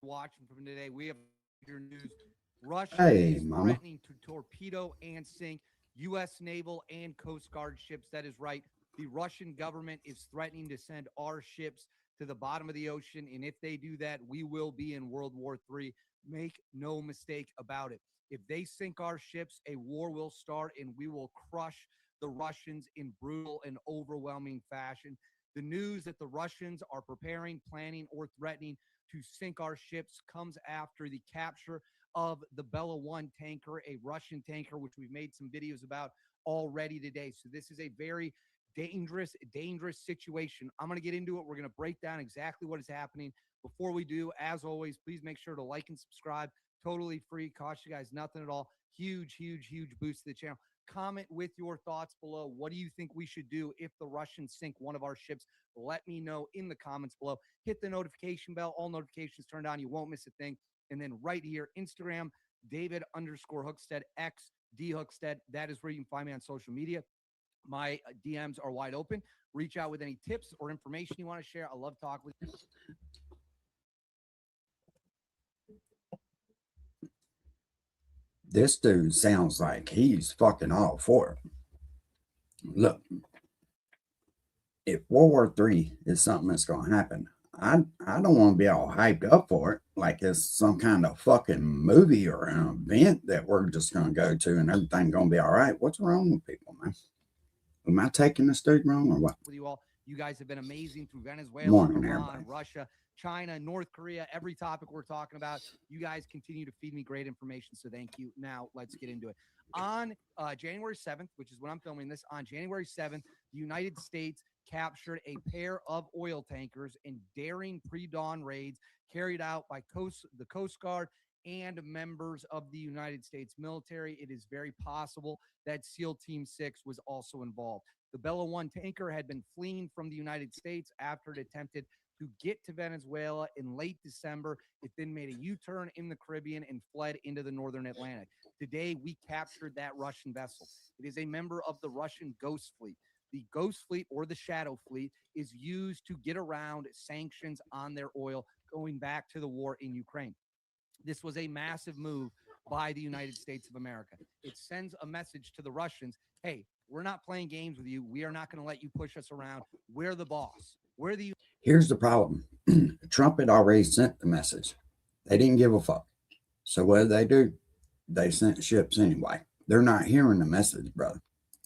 watching from today, we have your news. Russia Hey, is mama. threatening to torpedo and sink U.S. naval and Coast Guard ships. That is right. The Russian government is threatening to send our ships to the bottom of the ocean. And if they do that, we will be in World War III. Make no mistake about it. If they sink our ships, a war will start and we will crush the Russians in brutal and overwhelming fashion. The news that the Russians are preparing, planning, or threatening to sink our ships comes after the capture of the Bella 1 tanker, a Russian tanker, which we've made some videos about already today. So this is a very dangerous situation. I'm going to get into it. We're going to break down exactly what is happening. Before we do, as always, please make sure to like and subscribe. Totally free. Cost you guys nothing at all. Huge boost to the channel. Comment with your thoughts below. What do you think we should do if the Russians sink one of our ships? Let me know in the comments below. Hit the notification bell. All notifications turned on. You won't miss a thing. And then right here, Instagram, David_Hookstead, X D Hookstead. That is where you can find me on social media. My DMs are wide open. Reach out with any tips or information you want to share. I love talking with you. This dude sounds like he's fucking all for it. Look, if World War III is something that's going to happen, I don't want to be all hyped up for it like it's some kind of fucking movie or an event that we're just going to go to and everything going to be all right. What's wrong with people, man? Am I taking this dude wrong or what? With you all, you guys have been amazing through Venezuela, Morning, Iran, everybody. Russia, China, North Korea, every topic we're talking about. You guys continue to feed me great information, so thank you. Now let's get into it. On January 7th, which is when I'm filming this, on January 7th, the United States captured a pair of oil tankers in daring pre-dawn raids carried out by the Coast Guard and members of the United States military. It is very possible that SEAL Team 6 was also involved. The Bella 1 tanker had been fleeing from the United States after it attempted to get to Venezuela in late December. It then made a U-turn in the Caribbean and fled into the northern Atlantic. Today, we captured that Russian vessel. It is a member of the Russian Ghost Fleet. The Ghost Fleet, or the Shadow Fleet, is used to get around sanctions on their oil going back to the war in Ukraine. This was a massive move by the United States of America. It sends a message to the Russians, hey, we're not playing games with you. We are not going to let you push us around. We're the boss. We're the Here's the problem. Trump had already sent the message. They didn't give a fuck. So what did they do? They sent ships anyway. They're not hearing the message, brother.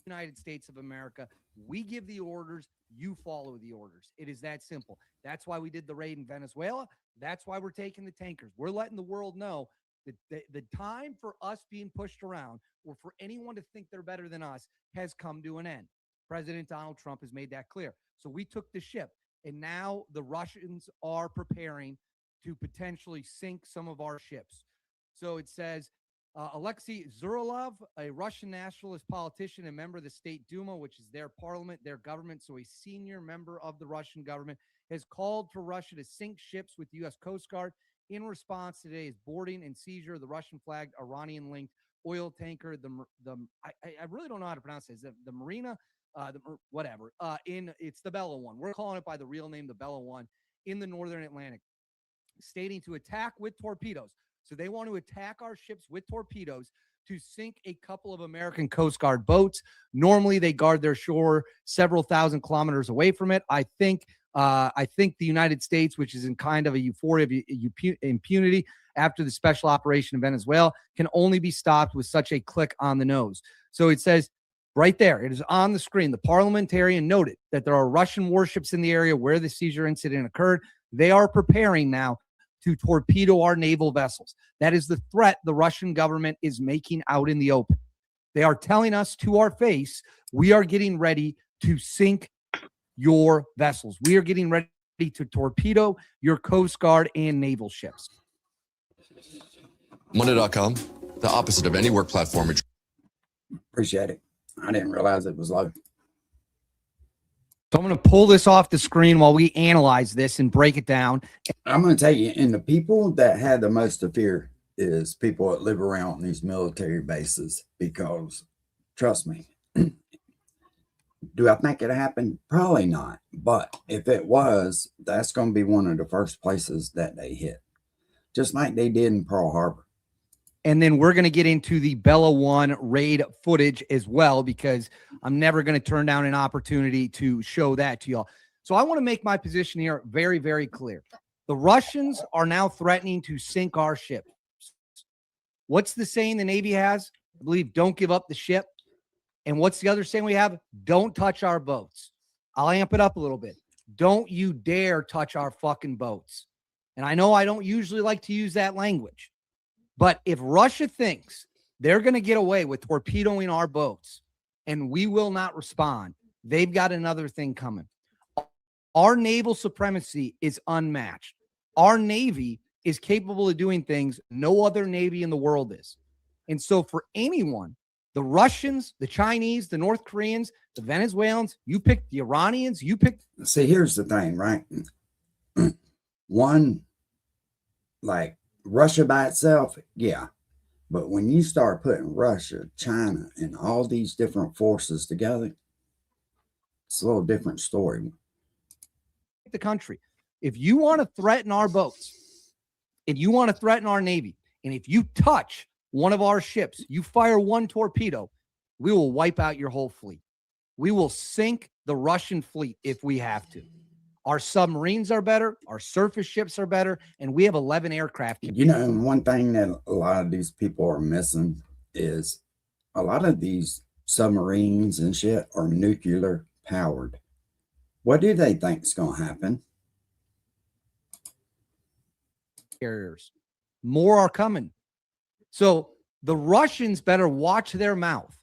United States of America. We give the orders, you follow the orders. It is that simple. That's why we did the raid in Venezuela. That's why we're taking the tankers. We're letting the world know that the time for us being pushed around or for anyone to think they're better than us has come to an end. President Donald Trump has made that clear. So we took the ship, and now the Russians are preparing to potentially sink some of our ships. So it says Alexei Zuralov, a Russian nationalist politician and member of the State Duma, which is their parliament, their government, so a senior member of the Russian government, has called for Russia to sink ships with the U.S. Coast Guard in response to today's boarding and seizure of the Russian-flagged Iranian-linked oil tanker. I really don't know how to pronounce it. Is it the Marina? Whatever. It's the Bella 1. We're calling it by the real name, the Bella 1, in the northern Atlantic, stating to attack with torpedoes. So they want to attack our ships with torpedoes to sink a couple of American Coast Guard boats. Normally, they guard their shore several thousand kilometers away from it. I think the United States, which is in kind of a euphoria of impunity after the special operation in Venezuela, can only be stopped with such a click on the nose. So it says right there, it is on the screen. The parliamentarian noted that there are Russian warships in the area where the seizure incident occurred. They are preparing now to torpedo our naval vessels. That is the threat the Russian government is making out in the open. They are telling us to our face, we are getting ready to sink your vessels. We are getting ready to torpedo your Coast Guard and naval ships. Monday.com, the opposite of any work platform. Appreciate it. I didn't realize it was low. So I'm going to pull this off the screen while we analyze this and break it down. I'm going to tell you, and the people that had the most to fear is people that live around these military bases, because trust me, do I think it happened? Probably not. But if it was, that's going to be one of the first places that they hit just like they did in Pearl Harbor. And then we're going to get into the Bella One raid footage as well, because I'm never going to turn down an opportunity to show that to y'all. So I want to make my position here very, very clear. The Russians are now threatening to sink our ship. What's the saying the Navy has? I believe, don't give up the ship. And what's the other saying we have? Don't touch our boats. I'll amp it up a little bit. Don't you dare touch our fucking boats. And I know I don't usually like to use that language, but if Russia thinks they're going to get away with torpedoing our boats and we will not respond, they've got another thing coming. Our naval supremacy is unmatched. Our Navy is capable of doing things no other Navy in the world is. And so for anyone, the Russians, the Chinese, the North Koreans, the Venezuelans, you pick the Iranians, you pick. See, here's the thing, right? One, like Russia by itself, yeah. But when you start putting Russia, China, and all these different forces together, it's a little different story. The country. If you want to threaten our boats, and you want to threaten our Navy, and if you touch one of our ships, you fire one torpedo, we will wipe out your whole fleet. We will sink the Russian fleet if we have to. Our submarines are better, our surface ships are better, and we have 11 aircraft. You know, and one thing that a lot of these people are missing is a lot of these submarines and shit are nuclear powered. What do they think is going to happen? Carriers. More are coming. So the Russians better watch their mouth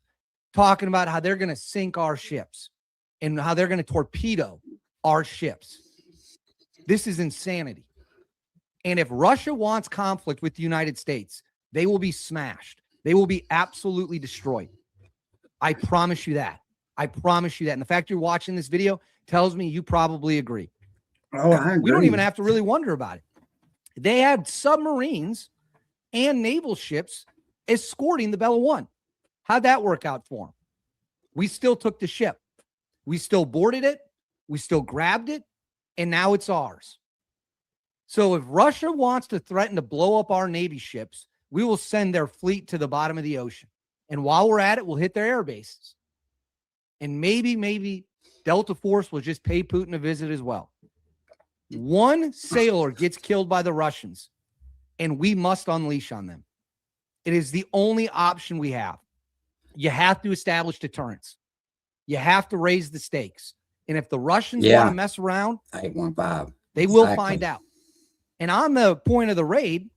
talking about how they're going to sink our ships and how they're going to torpedo our ships. This is insanity. And if Russia wants conflict with the United States, they will be smashed. They will be absolutely destroyed. I promise you that. I promise you that. And the fact you're watching this video tells me you probably agree. Oh, I agree. We don't even have to really wonder about it. They had submarines and naval ships escorting the Bella One. How'd that work out for them? We still took the ship. We still boarded it. We still grabbed it. And now it's ours. So if Russia wants to threaten to blow up our Navy ships, we will send their fleet to the bottom of the ocean. And while we're at it, we'll hit their air bases. And maybe Delta Force will just pay Putin a visit as well. One sailor gets killed by the Russians, and we must unleash on them. It is the only option we have. You have to establish deterrence. You have to raise the stakes. And if the Russians want to mess around, 815. They will find out. And on the point of the raid,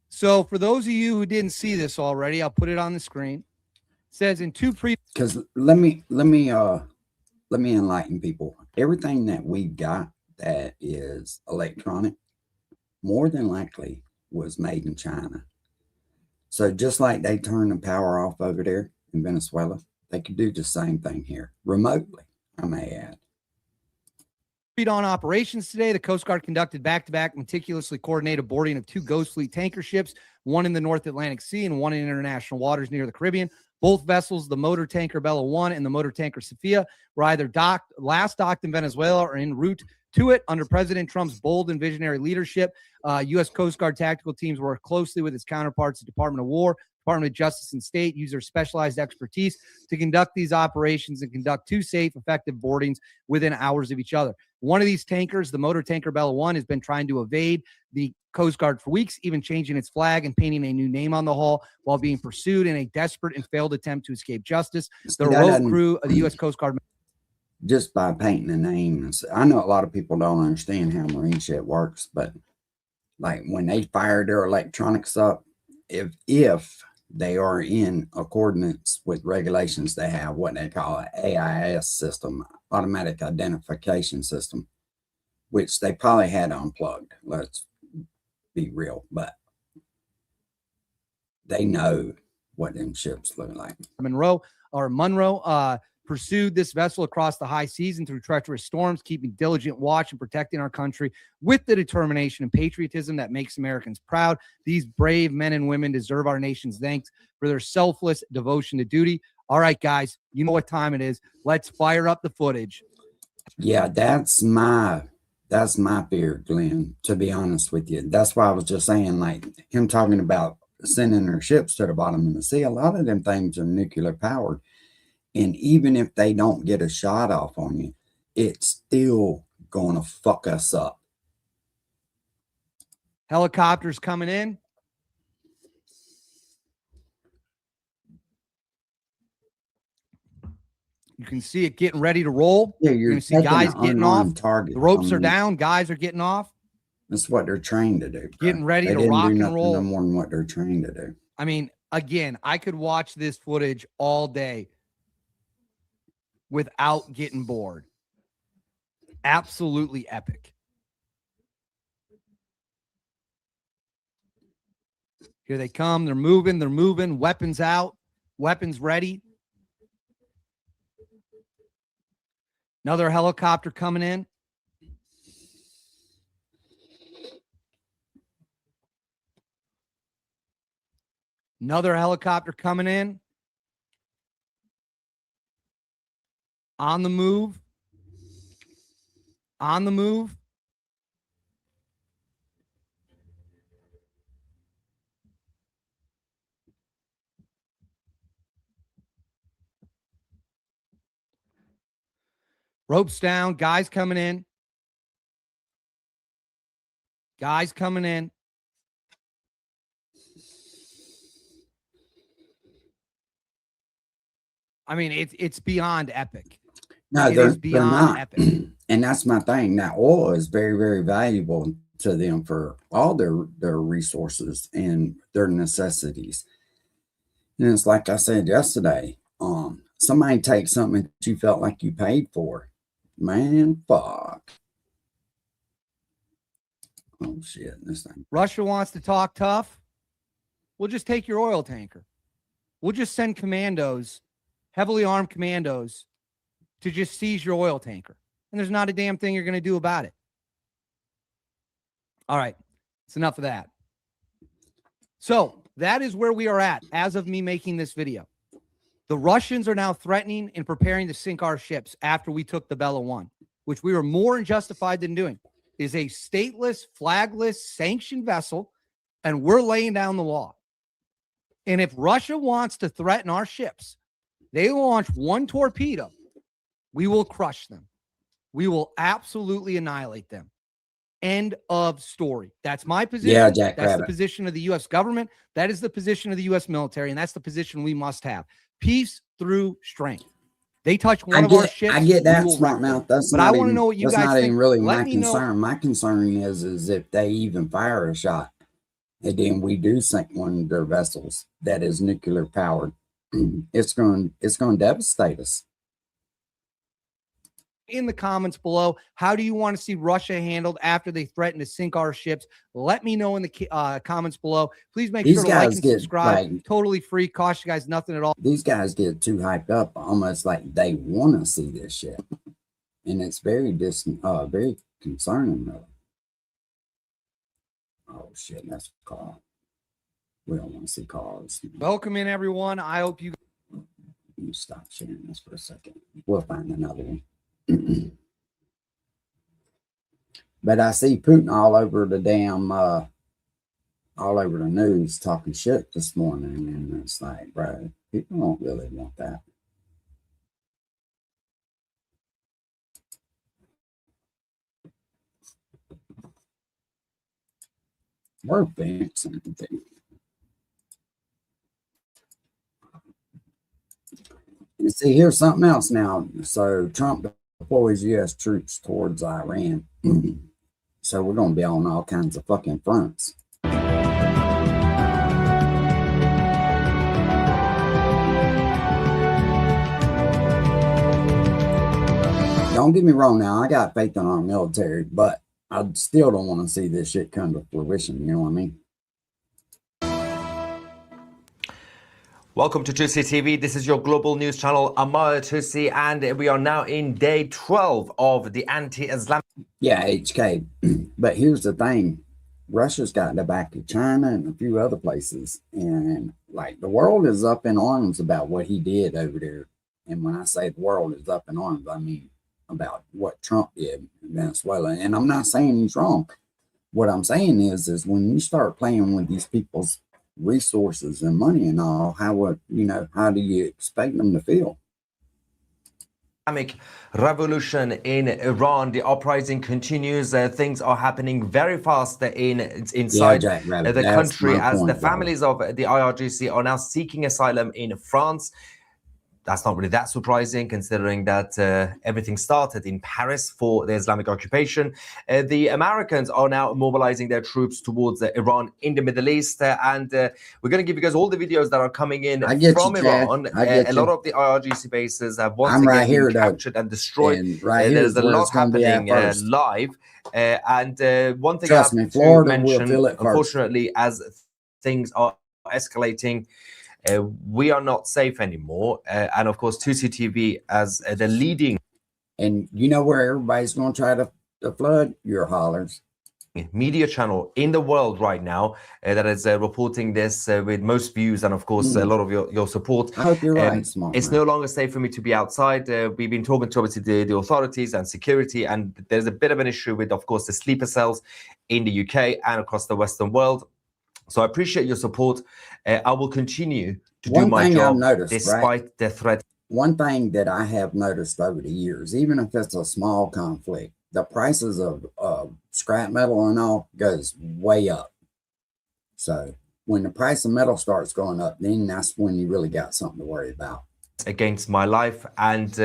so for those of you who didn't see this already, I'll put it on the screen. It says in two because let me enlighten people. Everything that we got that is electronic, more than likely was made in China. So just like they turned the power off over there in Venezuela, they could do the same thing here remotely, I may add. On operations today, the Coast Guard conducted back-to-back meticulously coordinated boarding of two Ghost Fleet tanker ships, one in the North Atlantic Sea and one in international waters near the Caribbean. Both vessels, the motor tanker Bella One and the motor tanker Sophia, were either last docked in Venezuela or en route to it. Under President Trump's bold and visionary leadership, U.S. Coast Guard tactical teams work closely with its counterparts, the Department of War, Department of Justice, and State, use their specialized expertise to conduct these operations and conduct two safe, effective boardings within hours of each other. One of these tankers, the motor tanker Bella One, has been trying to evade the Coast Guard for weeks, even changing its flag and painting a new name on the hull while being pursued in a desperate and failed attempt to escape justice. The rogue crew of the U.S. Coast Guard. Just by painting a name. I know a lot of people don't understand how marine shit works, but like when they fire their electronics up, if they are in accordance with regulations, they have what they call an AIS system, automatic identification system, which they probably had unplugged. Let's be real, but they know what them ships look like. Monroe pursued this vessel across the high seas and through treacherous storms, keeping diligent watch and protecting our country with the determination and patriotism that makes Americans proud. These brave men and women deserve our nation's thanks for their selfless devotion to duty. All right, guys, you know what time it is. Let's fire up the footage. Yeah, that's my That's my fear, Glenn, to be honest with you. That's why I was just saying, like, him talking about sending their ships to the bottom of the sea. A lot of them things are nuclear powered. And even if they don't get a shot off on you, it's still going to fuck us up. Helicopters coming in. You can see it getting ready to roll. Yeah, You're you're going to see guys getting off. Target. The ropes are down. Guys are getting off. That's what they're trained to do. Bro. Getting ready they to didn't rock do and nothing roll. No more than what they're trained to do. I mean, again, I could watch this footage all day without getting bored. Absolutely epic. Here they come. They're moving. They're moving. Weapons out. Weapons ready. Another helicopter coming in. Another helicopter coming in. On the move. On the move. Ropes down. Guys coming in. Guys coming in. I mean, it's beyond epic. No, It is they're beyond not. epic. And that's my thing. That oil is very, very valuable to them for all their resources and their necessities. And it's like I said yesterday, somebody takes something that you felt like you paid for. Man, fuck. Oh shit, this thing. Russia wants to talk tough. We'll just take your oil tanker. We'll just send commandos, heavily armed commandos, to just seize your oil tanker. And there's not a damn thing you're going to do about it. All right. It's enough of that. So that is where we are at as of me making this video. The Russians are now threatening and preparing to sink our ships after we took the Bella 1, which we were more unjustified than doing. It is a stateless, flagless, sanctioned vessel, and we're laying down the law. And if Russia wants to threaten our ships, they launch one torpedo, we will crush them. We will absolutely annihilate them. End of story. That's my position. Yeah, Jack That's Rabbit. the position of the U.S. government. That is the position of the U.S. military, and that's the position we must have. Peace through strength. They touch one of our ships. I get that, we will smart wreck them. mouth. That's But not I want to even- know what you that's guys not think. even really Let my me know. concern. My concern is if they even fire a shot, and then we do sink one of their vessels that is nuclear powered, it's going to devastate us. In the comments below, how do you want to see Russia handled after they threaten to sink our ships? Let me know in the comments below. Please make These sure to like guys and get, subscribe. like- Totally free. Cost you guys nothing at all. These guys get too hyped up, almost like they want to see this shit, and it's very very concerning, though. Oh shit, that's Carl. We don't want to see cars. Welcome in, everyone. I hope you. Let me stop sharing this for a second. We'll find another one. But I see Putin all over the damn, all over the news talking shit this morning, and it's like, bro, people don't really want that. We're advancing. You see, here's something else now. So Trump deploys U.S. troops towards Iran. So we're going to be on all kinds of fucking fronts. Don't get me wrong now. I got faith in our military, but I still don't want to see this shit come to fruition. You know what I mean? Welcome to Tusi TV. This is your global news channel, Amar Tusi, and we are now in day 12 of the anti-Islamic. Yeah, HK. But here's the thing. Russia's got the back of China and a few other places. And like the world is up in arms about what he did over there. And when I say the world is up in arms, I mean about what Trump did in Venezuela. And I'm not saying he's wrong. What I'm saying is when you start playing with these people's resources and money and all, how do you expect them to feel? Islamic revolution in Iran. The uprising continues. Things are happening very fast inside the country, as the families of the IRGC are now seeking asylum in France. That's not really that surprising, considering that everything started in Paris for the Islamic occupation. The Americans are now mobilizing their troops towards Iran in the Middle East. And we're going to give you guys all the videos that are coming in from Iran. A lot of the IRGC bases have once again been captured and destroyed. There's a lot happening live. One thing I have to mention, unfortunately, as things are escalating, we are not safe anymore. And of course, 2CTV as the leading. And you know where everybody's going to try to flood? Your hollers. Media channel in the world right now that is reporting this with most views and of course a lot of your support. I hope you're right, it's no longer safe for me to be outside. We've been talking to obviously the authorities and security, and there's a bit of an issue with, of course, the sleeper cells in the UK and across the Western world. So I appreciate your support. I will continue to do my job despite the threat. One thing that I have noticed over the years, even if it's a small conflict, the prices of scrap metal and all goes way up. So when the price of metal starts going up, then that's when you really got something to worry about. Against my life, and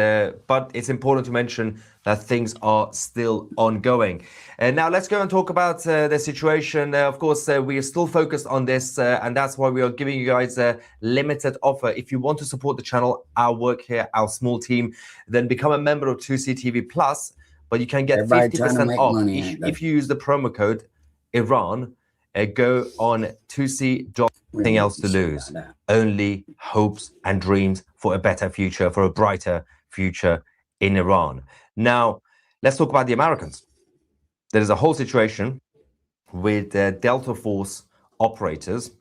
but it's important to mention that things are still ongoing. And now let's go and talk about the situation. Of course, we are still focused on this, and that's why we are giving you guys a limited offer. If you want to support the channel, our work here, our small team, then become a member of 2CTV Plus. But you can get 50% off if you use the promo code Iran. Go on 2C. Nothing else to lose, only hopes and dreams for a better future, for a brighter future in Iran. Now, let's talk about the Americans. There is a whole situation with Delta Force operators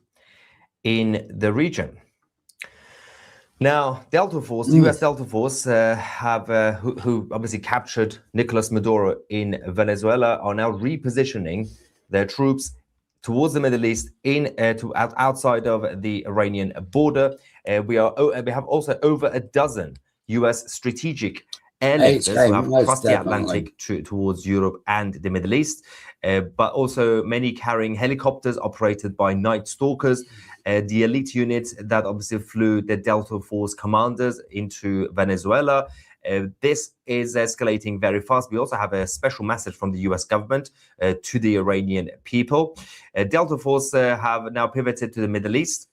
in the region. Now, Delta Force, the US Delta Force, who obviously captured Nicolas Maduro in Venezuela, are now repositioning their troops towards the Middle East, outside of the Iranian border. We have also over a dozen US strategic airlifters who have crossed the Atlantic towards Europe and the Middle East, but also many carrying helicopters operated by Night Stalkers, the elite units that obviously flew the Delta Force commanders into Venezuela. This is escalating very fast. We also have a special message from the US government to the Iranian people. Delta Force have now pivoted to the Middle East,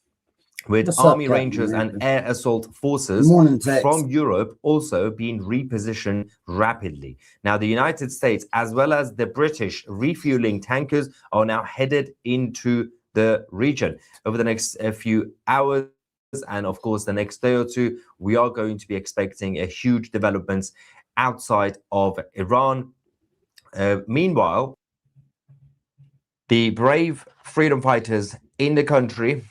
with Army Rangers and air assault forces from Europe also being repositioned rapidly. Now, the United States, as well as the British refueling tankers, are now headed into the region. Over the next few hours, and of course the next day or two, we are going to be expecting a huge developments outside of Iran. Meanwhile, the brave freedom fighters in the country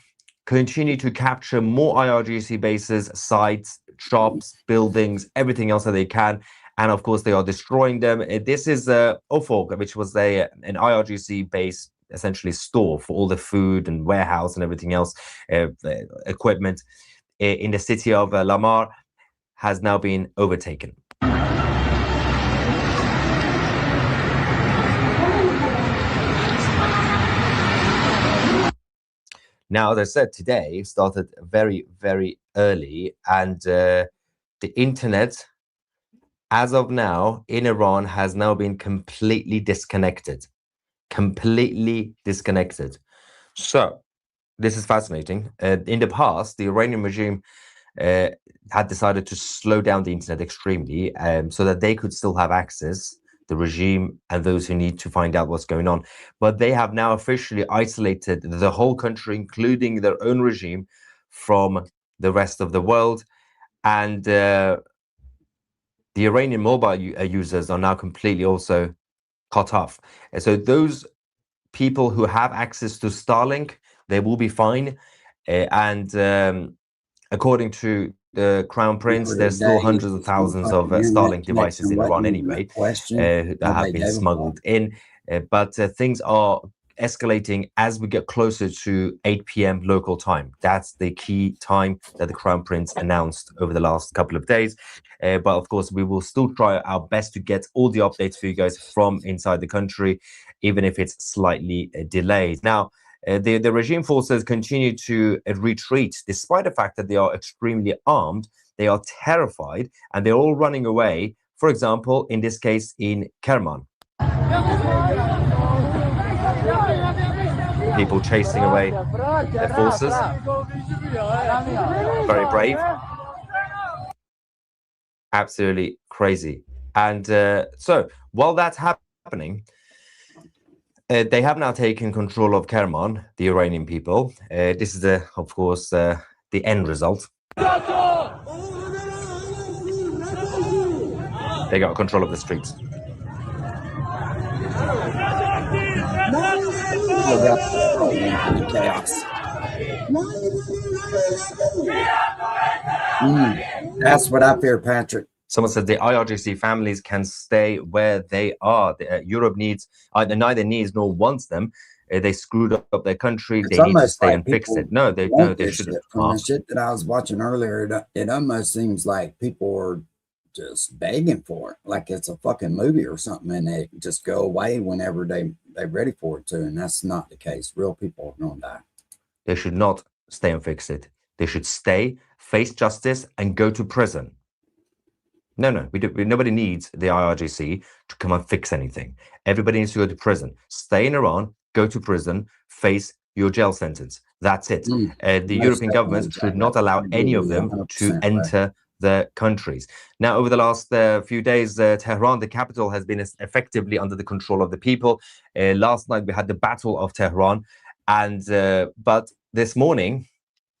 continue to capture more IRGC bases, sites, shops, buildings, everything else that they can, and of course they are destroying them. This is Ofog, which was an IRGC base, essentially store for all the food and warehouse and everything else, equipment in the city of Lamar, has now been overtaken. Now, as I said, today started very, very early, and the internet, as of now, in Iran has now been completely disconnected. So this is fascinating. In the past, the Iranian regime had decided to slow down the internet extremely so that they could still have access, the regime and those who need to find out what's going on. But they have now officially isolated the whole country, including their own regime, from the rest of the world. And the Iranian mobile users are now completely also cut off. And so those people who have access to Starlink, they will be fine. According to the Crown Prince, there's still hundreds of thousands of Starlink devices in Iran anyway that have been smuggled in. But things are escalating as we get closer to 8 p.m. local time. That's the key time that the Crown Prince announced over the last couple of days. But of course, we will still try our best to get all the updates for you guys from inside the country, even if it's slightly delayed. Now, the regime forces continue to retreat, despite the fact that they are extremely armed. They are terrified, and they're all running away. For example, in this case, in Kerman. People chasing away their forces. Very brave. Absolutely crazy. And so, while that's happening, they have now taken control of Kerman, the Iranian people. This is, of course, the end result. They got control of the streets. Chaos. That's what I fear, Patrick. Someone said the IRGC families can stay where they are. Europe neither needs nor wants them. They screwed up their country. It's they need to almost stay like and fix it. people No, they shouldn't. From the shit that I was watching earlier, it almost seems like people are just begging for it, like it's a fucking movie or something, and they just go away whenever they're ready for it to. And that's not the case. Real people are gonna die. They should not stay and fix it. They should stay, face justice, and go to prison. No, nobody needs the IRGC to come and fix anything. Everybody needs to go to prison. Stay in Iran, go to prison, face your jail sentence. That's it. The European governments should not allow any of them to enter their countries. Now, over the last few days, Tehran, the capital, has been effectively under the control of the people. Last night, we had the Battle of Tehran. And but this morning,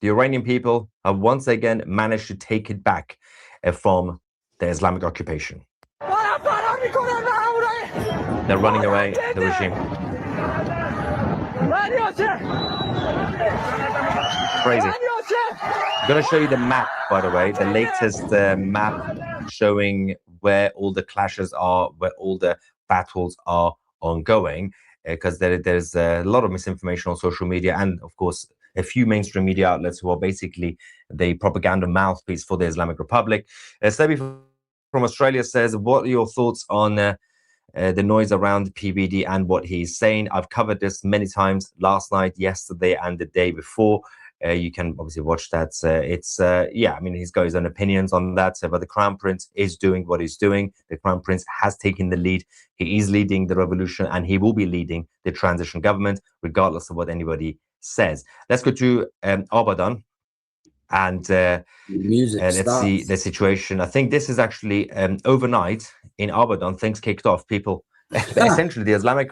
the Iranian people have once again managed to take it back from the Islamic occupation. They're running away, the regime. Crazy. I'm going to show you the map, by the way, the latest map showing where all the clashes are, where all the battles are ongoing, because there's a lot of misinformation on social media, and of course a few mainstream media outlets who are basically the propaganda mouthpiece for the Islamic Republic. Sebi from Australia says, what are your thoughts on the noise around PBD and what he's saying? I've covered this many times, last night, yesterday, and the day before. You can obviously watch that. Yeah, I mean, he's got his own opinions on that, but the Crown Prince is doing what he's doing. The Crown Prince has taken the lead. He is leading the revolution, and he will be leading the transition government, regardless of what anybody says. Let's go to Abadan, and let's see the situation. I think this is actually overnight in Abadan, things kicked off. People, essentially, the Islamic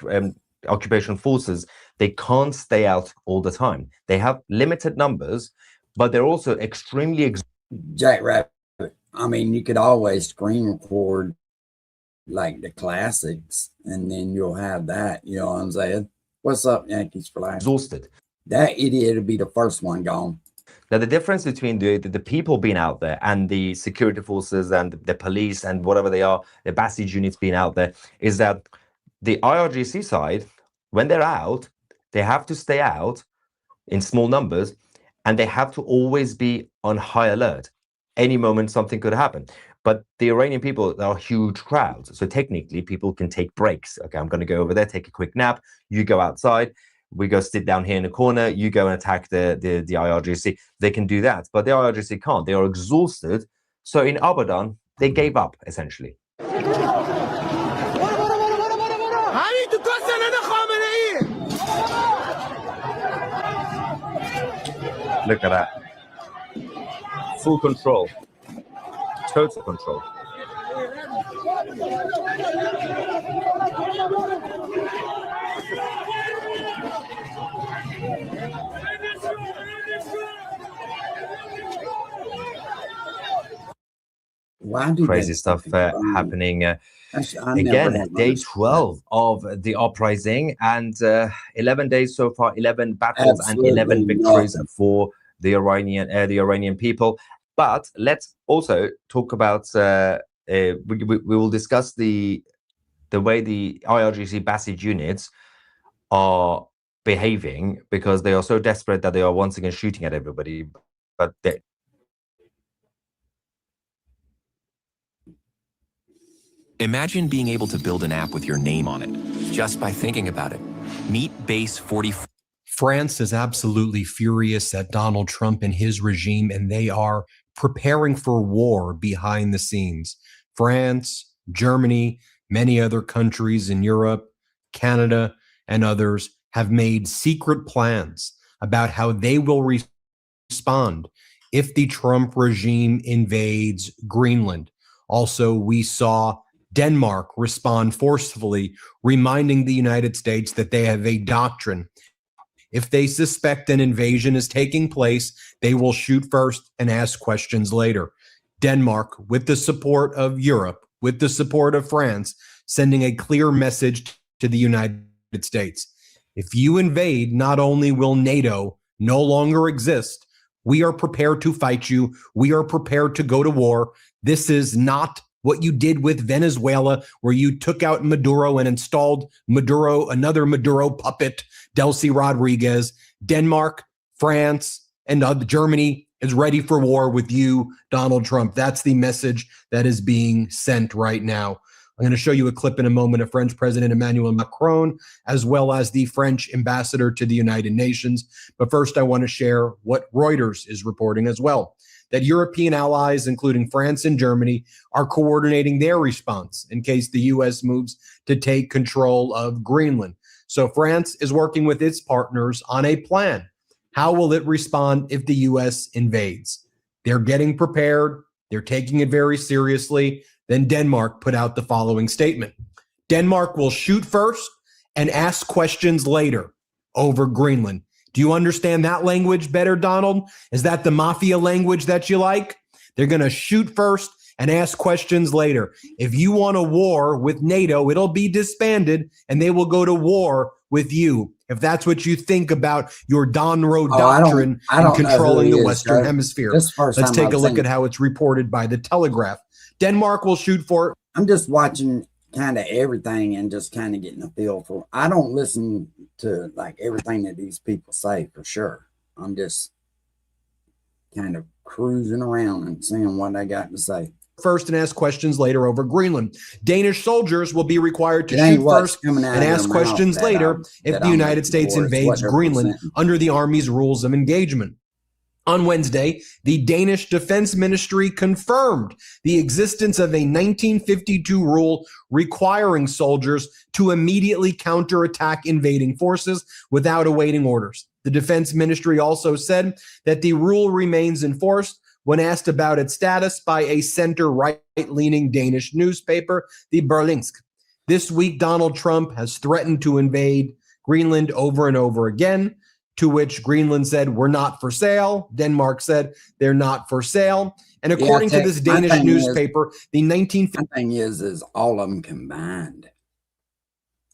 occupation forces, they can't stay out all the time. They have limited numbers, but they're also extremely Jackrabbit. I mean, you could always screen record like the classics, and then you'll have that. You know what I'm saying? What's up, Yankees for life? exhausted. That idiot will be the first one gone. Now, the difference between the people being out there and the security forces and the police and whatever they are, the Basij units being out there, is that the IRGC side, when they're out, they have to stay out in small numbers, and they have to always be on high alert. Any moment, something could happen. But the Iranian people, there are huge crowds. So technically, people can take breaks. Okay, I'm going to go over there, take a quick nap. You go outside. We go sit down here in the corner. You go and attack the IRGC. They can do that. But the IRGC can't. They are exhausted. So in Abadan, they gave up, essentially. Look at that. Full control. Total control. Crazy stuff happening. Again, day 12 of the uprising, and 11 days so far, 11 battles and 11 victories for the Iranian people. But let's also talk about we will discuss the way the IRGC Basij units are behaving, because they are so desperate that they are once again shooting at everybody. But Imagine being able to build an app with your name on it just by thinking about it. Meet Base 44. France is absolutely furious at Donald Trump and his regime, and they are preparing for war behind the scenes. France, Germany, many other countries in Europe, Canada, and others have made secret plans about how they will respond if the Trump regime invades Greenland. Also, we saw Denmark respond forcefully, reminding the United States that they have a doctrine. If they suspect an invasion is taking place, they will shoot first and ask questions later. Denmark, with the support of Europe, with the support of France, sending a clear message to the United States. If you invade, not only will NATO no longer exist, we are prepared to fight you. We are prepared to go to war. This is not what you did with Venezuela, where you took out Maduro and installed Maduro, another Maduro puppet, Delcy Rodriguez. Denmark, France, and Germany is ready for war with you, Donald Trump. That's the message that is being sent right now. I'm going to show you a clip in a moment of French President Emmanuel Macron, as well as the French ambassador to the United Nations. But first, I want to share what Reuters is reporting as well, that European allies, including France and Germany, are coordinating their response in case the U.S. moves to take control of Greenland. So France is working with its partners on a plan. How will it respond if the U.S. invades? They're getting prepared. They're taking it very seriously. Then Denmark put out the following statement. Denmark will shoot first and ask questions later over Greenland. Do you understand that language better, Donald? Is that the mafia language that you like? They're going to shoot first and ask questions later. If you want a war with NATO, it'll be disbanded and they will go to war with you. If that's what you think about your Donroe doctrine and controlling the Western Hemisphere. Let's take a look at how it's reported by the Telegraph. Denmark will shoot for... I'm just watching kind of everything and just kind of getting a feel for. I don't listen to like everything that these people say for sure. I'm just kind of cruising around and seeing what they got to say. First and ask questions later over Greenland. Danish soldiers will be required to shoot first and ask questions later if the United States invades Greenland under the Army's rules of engagement. On Wednesday, the Danish Defense Ministry confirmed the existence of a 1952 rule requiring soldiers to immediately counterattack invading forces without awaiting orders. The Defense Ministry also said that the rule remains in force when asked about its status by a center-right-leaning Danish newspaper, the Berlingske. This week, Donald Trump has threatened to invade Greenland over and over again, to which Greenland said, we're not for sale. Denmark said, they're not for sale. And according to this Danish newspaper, the 1950s... My thing is all of them combined.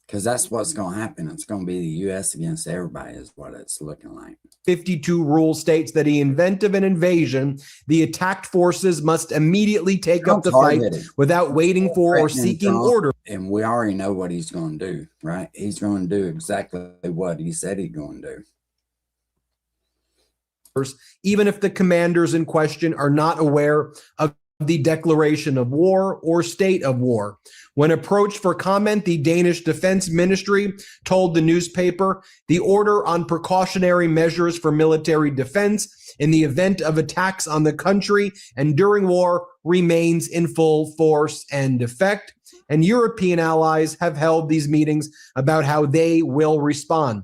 Because that's what's going to happen. It's going to be the U.S. against everybody is what it's looking like. 52 rule states that in the event of an invasion, the attacked forces must immediately take up the fight without waiting for or seeking order. And we already know what he's going to do, right? He's going to do exactly what he said he's going to do. Even if the commanders in question are not aware of the declaration of war or state of war. When approached for comment, the Danish Defense Ministry told the newspaper the order on precautionary measures for military defense in the event of attacks on the country and during war remains in full force and effect. And European allies have held these meetings about how they will respond.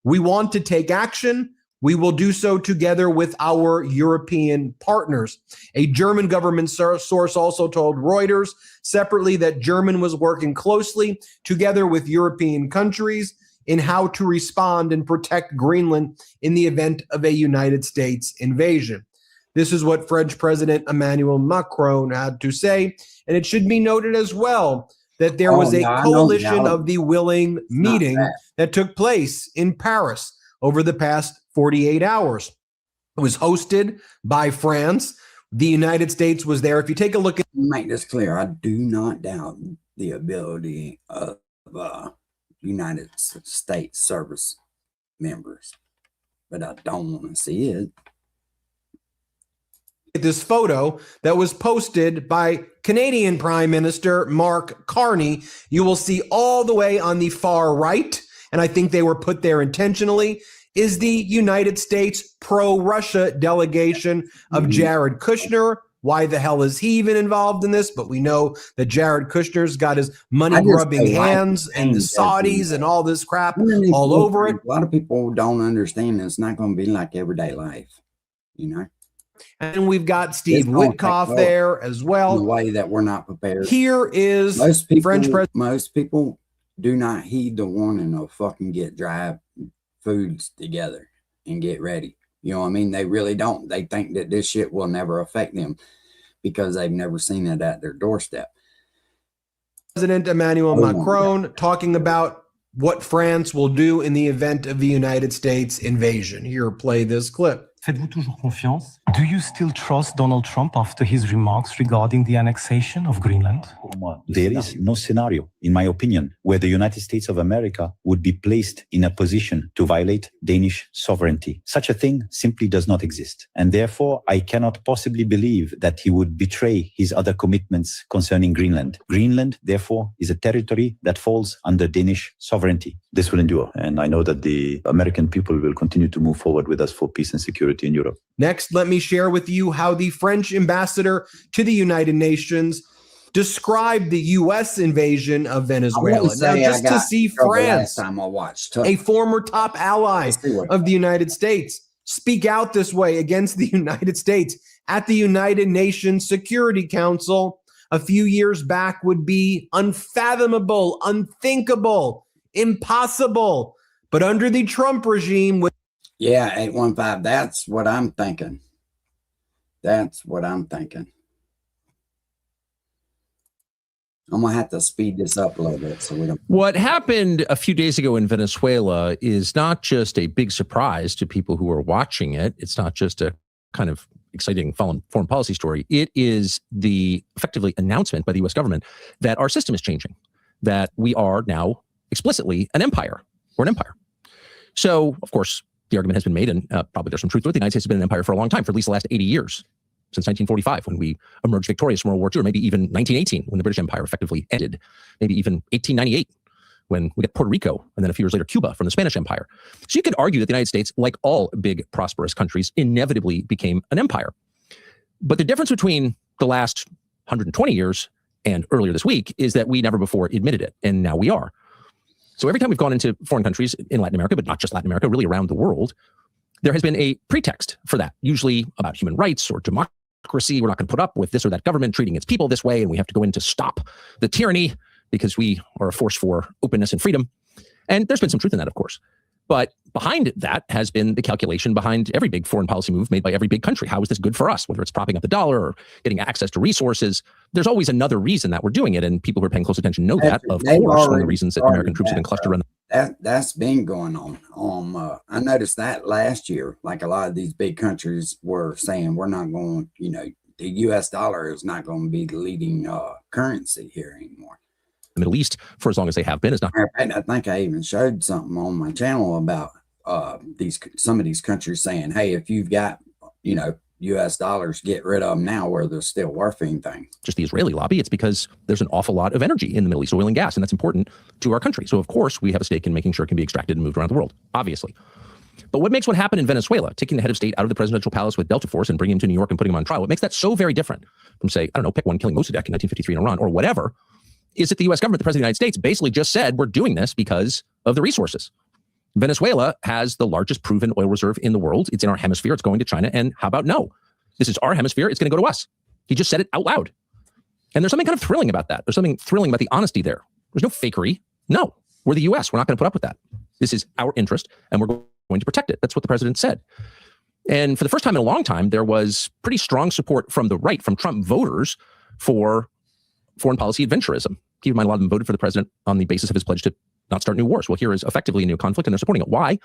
We want to take action. We will do so together with our European partners. A German government source also told Reuters separately that Germany was working closely together with European countries in how to respond and protect Greenland in the event of a United States invasion. This is what French President Emmanuel Macron had to say. And it should be noted as well that there was a coalition of the willing meeting that took place in Paris over the past 48 hours. It was hosted by France the United States was there. If you take a look at Make this clear. I do not doubt the ability of United States service members, but I don't want to see it. this photo that was posted by Canadian Prime Minister Mark Carney, you will see all the way on the far right, and I think they were put there intentionally, is the United States pro-Russia delegation of Jared Kushner. Why the hell is he even involved in this? But we know that Jared Kushner's got his money-grubbing hands and the Saudis and all this crap all over it. A lot of people don't understand it's not going to be like everyday life, you know? And we've got Steve Witkoff there as well. In a way that we're not prepared. Here is French President. Most people do not heed the warning of fucking get dry foods together and get ready. You know what I mean? They really don't. They think that this shit will never affect them because they've never seen it at their doorstep. President Emmanuel Macron talking about what France will do in the event of the United States invasion. Here, play this clip. Faites-vous toujours confiance? Do you still trust Donald Trump after his remarks regarding the annexation of Greenland? There is no scenario, in my opinion, where the United States of America would be placed in a position to violate Danish sovereignty. Such a thing simply does not exist. And therefore, I cannot possibly believe that he would betray his other commitments concerning Greenland. Greenland, therefore, is a territory that falls under Danish sovereignty. This will endure. And I know that the American people will continue to move forward with us for peace and security in Europe. Next, let me share with you how the French ambassador to the United Nations described the U.S. invasion of Venezuela. Now, just to see France, a former top ally of the United States, speak out this way against the United States at the United Nations Security Council a few years back would be unfathomable, unthinkable, impossible. But under the Trump regime, yeah, 815. That's what I'm thinking. That's what I'm thinking. I'm going to have to speed this up a little bit so we don't. What happened a few days ago in Venezuela is not just a big surprise to people who are watching it. It's not just a kind of exciting foreign policy story. It is the effectively announcement by the U.S. government that our system is changing, that we are now explicitly an empire. We're an empire. So, of course, the argument has been made, and probably there's some truth to it. The United States has been an empire for a long time, for at least the last 80 years, since 1945, when we emerged victorious from World War II, or maybe even 1918, when the British Empire effectively ended, maybe even 1898, when we got Puerto Rico, and then a few years later, Cuba from the Spanish Empire. So you could argue that the United States, like all big, prosperous countries, inevitably became an empire. But the difference between the last 120 years and earlier this week is that we never before admitted it, and now we are. So every time we've gone into foreign countries in Latin America, but not just Latin America, really around the world, there has been a pretext for that, usually about human rights or democracy. We're not going to put up with this or that government treating its people this way, and we have to go in to stop the tyranny because we are a force for openness and freedom. And there's been some truth in that, of course. But behind that has been the calculation behind every big foreign policy move made by every big country. How is this good for us? Whether it's propping up the dollar or getting access to resources, there's always another reason that we're doing it. And people who are paying close attention know that, of course, one of the reasons that American troops have been clustered around. That's been going on. I noticed that last year, like a lot of these big countries were saying, we're not going, you know, the U.S. dollar is not going to be the leading currency here anymore. The Middle East, for as long as they have been, is not. I think I even showed something on my channel about some of these countries saying, hey, if you've got, you know, U.S. dollars, get rid of them now where they're still worth anything. Just the Israeli lobby. It's because there's an awful lot of energy in the Middle East, oil and gas, and that's important to our country. So, of course, we have a stake in making sure it can be extracted and moved around the world, obviously. But what makes what happened in Venezuela, taking the head of state out of the presidential palace with Delta Force and bringing him to New York and putting him on trial, what makes that so very different from, say, I don't know, pick one, killing Mossadegh in 1953 in Iran or whatever, is that the U.S. government, the President of the United States, basically just said, we're doing this because of the resources. Venezuela has the largest proven oil reserve in the world. It's in our hemisphere. It's going to China. And how about no? This is our hemisphere. It's going to go to us. He just said it out loud. And there's something kind of thrilling about that. There's something thrilling about the honesty there. There's no fakery. No, we're the U.S. We're not going to put up with that. This is our interest, and we're going to protect it. That's what the president said. And for the first time in a long time, there was pretty strong support from the right, from Trump voters, for foreign policy adventurism. Keep in mind, a lot of them voted for the president on the basis of his pledge to not start new wars. Well, here is effectively a new conflict, and they're supporting it. Why?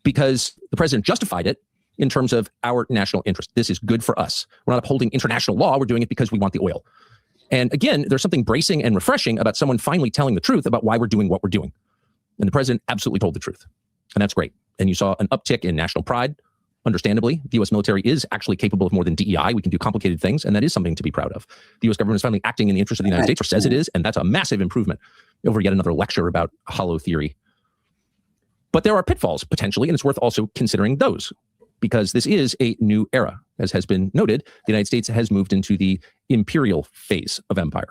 Because the president justified it in terms of our national interest. This is good for us. We're not upholding international law. We're doing it because we want the oil. And again, there's something bracing and refreshing about someone finally telling the truth about why we're doing what we're doing. And the president absolutely told the truth. And that's great. And you saw an uptick in national pride. Understandably, the U.S. military is actually capable of more than DEI. We can do complicated things, and that is something to be proud of. The U.S. government is finally acting in the interest of the United States, or says it is, and that's a massive improvement over yet another lecture about hollow theory. But there are pitfalls, potentially, and it's worth also considering those, because this is a new era. As has been noted, the United States has moved into the imperial phase of empire,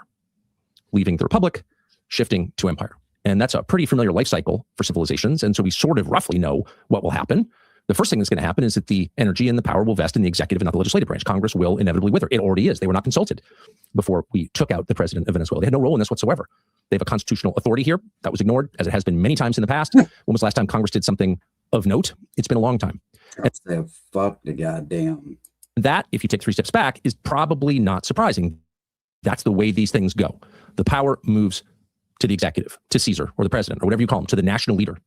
leaving the republic, shifting to empire. And that's a pretty familiar life cycle for civilizations, and so we sort of roughly know what will happen. The first thing that's going to happen is that the energy and the power will vest in the executive and not the legislative branch. Congress will inevitably wither. It already is. They were not consulted before we took out the president of Venezuela. They had no role in this whatsoever. They have a constitutional authority here that was ignored, as it has been many times in the past. When was the last time Congress did something of note? It's been a long time. Say, fuck the goddamn. That, if you take 3 steps back, is probably not surprising. That's the way these things go. The power moves to the executive, to Caesar, or the president, or whatever you call him, to the national leader.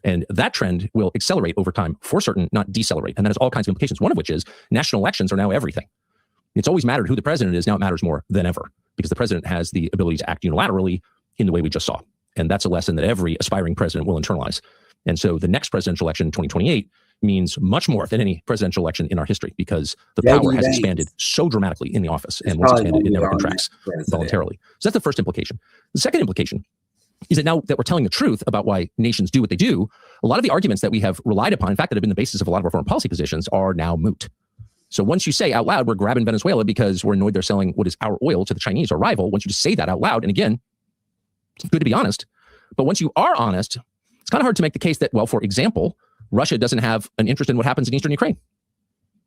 And that trend will accelerate over time, for certain, not decelerate. And that has all kinds of implications, one of which is national elections are now everything. It's always mattered who the president is. Now it matters more than ever, because the president has the ability to act unilaterally in the way we just saw. And that's a lesson that every aspiring president will internalize. And so the next presidential election in 2028 means much more than any presidential election in our history, because the power has expanded so dramatically in the office. And once expanded, it never contracts voluntarily. So that's the first implication. The second implication is that now that we're telling the truth about why nations do what they do, a lot of the arguments that we have relied upon, in fact, that have been the basis of a lot of our foreign policy positions, are now moot. So once you say out loud, we're grabbing Venezuela because we're annoyed they're selling what is our oil to the Chinese, our rival, once you just say that out loud, and again, it's good to be honest, but once you are honest, it's kind of hard to make the case that, well, for example, Russia doesn't have an interest in what happens in eastern Ukraine.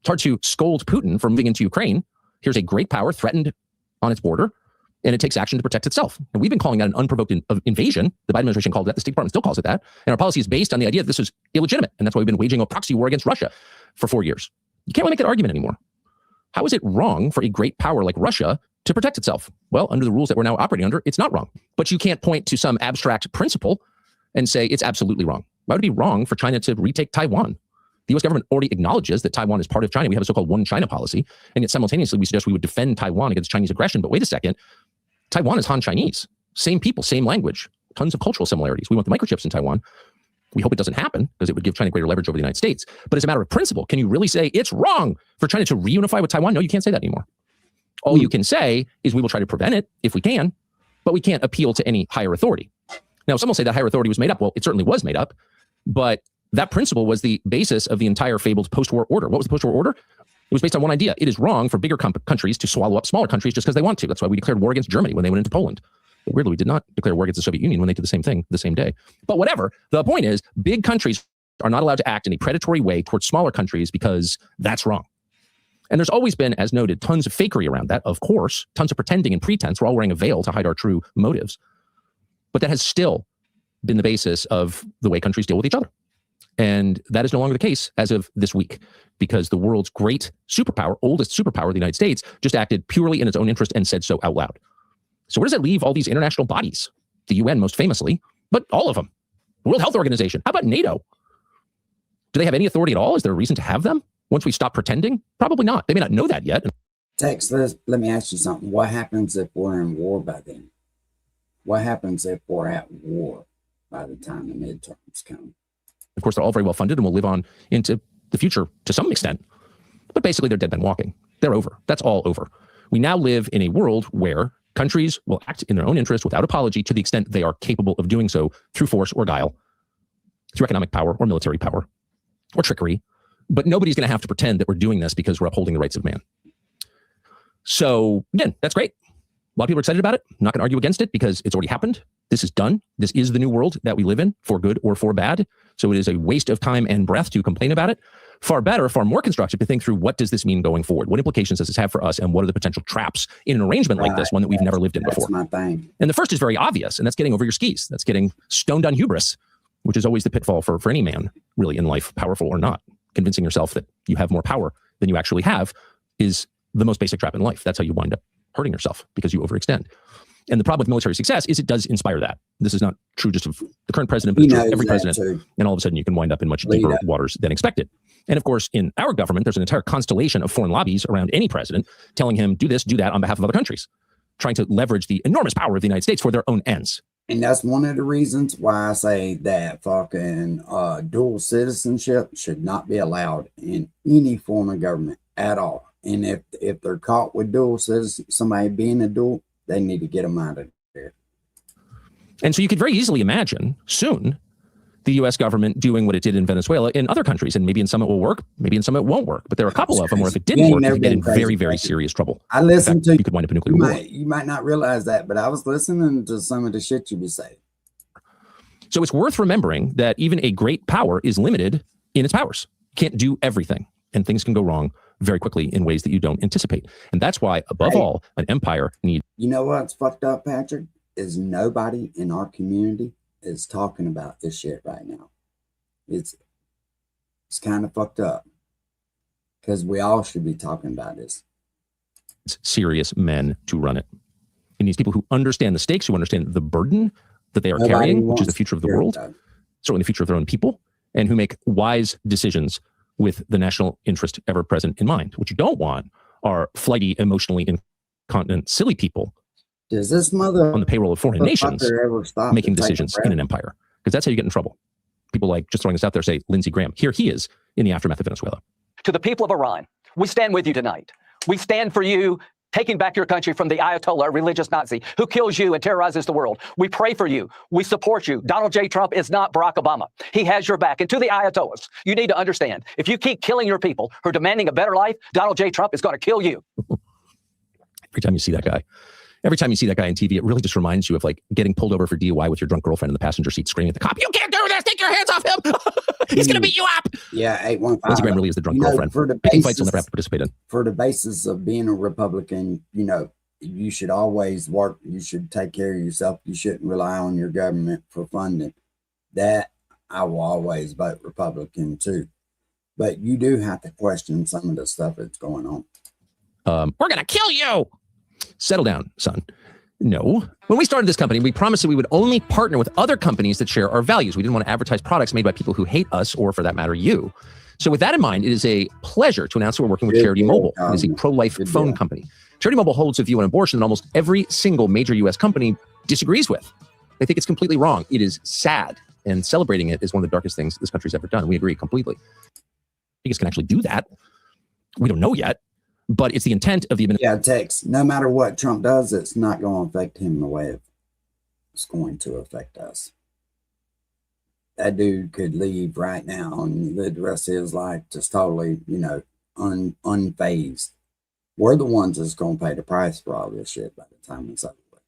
It's hard to scold Putin for moving into Ukraine. Here's a great power threatened on its border, and it takes action to protect itself. And we've been calling that an unprovoked invasion. The Biden administration called it that. The State Department still calls it that. And our policy is based on the idea that this is illegitimate. And that's why we've been waging a proxy war against Russia for 4 years. You can't really make that argument anymore. How is it wrong for a great power like Russia to protect itself? Well, under the rules that we're now operating under, it's not wrong. But you can't point to some abstract principle and say it's absolutely wrong. Why would it be wrong for China to retake Taiwan? The U.S. government already acknowledges that Taiwan is part of China. We have a so-called one China policy. And yet simultaneously, we suggest we would defend Taiwan against Chinese aggression. But wait a second. Taiwan is Han Chinese. Same people, same language, tons of cultural similarities. We want the microchips in Taiwan. We hope it doesn't happen because it would give China greater leverage over the United States. But as a matter of principle, can you really say it's wrong for China to reunify with Taiwan? No, you can't say that anymore. All you can say is we will try to prevent it if we can, but we can't appeal to any higher authority. Now, some will say that higher authority was made up. Well, it certainly was made up, but that principle was the basis of the entire fabled post-war order. What was the post-war order? It was based on one idea. It is wrong for bigger countries to swallow up smaller countries just because they want to. That's why we declared war against Germany when they went into Poland. But weirdly, we did not declare war against the Soviet Union when they did the same thing the same day. But whatever. The point is, big countries are not allowed to act in a predatory way towards smaller countries because that's wrong. And there's always been, as noted, tons of fakery around that, of course, tons of pretending and pretense. We're all wearing a veil to hide our true motives. But that has still been the basis of the way countries deal with each other. And that is no longer the case as of this week, because the world's great superpower, oldest superpower, the United States, just acted purely in its own interest and said so out loud. So where does that leave all these international bodies? The UN most famously, but all of them. The World Health Organization. How about NATO? Do they have any authority at all? Is there a reason to have them once we stop pretending? Probably not. They may not know that yet. Tex, let me ask you something. What happens if we're in war by then? What happens if we're at war by the time the midterms come? Of course, they're all very well funded and will live on into the future to some extent. But basically, they're dead men walking. They're over. That's all over. We now live in a world where countries will act in their own interest without apology to the extent they are capable of doing so through force or guile, through economic power or military power or trickery. But nobody's going to have to pretend that we're doing this because we're upholding the rights of man. So again, that's great. A lot of people are excited about it. I'm not going to argue against it because it's already happened. This is done. This is the new world that we live in, for good or for bad. So it is a waste of time and breath to complain about it. Far better, far more constructive to think through, what does this mean going forward? What implications does this have for us? And what are the potential traps in an arrangement like this, one that we've never lived in before? That's my thing. And the first is very obvious, and that's getting over your skis. That's getting stoned on hubris, which is always the pitfall for any man, really, in life, powerful or not. Convincing yourself that you have more power than you actually have is the most basic trap in life. That's how you wind up hurting yourself, because you overextend. And the problem with military success is it does inspire that. This is not true just of the current president, but He it's true of knows every that president. too. And all of a sudden you can wind up in much Lead deeper up. waters than expected. And of course, in our government, there's an entire constellation of foreign lobbies around any president telling him do this, do that on behalf of other countries, trying to leverage the enormous power of the United States for their own ends. And that's one of the reasons why I say that fucking dual citizenship should not be allowed in any form of government at all. And if they're caught with dual citizen, somebody being a dual, they need to get them out of there. And so you could very easily imagine soon the U.S. government doing what it did in Venezuela in other countries. And maybe in some it will work, maybe in some it won't work. But there are a couple of them where if it didn't You ain't work, you never could get been in crazy, very, very Patrick. serious trouble. I In listened fact, to you could wind up in nuclear war. you might not realize that, but I was listening to some of the shit you be saying. So it's worth remembering that even a great power is limited in its powers. Can't do everything. And things can go wrong very quickly in ways that you don't anticipate. And that's why, above Right. all, an empire needs You know what's fucked up, Patrick? Is nobody in our community is talking about this shit right now. It's kind of fucked up because we all should be talking about this. serious men to run it. It needs people who understand the stakes, who understand the burden that they are Nobody carrying, which wants is the future of the to hear world, about it. certainly the future of their own people, and who make wise decisions with the national interest ever present in mind. What you don't want are flighty, emotionally incontinent, silly people Does this mother on the payroll of foreign nations ever stop to making take a decisions breath? in an empire, because that's how you get in trouble. People like, just throwing this out there, say Lindsey Graham. Here he is in the aftermath of Venezuela. To the people of Iran, we stand with you tonight. We stand for you taking back your country from the Ayatollah, a religious Nazi who kills you and terrorizes the world. We pray for you. We support you. Donald J. Trump is not Barack Obama. He has your back. And to the Ayatollahs, you need to understand, if you keep killing your people who are demanding a better life, Donald J. Trump is going to kill you. Every time you see that guy, every time you see that guy on TV, it really just reminds you of like getting pulled over for DUI with your drunk girlfriend in the passenger seat screaming at the cop, "You can't do this! Take your hands off him! He's going to beat you up!" Yeah, 815. Lindsey Graham really is the drunk girlfriend. For the Picking fights you'll basis, never have to participate in. for the basis of being a Republican, you should always work. You should take care of yourself. You shouldn't rely on your government for funding. That I will always vote Republican too. But you do have to question some of the stuff that's going on. We're going to kill you! Settle down, son. No. When we started this company, we promised that we would only partner with other companies that share our values. We didn't want to advertise products made by people who hate us or, for that matter, you. So with that in mind, it is a pleasure to announce that we're working with Good Charity deal, Mobile. It is a Tom. pro-life Good phone deal. company. Charity Mobile holds a view on abortion that almost every single major U.S. company disagrees with. They think it's completely wrong. It is sad, and celebrating it is one of the darkest things this country's ever done. We agree completely. I guess can actually do that. We don't know yet, but it's the intent of the administration. Yeah, Tex, no matter what Trump does, it's not going to affect him the way it's going to affect us. That dude could leave right now and live the rest of his life just totally, unfazed. We're the ones that's going to pay the price for all this shit by the time it's over with.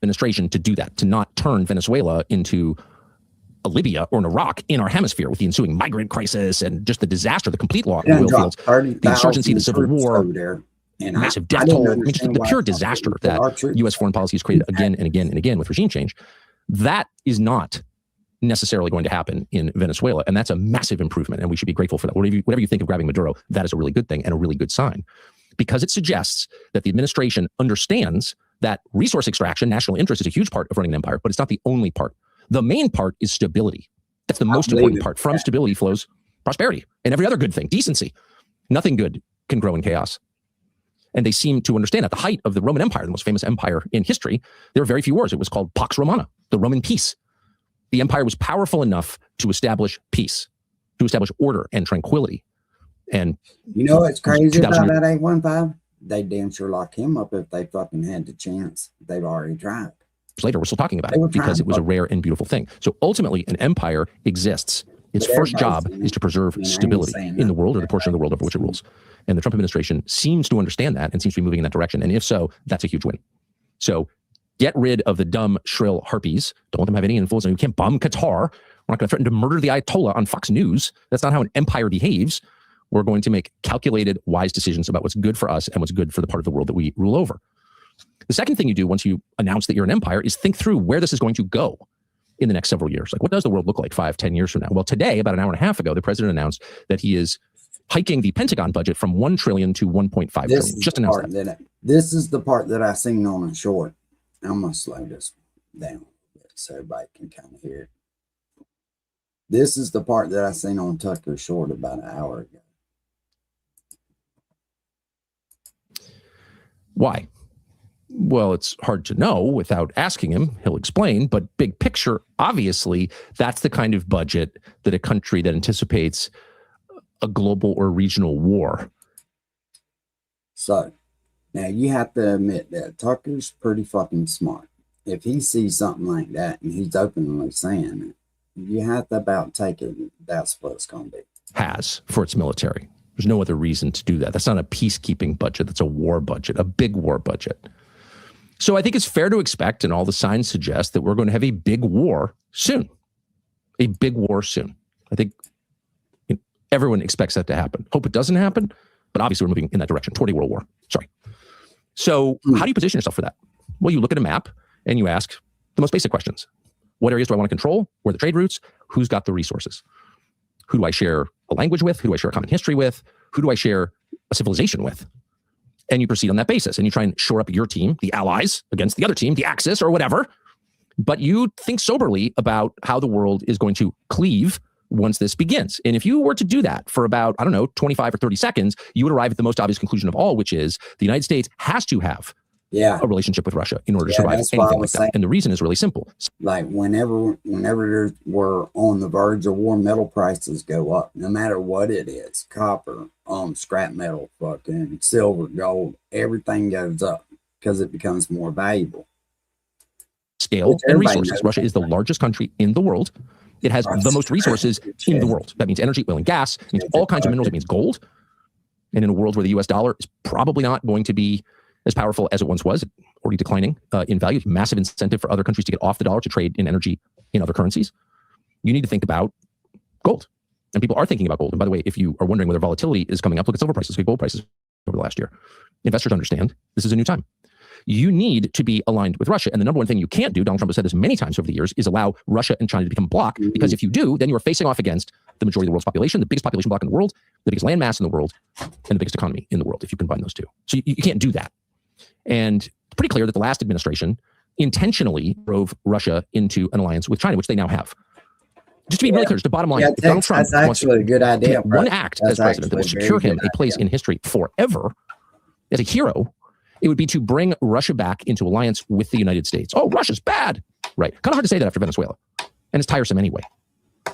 Administration to do that, to not turn Venezuela into a Libya or an Iraq in our hemisphere with the ensuing migrant crisis and just the disaster, the complete loss of the oil fields, the insurgency, the civil war, and massive death toll, I mean, just the pure disaster that U.S. foreign policy has created again and again and again with regime change. That is not necessarily going to happen in Venezuela. And that's a massive improvement. And we should be grateful for that. Whatever you think of grabbing Maduro, that is a really good thing and a really good sign, because it suggests that the administration understands that resource extraction, national interest, is a huge part of running an empire, but it's not the only part. The main part is stability. That's the most important part. From stability flows prosperity and every other good thing, decency. Nothing good can grow in chaos. And they seem to understand at the height of the Roman Empire, the most famous empire in history, there were very few wars. It was called Pax Romana, the Roman peace. The empire was powerful enough to establish peace, to establish order and tranquility. And you know what's crazy 2000 about that 815? They damn sure lock him up if they fucking had the chance. They've already tried. later, we're still talking about They were it because trying it was a to- rare and beautiful thing. So ultimately, an empire exists. Its But first everybody's job saying is it. to preserve I mean, I ain't stability saying in the that. world or the portion of the world over which it rules. And the Trump administration seems to understand that and seems to be moving in that direction. And if so, that's a huge win. So get rid of the dumb, shrill harpies. Don't let them have any influence. You can't bomb Qatar. We're not going to threaten to murder the Ayatollah on Fox News. That's not how an empire behaves. We're going to make calculated, wise decisions about what's good for us and what's good for the part of the world that we rule over. The second thing you do once you announce that you're an empire is think through where this is going to go in the next several years. Like, what does the world look like 5-10 years from now? Well, today, about an hour and a half ago, the president announced that he is hiking the Pentagon budget from $1 trillion to $1.5 trillion. Just announced that. This is the part that I seen on a short. I'm going to slow this down so everybody can kind of hear it. This is the part that I seen on Tucker Short about an hour ago. Why? Well, it's hard to know without asking him. He'll explain. But big picture, obviously, that's the kind of budget that a country that anticipates a global or regional war. So now you have to admit that Tucker's pretty fucking smart. If he sees something like that and he's openly saying it, you have to about take it. That's what it's going to be. Has for its military. There's no other reason to do that. That's not a peacekeeping budget. That's a war budget, a big war budget. So I think it's fair to expect, and all the signs suggest, that we're going to have a big war soon. A big war soon. I think everyone expects that to happen. Hope it doesn't happen, but obviously we're moving in that direction toward a world war. Sorry. So how do you position yourself for that? Well, you look at a map and you ask the most basic questions. What areas do I want to control? Where are the trade routes? Who's got the resources? Who do I share a language with? Who do I share a common history with? Who do I share a civilization with? And you proceed on that basis, and you try and shore up your team, the allies, against the other team, the Axis or whatever. But you think soberly about how the world is going to cleave once this begins. And if you were to do that for about, 25 or 30 seconds, you would arrive at the most obvious conclusion of all, which is the United States has to have a relationship with Russia in order to survive anything like that. And the reason is really simple. Like whenever we're on the verge of war, metal prices go up, no matter what it is. Copper, scrap metal, fucking silver, gold, everything goes up because it becomes more valuable. Scale and resources. Russia is the largest country in the world. It has the most resources in the world. That means energy, oil and gas. It means all kinds of minerals. It means gold. And in a world where the US dollar is probably not going to be as powerful as it once was, already declining in value, massive incentive for other countries to get off the dollar to trade in energy in other currencies. You need to think about gold. And people are thinking about gold. And by the way, if you are wondering whether volatility is coming up, look at silver prices, look at gold prices over the last year. Investors understand this is a new time. You need to be aligned with Russia. And the number one thing you can't do, Donald Trump has said this many times over the years, is allow Russia and China to become a bloc. Because if you do, then you are facing off against the majority of the world's population, the biggest population bloc in the world, the biggest land mass in the world, and the biggest economy in the world, if you combine those two. So you can't do that. And it's pretty clear that the last administration intentionally drove Russia into an alliance with China, which they now have. Just to be really clear, just the bottom line, if Donald Trump wants to a good idea, one act as president that will secure him a place in history forever as a hero, it would be to bring Russia back into alliance with the United States. Oh, Russia's bad. Right. Kind of hard to say that after Venezuela. And it's tiresome anyway.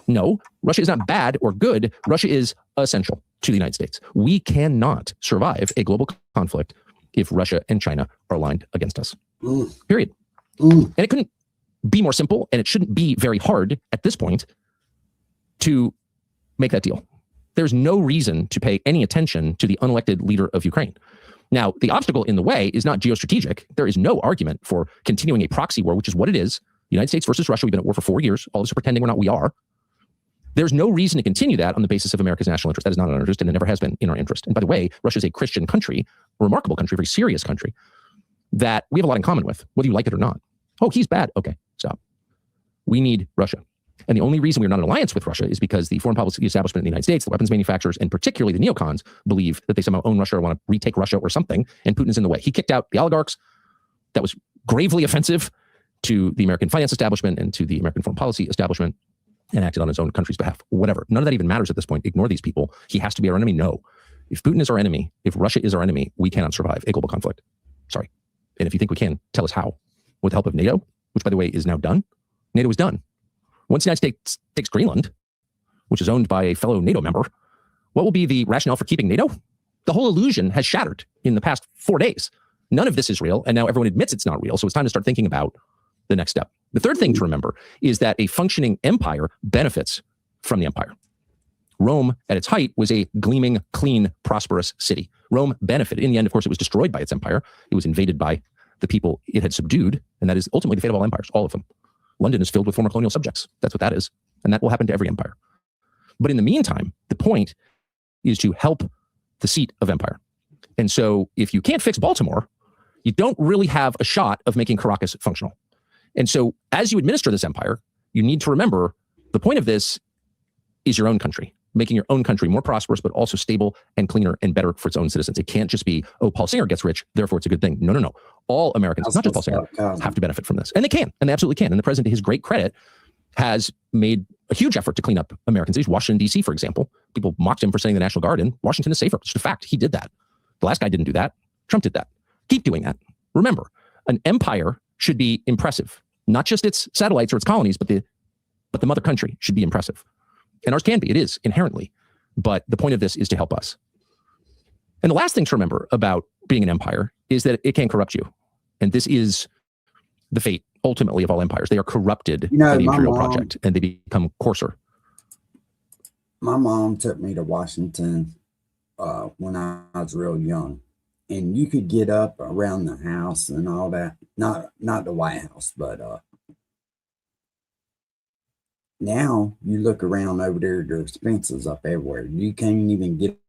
No, Russia is not bad or good. Russia is essential to the United States. We cannot survive a global conflict if Russia and China are aligned against us. Period. And it couldn't be more simple, and it shouldn't be very hard at this point to make that deal. There's no reason to pay any attention to the unelected leader of Ukraine. Now, the obstacle in the way is not geostrategic. There is no argument for continuing a proxy war, which is what it is. United States versus Russia. We've been at war for 4 years. All of us are pretending we're not. We are. There's no reason to continue that on the basis of America's national interest. That is not in our interest, and it never has been in our interest. And by the way, Russia is a Christian country, a remarkable country, a very serious country that we have a lot in common with, whether you like it or not. Oh, he's bad. Okay, stop. We need Russia. And the only reason we're not in alliance with Russia is because the foreign policy establishment in the United States, the weapons manufacturers, and particularly the neocons, believe that they somehow own Russia or want to retake Russia or something, and Putin is in the way. He kicked out the oligarchs. That was gravely offensive to the American finance establishment and to the American foreign policy establishment, and acted on his own country's behalf. Whatever. None of that even matters at this point. Ignore these people. He has to be our enemy? No. If Putin is our enemy, if Russia is our enemy, we cannot survive a global conflict. Sorry. And if you think we can, tell us how. With the help of NATO, which, by the way, is now done. NATO is done. Once the United States takes Greenland, which is owned by a fellow NATO member, what will be the rationale for keeping NATO? The whole illusion has shattered in the past 4 days. None of this is real, and now everyone admits it's not real, so it's time to start thinking about the next step. The third thing to remember is that a functioning empire benefits from the empire. Rome, at its height, was a gleaming, clean, prosperous city. Rome benefited. In the end, of course, it was destroyed by its empire. It was invaded by the people it had subdued, and that is ultimately the fate of all empires, all of them. London is filled with former colonial subjects. That's what that is. And that will happen to every empire. But in the meantime, the point is to help the seat of empire. And so if you can't fix Baltimore, you don't really have a shot of making Caracas functional. And so as you administer this empire, you need to remember the point of this is your own country, making your own country more prosperous, but also stable and cleaner and better for its own citizens. It can't just be, oh, Paul Singer gets rich, therefore it's a good thing. No, no, no. all Americans, That's not just Paul what's Singer, up, cousin. have to benefit from this. And they can, and they absolutely can. And the president, to his great credit, has made a huge effort to clean up American cities. Washington, D.C., for example, people mocked him for sending the National Guard in. Washington is safer. It's a fact. He did that. The last guy didn't do that. Trump did that. Keep doing that. Remember, an empire should be impressive. Not just its satellites or its colonies, but the mother country should be impressive. And ours can be. It is inherently. But the point of this is to help us. And the last thing to remember about being an empire is that it can corrupt you. And this is the fate, ultimately, of all empires. They are corrupted by the imperial project, and they become coarser. My mom took me to Washington when I was real young. And you could get up around the house and all that. Not the White House, but now you look around over there, there's fences up everywhere. You can't even get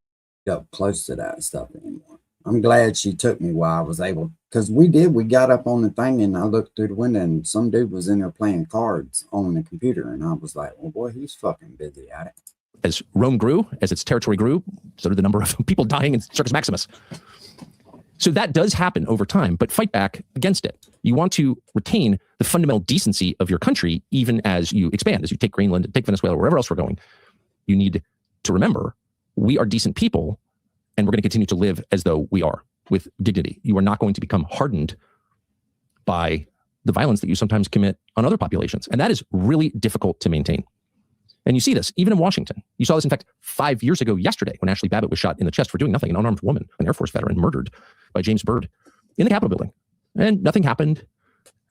up close to that stuff anymore. I'm glad she took me while I was able, because we got up on the thing and I looked through the window and some dude was in there playing cards on the computer. And I was like, well, boy, he's fucking busy at it. As Rome grew, as its territory grew, so did the number of people dying in Circus Maximus. So that does happen over time, but fight back against it. You want to retain the fundamental decency of your country, even as you expand, as you take Greenland, take Venezuela, wherever else we're going. You need to remember, we are decent people, and we're going to continue to live as though we are, with dignity. You are not going to become hardened by the violence that you sometimes commit on other populations. And that is really difficult to maintain. And you see this even in Washington. You saw this, in fact, 5 years ago yesterday when Ashley Babbitt was shot in the chest for doing nothing, an unarmed woman, an Air Force veteran, murdered by James Byrd in the Capitol building. And nothing happened.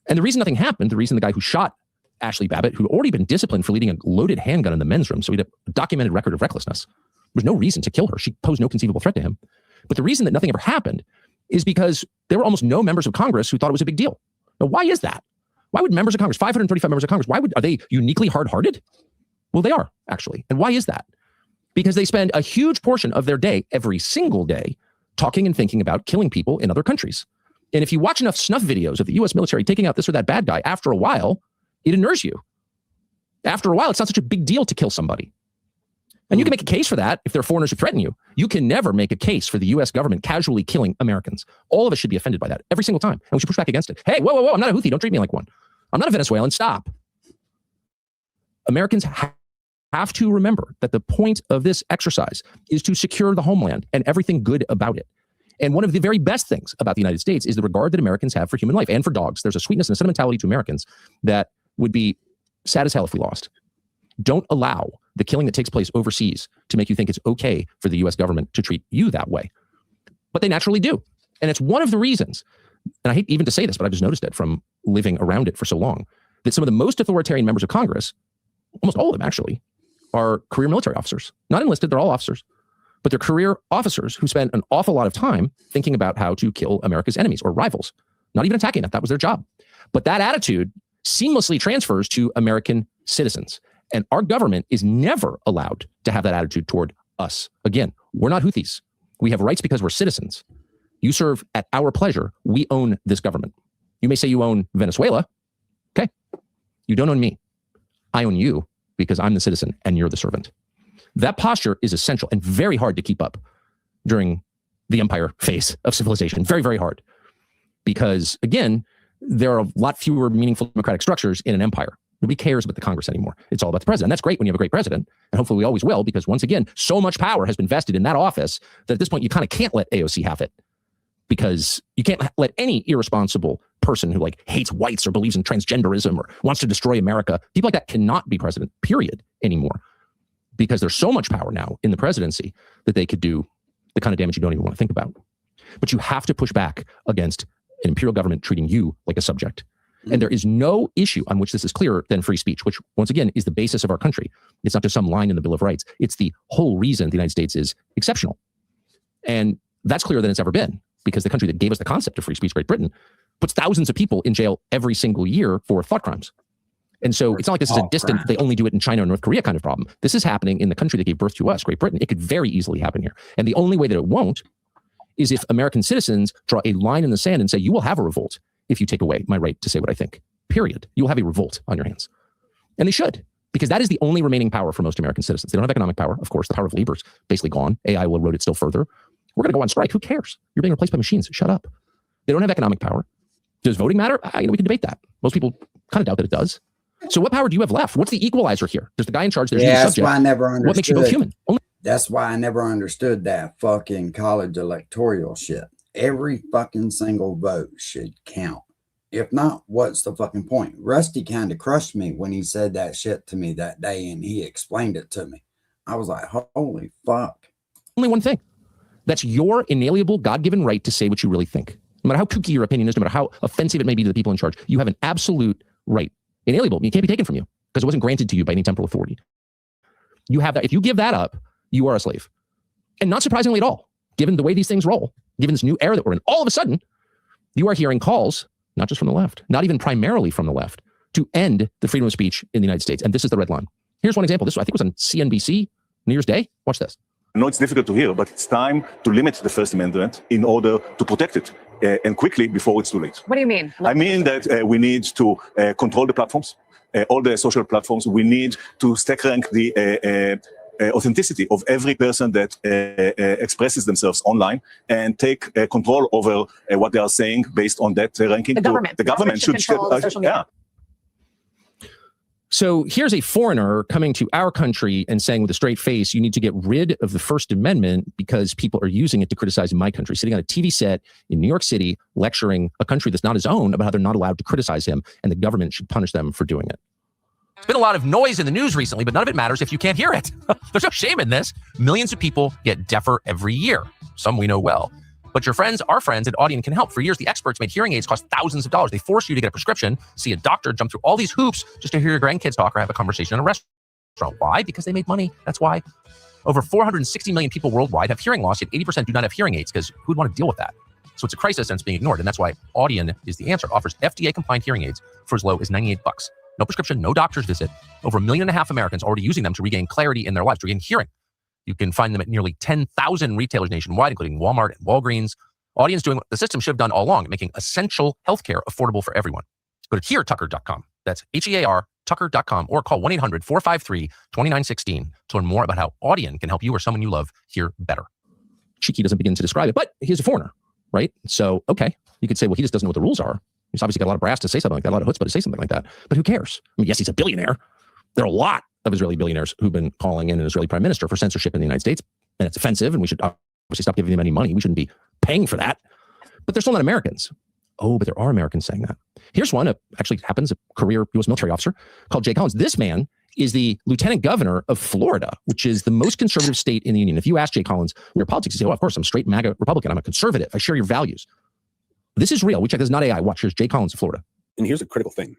And the reason nothing happened, the reason the guy who shot Ashley Babbitt, who'd already been disciplined for leading a loaded handgun in the men's room, so he had a documented record of recklessness, there was no reason to kill her. She posed no conceivable threat to him. But the reason that nothing ever happened is because there were almost no members of Congress who thought it was a big deal. Now, why is that? Why would members of Congress, 535 members of Congress, are they uniquely hard-hearted? Well, they are, actually. And why is that? Because they spend a huge portion of their day, every single day, talking and thinking about killing people in other countries. And if you watch enough snuff videos of the U.S. military taking out this or that bad guy, after a while, it inures you. After a while, it's not such a big deal to kill somebody. And you can make a case for that if there are foreigners who threaten you. You can never make a case for the U.S. government casually killing Americans. All of us should be offended by that every single time. And we should push back against it. Hey, whoa, I'm not a Houthi. Don't treat me like one. I'm not a Venezuelan. Stop. Americans have to remember that the point of this exercise is to secure the homeland and everything good about it. And one of the very best things about the United States is the regard that Americans have for human life and for dogs. There's a sweetness and a sentimentality to Americans that would be sad as hell if we lost. Don't allow the killing that takes place overseas to make you think it's okay for the U.S. government to treat you that way. But they naturally do. And it's one of the reasons, and I hate even to say this, but I've just noticed it from living around it for so long, that some of the most authoritarian members of Congress, almost all of them actually, are career military officers. Not enlisted, they're all officers. But they're career officers who spend an awful lot of time thinking about how to kill America's enemies or rivals, not even attacking them. That was their job. But that attitude seamlessly transfers to American citizens. And our government is never allowed to have that attitude toward us. Again, we're not Houthis. We have rights because we're citizens. You serve at our pleasure. We own this government. You may say you own Venezuela. Okay. You don't own me. I own you because I'm the citizen and you're the servant. That posture is essential and very hard to keep up during the empire phase of civilization. Very, very hard. Because again, there are a lot fewer meaningful democratic structures in an empire. Nobody cares about the Congress anymore. It's all about the president. That's great when you have a great president. And hopefully we always will, because once again, so much power has been vested in that office that at this point you kind of can't let AOC have it, because you can't let any irresponsible person who like hates whites or believes in transgenderism or wants to destroy America, people like that cannot be president, period, anymore. Because there's so much power now in the presidency that they could do the kind of damage you don't even want to think about. But you have to push back against an imperial government treating you like a subject. And there is no issue on which this is clearer than free speech, which once again is the basis of our country. It's not just some line in the Bill of Rights. It's the whole reason the United States is exceptional. And that's clearer than it's ever been, because the country that gave us the concept of free speech, Great Britain, puts thousands of people in jail every single year for thought crimes. And so it's not like this is a distant, they only do it in China or North Korea kind of problem. This is happening in the country that gave birth to us, Great Britain. It could very easily happen here. And the only way that it won't is if American citizens draw a line in the sand and say, you will have a revolt if you take away my right to say what I think, period. You will have a revolt on your hands. And they should, because that is the only remaining power for most American citizens. They don't have economic power. Of course, the power of labor is basically gone. AI will erode it still further. We're going to go on strike. Who cares? You're being replaced by machines. Shut up. They don't have economic power. Does voting matter? We can debate that. Most people kind of doubt that it does. So what power do you have left? What's the equalizer here? There's the guy in charge. There's you, the that's subject. why I never understood. What makes you both human? That's why I never understood that fucking college electoral shit. Every fucking single vote should count. If not, what's the fucking point? Rusty kind of crushed me when he said that shit to me that day and he explained it to me. I was like, holy fuck. Only one thing. That's your inalienable God-given right to say what you really think. No matter how kooky your opinion is, no matter how offensive it may be to the people in charge, you have an absolute right. Inalienable. It can't be taken from you because it wasn't granted to you by any temporal authority. You have that. If you give that up, you are a slave. And not surprisingly at all, given the way these things roll, given this new era that we're in, all of a sudden, you are hearing calls, not just from the left, not even primarily from the left, to end the freedom of speech in the United States. And this is the red line. Here's one example. This, I think, was on CNBC New Year's Day. Watch this. I know it's difficult to hear, but it's time to limit the First Amendment in order to protect it, and quickly before it's too late. What do you mean? I mean that we need to control the platforms, all the social platforms. We need to stack rank the authenticity of every person that expresses themselves online and take control over what they are saying based on that ranking. The government should control social media. Yeah. So here's a foreigner coming to our country and saying with a straight face, you need to get rid of the First Amendment because people are using it to criticize my country, sitting on a TV set in New York City, lecturing a country that's not his own about how they're not allowed to criticize him and the government should punish them for doing it. There's been a lot of noise in the news recently, but none of it matters if you can't hear it. There's no shame in this. Millions of people get deafer every year. Some we know well. But your friends, our friends, and Audien can help. For years, the experts made hearing aids cost thousands of dollars. They force you to get a prescription, see a doctor, jump through all these hoops just to hear your grandkids talk or have a conversation in a restaurant. Why? Because they made money. That's why. Over 460 million people worldwide have hearing loss, yet 80% do not have hearing aids because who'd want to deal with that? So it's a crisis and it's being ignored. And that's why Audien is the answer. It offers FDA-compliant hearing aids for as low as $98. No prescription, no doctor's visit. Over 1.5 million Americans already using them to regain clarity in their lives, to regain hearing. You can find them at nearly 10,000 retailers nationwide, including Walmart and Walgreens. Audien's doing what the system should have done all along, making essential healthcare affordable for everyone. Go to heartucker.com. That's HEAR, tucker.com, or call 1-800-453-2916 to learn more about how Audien can help you or someone you love hear better. Cheeky doesn't begin to describe it, but he's a foreigner, right? So, okay, you could say, well, he just doesn't know what the rules are. He's obviously got a lot of brass to say something like that, a lot of chutzpah to say something like that. But who cares? I mean, yes, he's a billionaire. There are a lot of Israeli billionaires who've been calling in an Israeli prime minister for censorship in the United States, and it's offensive, and we should obviously stop giving them any money. We shouldn't be paying for that. But they're still not Americans. Oh, but there are Americans saying that. Here's one, actually happens, a career U.S. military officer called Jay Collins. This man is the lieutenant governor of Florida, which is the most conservative state in the union. If you ask Jay Collins your politics, you say, oh, of course, I'm straight MAGA Republican. I'm a conservative. I share your values. This is real. We check. This is not AI. Watch. Here's Jay Collins of Florida. And here's a critical thing.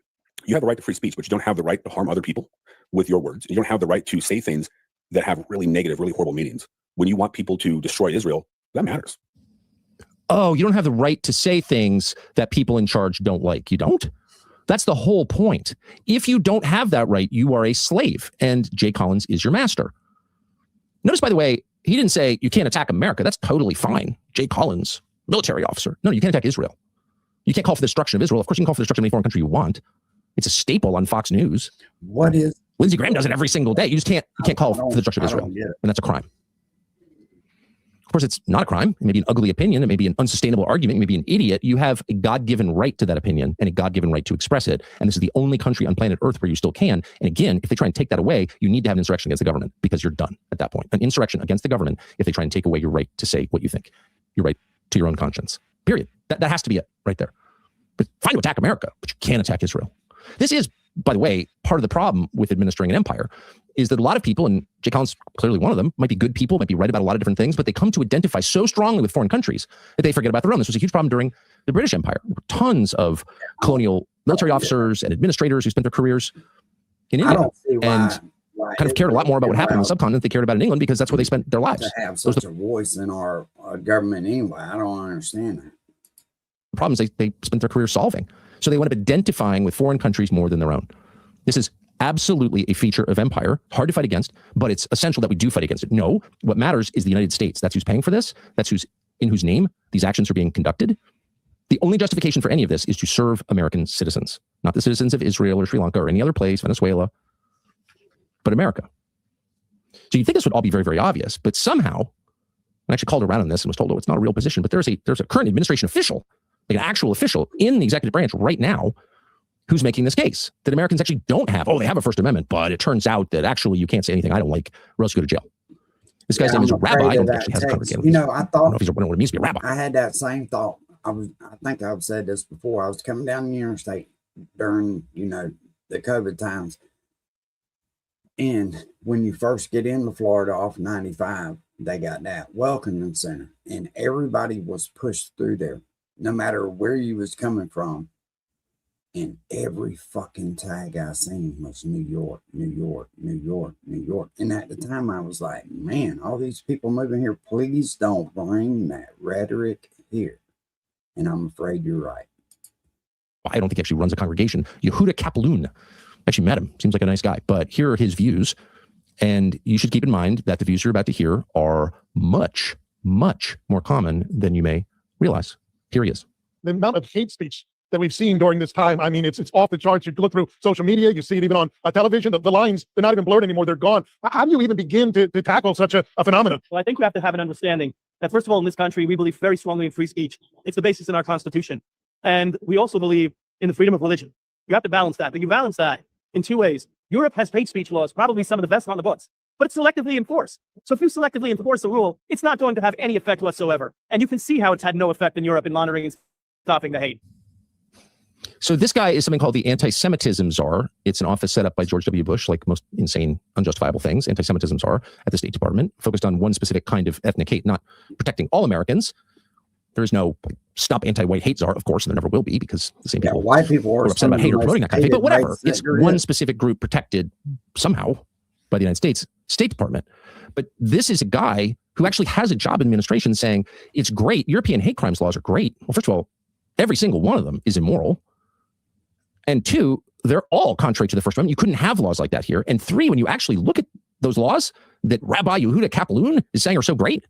You have the right to free speech, but you don't have the right to harm other people with your words. You don't have the right to say things that have really negative, really horrible meanings. When you want people to destroy Israel, that matters. Oh, you don't have the right to say things that people in charge don't like. You don't? That's the whole point. If you don't have that right, you are a slave, and Jay Collins is your master. Notice, by the way, he didn't say you can't attack America. That's totally fine. Jay Collins, military officer. No, you can't attack Israel. You can't call for the destruction of Israel. Of course, you can call for the destruction of any foreign country you want. It's a staple on Fox News. What is? Lindsey Graham does it every single day. You just can't. You can't call for the destruction of Israel, and that's a crime. Of course, it's not a crime. It may be an ugly opinion. It may be an unsustainable argument. You may be an idiot. You have a God-given right to that opinion and a God-given right to express it. And this is the only country on planet Earth where you still can. And again, if they try and take that away, you need to have an insurrection against the government because you're done at that point. An insurrection against the government if they try and take away your right to say what you think, your right to your own conscience. Period. That has to be it right there. But fine to attack America, but you can't attack Israel. This is, by the way, part of the problem with administering an empire is that a lot of people, and Jay Collins clearly one of them, might be good people, might be right about a lot of different things, but they come to identify so strongly with foreign countries that they forget about their own. This was a huge problem during the British Empire. There were tons of colonial military officers and administrators who spent their careers in India and kind of cared a lot more about what happened in the subcontinent than they cared about in England because that's where they spent their lives. To have such a voice in our government anyway. I don't understand that. The problem is they spent their career solving. So they wound up identifying with foreign countries more than their own. This is absolutely a feature of empire, hard to fight against, but it's essential that we do fight against it. No, what matters is the United States. That's who's paying for this. That's in whose name these actions are being conducted. The only justification for any of this is to serve American citizens, not the citizens of Israel or Sri Lanka or any other place, Venezuela, but America. So you'd think this would all be very, very obvious, but somehow, I actually called around on this and was told, oh, it's not a real position, but there's a current administration official like an actual official in the executive branch right now, who's making this case that Americans actually don't have. Oh, they have a First Amendment, but it turns out that actually you can't say anything I don't like, or else you go to jail. This guy's name is a rabbi. I don't think actually has a congregation. You know, I don't know thought if he's what it means to be a rabbi. I had that same thought. I think I've said this before. I was coming down the interstate during, you know, the COVID times. And when you first get into Florida off 95, they got that welcoming center, and everybody was pushed through there, no matter where you was coming from. And every fucking tag I seen was New York, New York, New York, New York. And at the time I was like, man, all these people moving here, please don't bring that rhetoric here. And I'm afraid you're right. I don't think he actually runs a congregation. Yehuda Kapelun. Actually met him. Seems like a nice guy. But here are his views. And you should keep in mind that the views you're about to hear are much, much more common than you may realize. Here he is. The amount of hate speech that we've seen during this time, I mean, it's off the charts. You look through social media, you see it even on television. The lines, they're not even blurred anymore. They're gone. How do you even begin to tackle such a phenomenon? Well, I think we have to have an understanding that, first of all, in this country, we believe very strongly in free speech. It's the basis in our Constitution. And we also believe in the freedom of religion. You have to balance that. But you balance that in two ways. Europe has hate speech laws, probably some of the best on the books, but it's selectively enforced. So if you selectively enforce a rule, it's not going to have any effect whatsoever. And you can see how it's had no effect in Europe in monitoring and stopping the hate. So this guy is something called the anti-Semitism czar. It's an office set up by George W. Bush, like most insane, unjustifiable things. Anti-Semitism czar at the State Department, focused on one specific kind of ethnic hate, not protecting all Americans. There is no stop anti-white hate czar, of course, and there never will be, because the same people, white people are upset about hate or promoting that kind of hate. But whatever, it's one specific group protected somehow by the United States State Department. But this is a guy who actually has a job in administration saying it's great. European hate crimes laws are great. Well, first of all, every single one of them is immoral. And two, they're all contrary to the First Amendment. You couldn't have laws like that here. And three, when you actually look at those laws that Rabbi Yehuda Kapelun is saying are so great,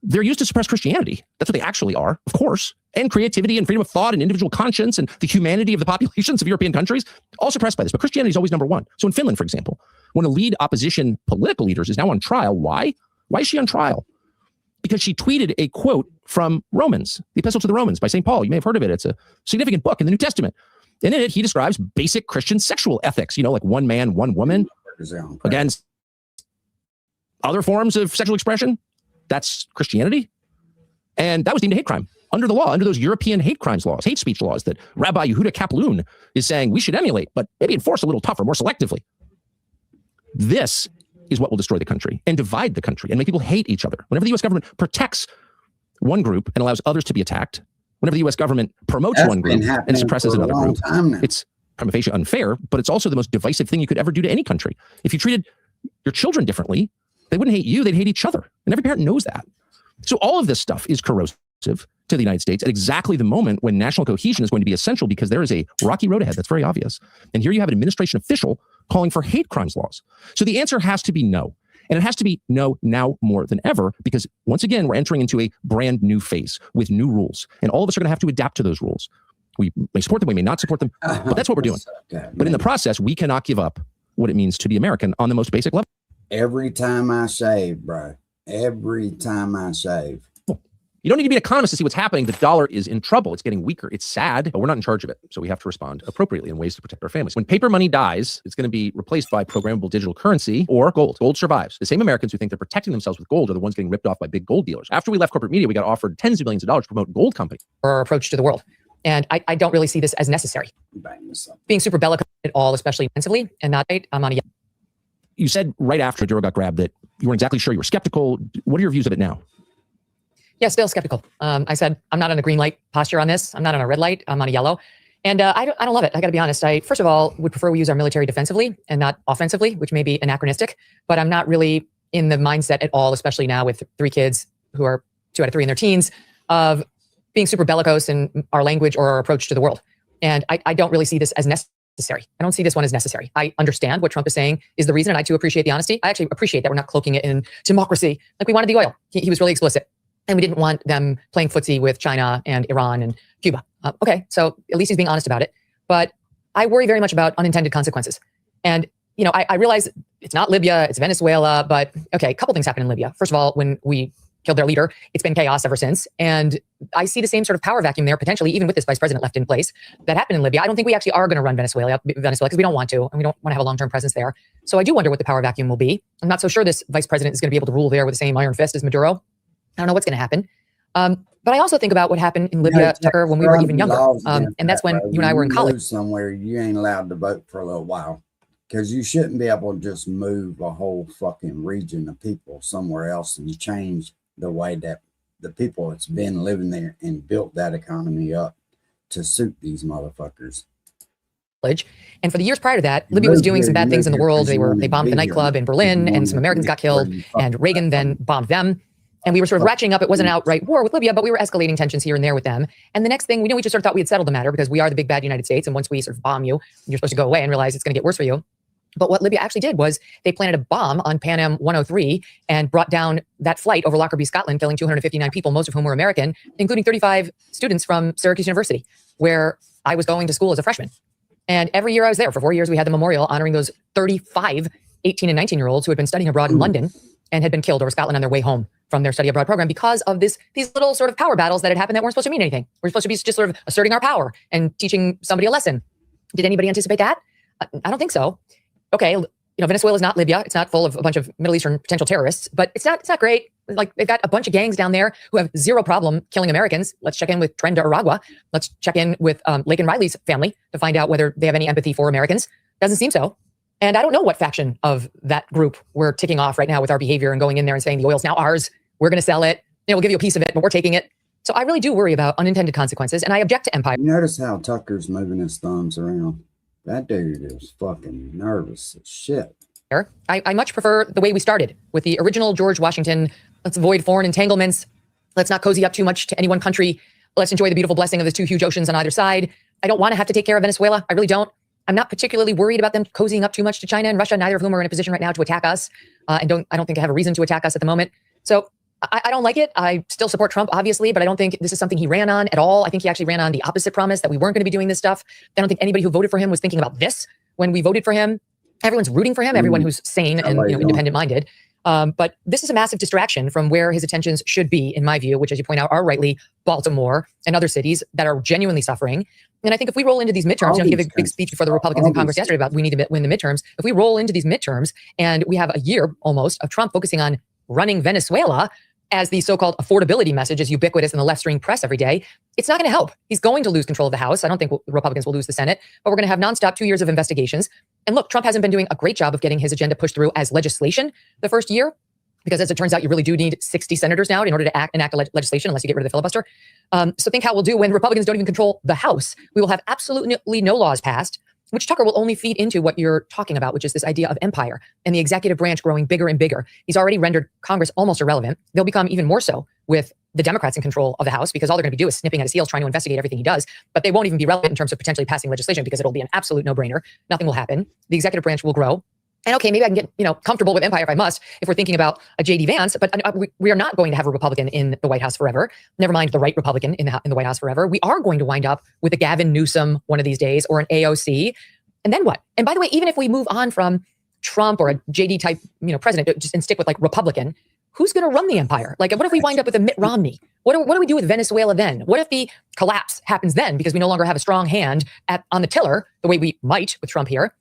they're used to suppress Christianity. That's what they actually are, of course. And creativity and freedom of thought and individual conscience and the humanity of the populations of European countries, all suppressed by this. But Christianity is always number one. So in Finland, for example, when a lead opposition political leader is now on trial, why? Why is she on trial? Because she tweeted a quote from Romans, the Epistle to the Romans by St. Paul. You may have heard of it. It's a significant book in the New Testament. And in it, he describes basic Christian sexual ethics, you know, like one man, one woman, against other forms of sexual expression. That's Christianity. And that was deemed a hate crime under the law, under those European hate crimes laws, hate speech laws that Rabbi Yehuda Kapelun is saying we should emulate, but maybe enforce a little tougher, more selectively. This is what will destroy the country and divide the country and make people hate each other. Whenever the U.S. government protects one group and allows others to be attacked, whenever the U.S. government promotes one group and suppresses another group, it's prima facie unfair, but it's also the most divisive thing you could ever do to any country. If you treated your children differently, they wouldn't hate you, they'd hate each other. And every parent knows that. So all of this stuff is corrosive to the United States at exactly the moment when national cohesion is going to be essential, because there is a rocky road ahead. That's very obvious. And here you have an administration official calling for hate crimes laws. So the answer has to be no. And it has to be no now more than ever, because once again, we're entering into a brand new phase with new rules. And all of us are going to have to adapt to those rules. We may support them, we may not support them, but that's what we're doing. But in the process, we cannot give up what it means to be American on the most basic level. Every time I shave, bro. Every time I shave. You don't need to be an economist to see what's happening. The dollar is in trouble. It's getting weaker. It's sad, but we're not in charge of it. So we have to respond appropriately in ways to protect our families. When paper money dies, it's going to be replaced by programmable digital currency or gold. Gold survives. The same Americans who think they're protecting themselves with gold are the ones getting ripped off by big gold dealers. After we left corporate media, we got offered tens of millions of dollars to promote gold companies. Our approach to the world. And I don't really see this as necessary. Being super bellicose at all, especially offensively, and not, I'm on a... You said right after Duro got grabbed that you weren't exactly sure, you were skeptical. What are your views of it now? Yeah, still skeptical. I said, I'm not on a green light posture on this. I'm not on a red light. I'm on a yellow. And I don't love it. I got to be honest. I, first of all, would prefer we use our military defensively and not offensively, which may be anachronistic, but I'm not really in the mindset at all, especially now with 3 kids who are 2 out of 3 in their teens, of being super bellicose in our language or our approach to the world. And I don't really see this as necessary. I don't see this one as necessary. I understand what Trump is saying is the reason, and I too appreciate the honesty. I actually appreciate that we're not cloaking it in democracy. Like, we wanted the oil. He was really explicit. And we didn't want them playing footsie with China and Iran and Cuba. Okay, so at least he's being honest about it. But I worry very much about unintended consequences. And, I realize it's not Libya, it's Venezuela, but okay, a couple things happened in Libya. First of all, when we killed their leader. It's been chaos ever since. And I see the same sort of power vacuum there, potentially, even with this vice president left in place, that happened in Libya. I don't think we actually are going to run Venezuela because we don't want to, and we don't want to have a long-term presence there. So I do wonder what the power vacuum will be. I'm not so sure this vice president is going to be able to rule there with the same iron fist as Maduro. I don't know what's going to happen. But I also think about what happened in Libya, Tucker, when we were even younger. And that's when you and I were in college. Somewhere you ain't allowed to vote for a little while, because you shouldn't be able to just move a whole fucking region of people somewhere else and change the way that the people that's been living there and built that economy up to suit these motherfuckers. And for the years prior to that, Libya was doing some bad things in the world. They bombed the nightclub in Berlin, and some Americans got killed, and Reagan then bombed them. And we were sort of ratcheting up. It wasn't an outright war with Libya, but we were escalating tensions here and there with them. And the next thing we knew, we just sort of thought we had settled the matter because we are the big bad United States. And once we sort of bomb you, you're supposed to go away and realize it's going to get worse for you. But what Libya actually did was they planted a bomb on Pan Am 103 and brought down that flight over Lockerbie, Scotland, killing 259 people, most of whom were American, including 35 students from Syracuse University, where I was going to school as a freshman. And every year I was there. For 4 years, we had the memorial honoring those 35 18 and 19-year-olds who had been studying abroad in London and had been killed over Scotland on their way home from their study abroad program because of these little sort of power battles that had happened that weren't supposed to mean anything. We're supposed to be just sort of asserting our power and teaching somebody a lesson. Did anybody anticipate that? I don't think so. Okay, Venezuela is not Libya. It's not full of a bunch of Middle Eastern potential terrorists, but it's not great. Like, they've got a bunch of gangs down there who have zero problem killing Americans. Let's check in with Tren de Aragua. Let's check in with Laken Riley's family to find out whether they have any empathy for Americans. Doesn't seem so. And I don't know what faction of that group we're ticking off right now with our behavior and going in there and saying the oil's now ours. We're going to sell it. We'll give you a piece of it, but we're taking it. So I really do worry about unintended consequences, and I object to empire. You notice how Tucker's moving his thumbs around? That dude is fucking nervous as shit. I much prefer the way we started with the original George Washington. Let's avoid foreign entanglements. Let's not cozy up too much to any one country. Let's enjoy the beautiful blessing of the two huge oceans on either side. I don't want to have to take care of Venezuela. I really don't. I'm not particularly worried about them cozying up too much to China and Russia, neither of whom are in a position right now to attack us. I don't think they have a reason to attack us at the moment. So I don't like it. I still support Trump, obviously, but I don't think this is something he ran on at all. I think he actually ran on the opposite promise, that we weren't going to be doing this stuff. I don't think anybody who voted for him was thinking about this when we voted for him. Everyone's rooting for him, everyone who's sane and independent-minded. But this is a massive distraction from where his attentions should be, in my view, which, as you point out, are rightly Baltimore and other cities that are genuinely suffering. And I think if we roll into these midterms, he gave a big speech before the Republicans in Congress yesterday about we need to win the midterms. If we roll into these midterms and we have a year almost of Trump focusing on running Venezuela as the so-called affordability message is ubiquitous in the left-wing press every day, it's not going to help. He's going to lose control of the House. I don't think Republicans will lose the Senate, but we're going to have nonstop 2 years of investigations. And look, Trump hasn't been doing a great job of getting his agenda pushed through as legislation the first year, because as it turns out, you really do need 60 senators now in order to enact legislation, unless you get rid of the filibuster. So think how we'll do when Republicans don't even control the House. We will have absolutely no laws passed, which, Tucker, will only feed into what you're talking about, which is this idea of empire and the executive branch growing bigger and bigger. He's already rendered Congress almost irrelevant. They'll become even more so with the Democrats in control of the House, because all they're going to be doing is snipping at his heels, trying to investigate everything he does. But they won't even be relevant in terms of potentially passing legislation, because it'll be an absolute no-brainer. Nothing will happen. The executive branch will grow. And okay, maybe I can get comfortable with empire if I must, if we're thinking about a J.D. Vance, but we are not going to have a Republican in the White House forever. Never mind the right Republican in the White House forever. We are going to wind up with a Gavin Newsom one of these days, or an AOC. And then what? And by the way, even if we move on from Trump or a JD type, president, and stick with like Republican, who's going to run the empire? Like, what if we wind up with a Mitt Romney? What do we do with Venezuela then? What if the collapse happens then, because we no longer have a strong hand on the tiller the way we might with Trump here?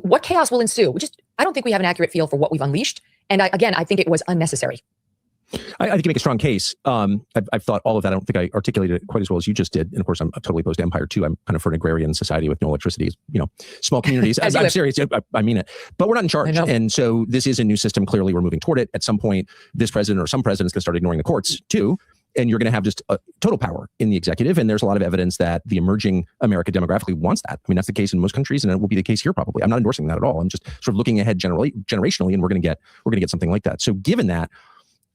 What chaos will ensue? I don't think we have an accurate feel for what we've unleashed. And I think it was unnecessary. I think you make a strong case. I've thought all of that. I don't think I articulated it quite as well as you just did. And of course, I'm totally opposed to empire too. I'm kind of for an agrarian society with no electricity. Small communities. I'm serious. I mean it. But we're not in charge. And so this is a new system. Clearly, we're moving toward it. At some point, this president or some president's going to start ignoring the courts too. And you're going to have just a total power in the executive. And there's a lot of evidence that the emerging America demographically wants that. I mean, that's the case in most countries, and it will be the case here probably. I'm not endorsing that at all. I'm just sort of looking ahead generationally, and we're going to get something like that. So given that,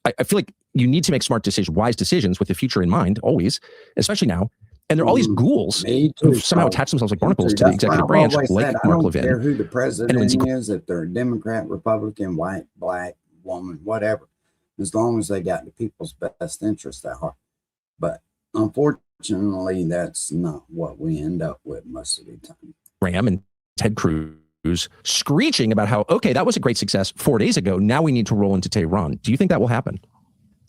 I feel like you need to make smart decisions, wise decisions with the future in mind, always, especially now. And there are all these ghouls who somehow attach themselves like barnacles to the executive branch, like Mark Levin. I don't care who the president is, if they're Democrat, Republican, white, black, woman, whatever, as long as they got the people's best interest at heart. But unfortunately, that's not what we end up with most of the time. Graham and Ted Cruz screeching about how, okay, that was a great success 4 days ago. Now we need to roll into Tehran. Do you think that will happen?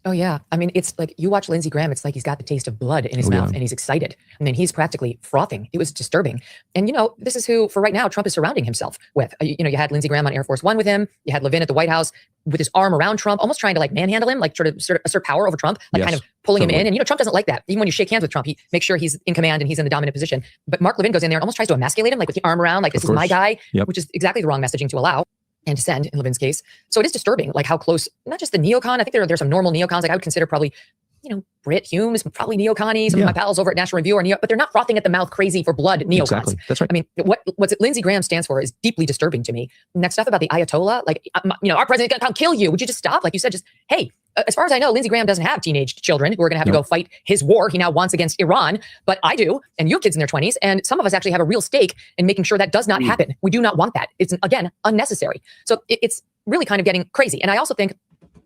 Oh yeah. I mean, it's like you watch Lindsey Graham, it's like he's got the taste of blood in his mouth and he's excited. I mean, he's practically frothing. It was disturbing. And this is who, for right now, Trump is surrounding himself with. You had Lindsey Graham on Air Force One with him. You had Levin at the White House with his arm around Trump, almost trying to like manhandle him, like sort of assert power over Trump, like kind of pulling him in. And Trump doesn't like that. Even when you shake hands with Trump, he makes sure he's in command and he's in the dominant position. But Mark Levin goes in there and almost tries to emasculate him, like with the arm around, like this is my guy, which is exactly the wrong messaging to allow and to send in Levin's case. So it is disturbing, like how close, not just the neocon, I think there's some normal neocons, like I would consider probably, Brit Hume is probably neocon-y. Some of my pals over at National Review are but they're not frothing at the mouth crazy for blood neocons. Exactly. That's right. I mean, what Lindsey Graham stands for is deeply disturbing to me. And that stuff about the Ayatollah, like, our president's gonna come kill you. Would you just stop? Like you said, just, hey, as far as I know, Lindsey Graham doesn't have teenage children who are going to have to go fight his war he now wants against Iran. But I do, and you have kids in their 20s, and some of us actually have a real stake in making sure that does not happen. We do not want that. It's, again, unnecessary. So it's really kind of getting crazy. And I also think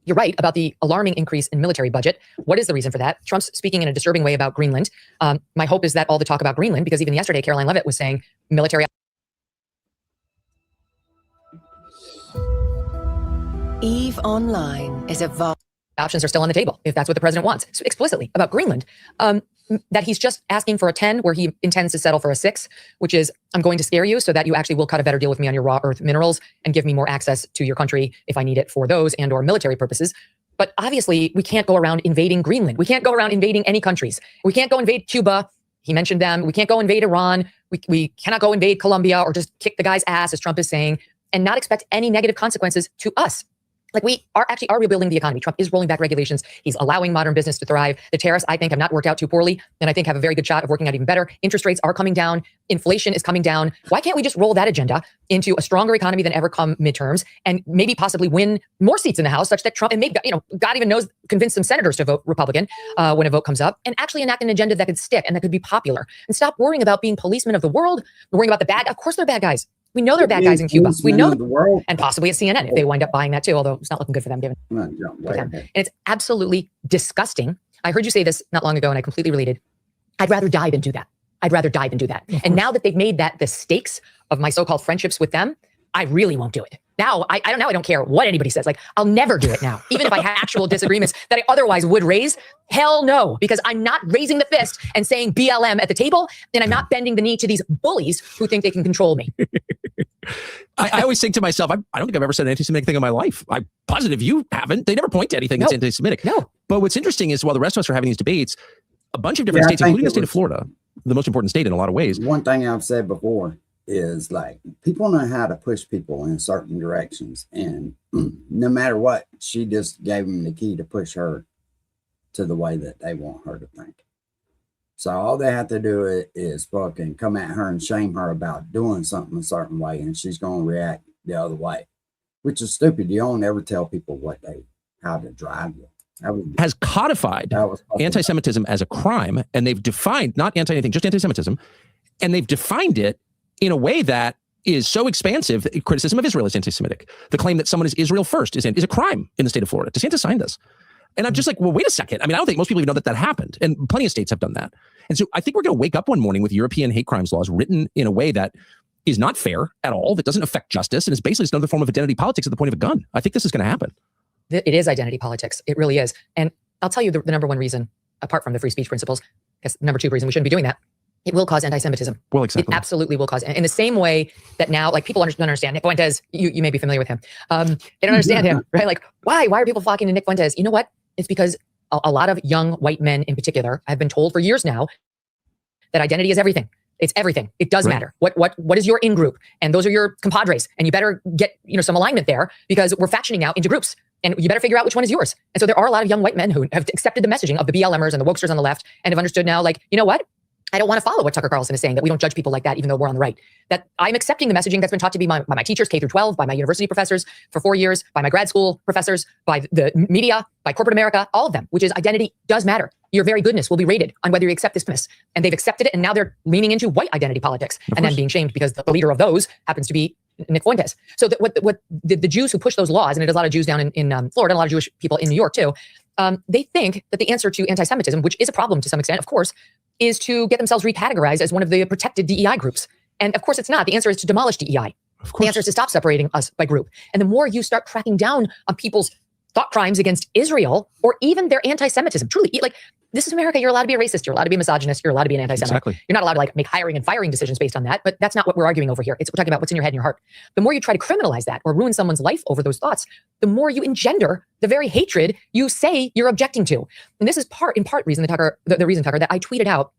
you're right about the alarming increase in military budget. What is the reason for that? Trump's speaking in a disturbing way about Greenland. My hope is that all the talk about Greenland, because even yesterday, Caroline Leavitt was saying military. EVE Online is a options are still on the table if that's what the president wants. So explicitly about Greenland, that he's just asking for a 10 where he intends to settle for a 6, which is I'm going to scare you so that you actually will cut a better deal with me on your raw earth minerals and give me more access to your country if I need it for those and or military purposes. But obviously we can't go around invading Greenland. We can't go around invading any countries. We can't go invade Cuba. He mentioned them. We can't go invade Iran. We cannot go invade Colombia or just kick the guy's ass, as Trump is saying, and not expect any negative consequences to us. Like we are rebuilding the economy. Trump is rolling back regulations. He's allowing modern business to thrive. The tariffs, I think, have not worked out too poorly, and I think have a very good shot of working out even better. Interest rates are coming down. Inflation is coming down. Why can't we just roll that agenda into a stronger economy than ever come midterms and maybe possibly win more seats in the House such that Trump and maybe, God even knows, convince some senators to vote Republican when a vote comes up and actually enact an agenda that could stick and that could be popular and stop worrying about being policemen of the world, worrying about the bad. Of course they're bad guys. We know they're bad guys in Cuba. We know the world, and possibly at CNN if they wind up buying that too, although it's not looking good for them given. And it's absolutely disgusting. I heard you say this not long ago and I completely related. I'd rather die than do that. I'd rather die than do that. And now that they've made that the stakes of my so-called friendships with them, I really won't do it. Now, I don't care what anybody says. Like, I'll never do it now. Even if I had actual disagreements that I otherwise would raise, hell no, because I'm not raising the fist and saying BLM at the table, and I'm not bending the knee to these bullies who think they can control me. I always think to myself, I don't think I've ever said an anti-Semitic thing in my life. I'm positive you haven't. They never point to anything that's anti-Semitic. No. But what's interesting is while the rest of us are having these debates, a bunch of different states, including the state of Florida, the most important state in a lot of ways. One thing I've said before is like people know how to push people in certain directions, and no matter what, she just gave them the key to push her to the way that they want her to think. So all they have to do is fucking come at her and shame her about doing something a certain way, and she's going to react the other way, which is stupid. You don't ever tell people how to drive you. Has codified anti-Semitism as a crime, and they've defined not anti-anything, just anti-Semitism, and they've defined it in a way that is so expansive that criticism of Israel is anti-Semitic. The claim that someone is Israel first is a crime in the state of Florida. DeSantis signed this. And I'm just like, well, wait a second. I mean, I don't think most people even know that happened. And plenty of states have done that. And so I think we're going to wake up one morning with European hate crimes laws written in a way that is not fair at all, that doesn't affect justice, and is basically another form of identity politics at the point of a gun. I think this is going to happen. It is identity politics. It really is. And I'll tell you the number one reason, apart from the free speech principles, because number two reason we shouldn't be doing that, it will cause anti-Semitism. Well, exactly. It absolutely will cause. In the same way that now, like, people don't understand Nick Fuentes. You may be familiar with him. They don't understand him, right? Like, why are people flocking to Nick Fuentes? You know what? It's because a lot of young white men in particular have been told for years now that identity is everything. It's everything. It does matter. What is your in-group? And those are your compadres. And you better get some alignment there, because we're factioning out into groups. And you better figure out which one is yours. And so there are a lot of young white men who have accepted the messaging of the BLMers and the wokesters on the left and have understood now, like, you know what? I don't want to follow what Tucker Carlson is saying, that we don't judge people like that, even though we're on the right. That I'm accepting the messaging that's been taught to me by my teachers, K through 12, by my university professors for 4 years, by my grad school professors, by the media, by corporate America, all of them, which is identity does matter. Your very goodness will be rated on whether you accept this premise. And they've accepted it, and now they're leaning into white identity politics and then being shamed because the leader of those happens to be Nick Fuentes. So what the Jews who push those laws, and there's a lot of Jews down in Florida, and a lot of Jewish people in New York too, they think that the answer to anti-Semitism, which is a problem to some extent, of course, is to get themselves recategorized as one of the protected DEI groups. And of course it's not. The answer is to demolish DEI. The answer is to stop separating us by group. And the more you start cracking down on people's thought crimes against Israel or even their anti-Semitism. Truly, like, this is America. You're allowed to be a racist. You're allowed to be a misogynist. You're allowed to be an anti-Semite. Exactly. You're not allowed to like make hiring and firing decisions based on that. But that's not what we're arguing over here. We're talking about what's in your head and your heart. The more you try to criminalize that or ruin someone's life over those thoughts, the more you engender the very hatred you say you're objecting to. And this is in part reason that Tucker, the reason, Tucker, that I tweeted out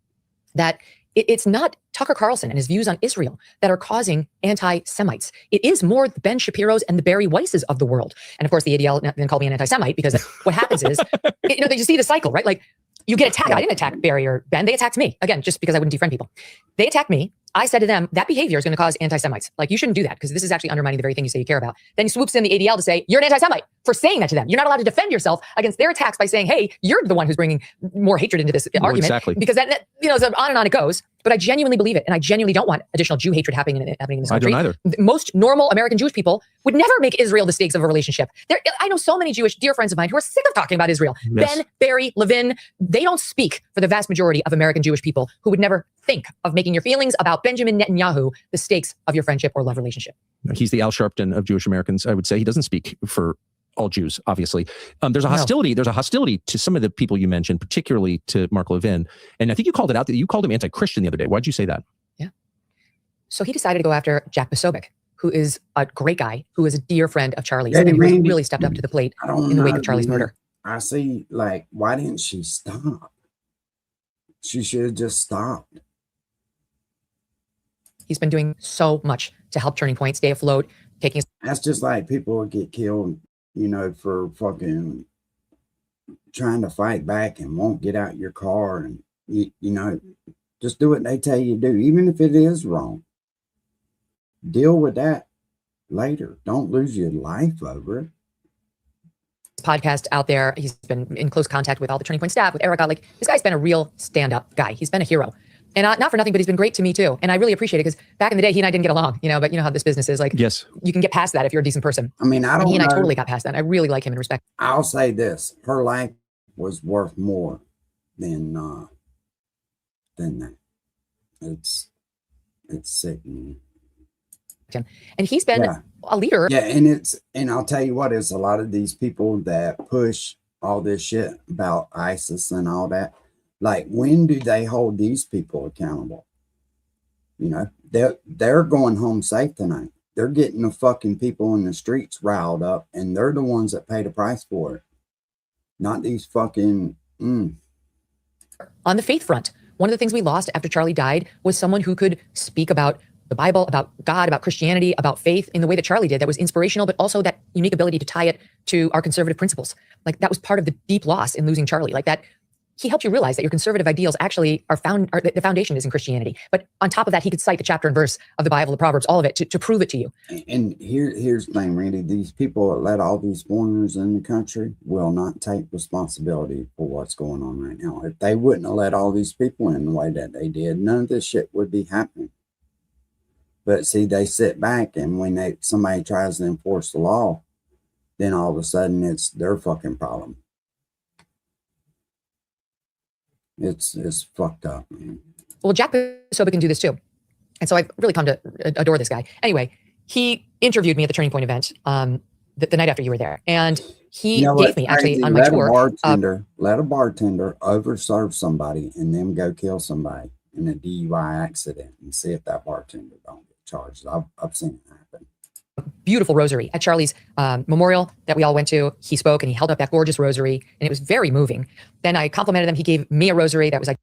that it's not Tucker Carlson and his views on Israel that are causing anti-Semites. It is more the Ben Shapiro's and the Barry Weisses of the world. And of course, the ADL then called me an anti-Semite because what happens is, you see the cycle, right? Like, you get attacked. I didn't attack Barry or Ben. They attacked me. Again, just because I wouldn't defriend people. They attacked me. I said to them, that behavior is going to cause anti-Semites. Like, you shouldn't do that because this is actually undermining the very thing you say you care about. Then he swoops in the ADL to say, you're an anti-Semite for saying that to them. You're not allowed to defend yourself against their attacks by saying, hey, you're the one who's bringing more hatred into this argument. Exactly. Because that so on and on it goes. But I genuinely believe it. And I genuinely don't want additional Jew hatred happening in this country. I don't either. Most normal American Jewish people would never make Israel the stakes of a relationship. I know so many Jewish dear friends of mine who are sick of talking about Israel. Yes. Ben, Barry, Levin, they don't speak for the vast majority of American Jewish people who would never think of making your feelings about Benjamin Netanyahu the stakes of your friendship or love relationship. He's the Al Sharpton of Jewish Americans, I would say. He doesn't speak for all Jews, obviously. There's a hostility. There's a hostility to some of the people you mentioned, particularly to Mark Levin. And I think you called it out that you called him anti-Christian the other day. Why'd you say that? Yeah. So he decided to go after Jack Posobiec, who is a great guy, who is a dear friend of Charlie's, and really stepped up to the plate in the wake of Charlie's murder. I see, like, why didn't she stop? She should have just stopped. He's been doing so much to help Turning Point stay afloat, taking. That's just like people would get killed, for fucking trying to fight back and won't get out your car and, just do what they tell you to do, even if it is wrong. Deal with that later. Don't lose your life over it. Podcast out there. He's been in close contact with all the Turning Point staff, with Erica. Like, this guy's been a real stand-up guy. He's been a hero. And not for nothing, but he's been great to me too. And I really appreciate it because back in the day, he and I didn't get along, but you know how this business is. Like, yes, you can get past that if you're a decent person. I mean, he and I totally got past that. I really like him and respect. I'll say this. Her life was worth more than that. It's sickening. And he's been a leader. Yeah, and I'll tell you what, it's a lot of these people that push all this shit about ISIS and all that. Like, when do they hold these people accountable? They're going home safe tonight. They're getting the fucking people in the streets riled up, and they're the ones that pay the price for it. Not these fucking. On the faith front, one of the things we lost after Charlie died was someone who could speak about the Bible, about God, about Christianity, about faith in the way that Charlie did. That was inspirational, but also that unique ability to tie it to our conservative principles. Like, that was part of the deep loss in losing Charlie. Like that. He helped you realize that your conservative ideals actually the foundation is in Christianity. But on top of that, he could cite the chapter and verse of the Bible, the Proverbs, all of it to prove it to you. And here's the thing, Randy. These people that let all these foreigners in the country will not take responsibility for what's going on right now. If they wouldn't have let all these people in the way that they did, none of this shit would be happening. But see, they sit back, and when somebody tries to enforce the law, then all of a sudden it's their fucking problem. It's fucked up, man. Well, Jack Posobiec can do this too. And so I've really come to adore this guy. Anyway, he interviewed me at the Turning Point event the night after you were there. And he gave me, actually, on my tour. Let a bartender overserve somebody and then go kill somebody in a DUI accident and see if that bartender don't get charged. I've seen it happen. Beautiful rosary at Charlie's memorial that we all went to. He spoke and he held up that gorgeous rosary, and it was very moving. Then I complimented him. He gave me a rosary that was like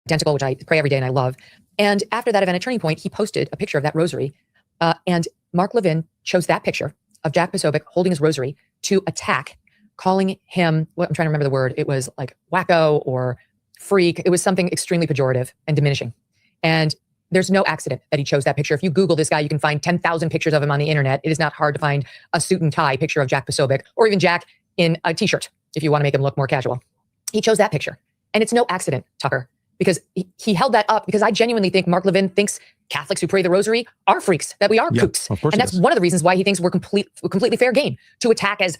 identical, which I pray every day and I love. And after that event at Turning Point, he posted a picture of that rosary. And Mark Levin chose that picture of Jack Posobiec holding his rosary to attack, calling him, I'm trying to remember the word. It was like wacko or freak. It was something extremely pejorative and diminishing. And there's no accident that he chose that picture. If you Google this guy, you can find 10,000 pictures of him on the internet. It is not hard to find a suit and tie picture of Jack Posobiec, or even Jack in a t-shirt, if you want to make him look more casual. He chose that picture. And it's no accident, Tucker, because he held that up because I genuinely think Mark Levin thinks Catholics who pray the rosary are freaks, that we are kooks. And that's one of the reasons why he thinks we're completely fair game to attack as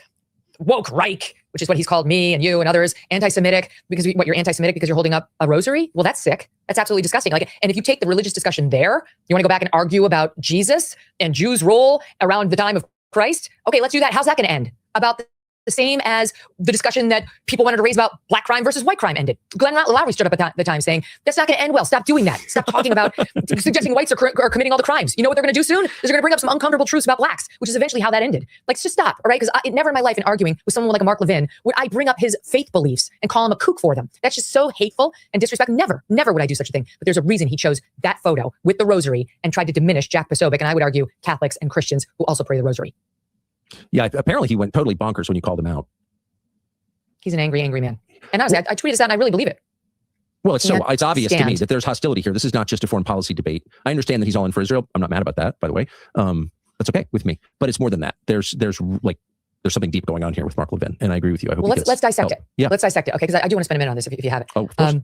woke Reich, which is what he's called me and you and others, anti-Semitic because you're anti-Semitic because you're holding up a rosary. Well, that's sick. That's absolutely disgusting. Like, and if you take the religious discussion there, you want to go back and argue about Jesus and Jews' role around the time of Christ. Okay, let's do that. How's that going to end? About the same as the discussion that people wanted to raise about black crime versus white crime ended. Glenn Lowry stood up at the time saying, that's not going to end well. Stop doing that. Stop talking about suggesting whites are committing all the crimes. You know what they're going to do soon? Is they're going to bring up some uncomfortable truths about blacks, which is eventually how that ended. Like, just stop, all right? Because never in my life in arguing with someone like a Mark Levin would I bring up his faith beliefs and call him a kook for them. That's just so hateful and disrespectful. Never would I do such a thing. But there's a reason he chose that photo with the rosary and tried to diminish Jack Posobiec, and I would argue Catholics and Christians who also pray the rosary. Yeah, apparently he went totally bonkers when you called him out. He's an angry man. And honestly, I tweeted this out and I really believe it. Well, it's obvious to me that there's hostility here. This is not just a foreign policy debate. I understand that he's all in for Israel. I'm not mad about that, by the way. That's okay with me. But it's more than that. There's something deep going on here with Mark Levin, and I agree with you. I hope let's dissect it. Yeah, let's dissect it. Okay, because I do want to spend a minute on this if you have it. Oh, of course.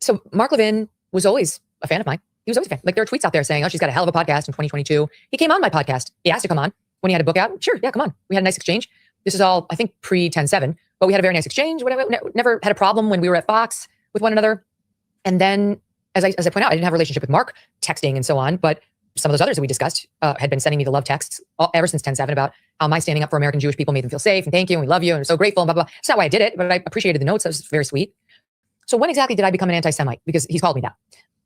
So Mark Levin was always a fan of mine. He was always a fan. Like, there are tweets out there saying, "Oh, she's got a hell of a podcast in 2022." He came on my podcast. He asked to come on when he had a book out. Sure, yeah, come on. We had a nice exchange. This is all, I think, pre 10/7. But we had a very nice exchange. Whatever. Never had a problem when we were at Fox with one another. And then, as I point out, I didn't have a relationship with Mark, texting and so on. But some of those others that we discussed had been sending me the love texts ever since 10/7 about how my standing up for American Jewish people made them feel safe and thank you and we love you and we're so grateful and blah, blah, blah. It's not why I did it, but I appreciated the notes. That was very sweet. So when exactly did I become an anti-Semite? Because he's called me that.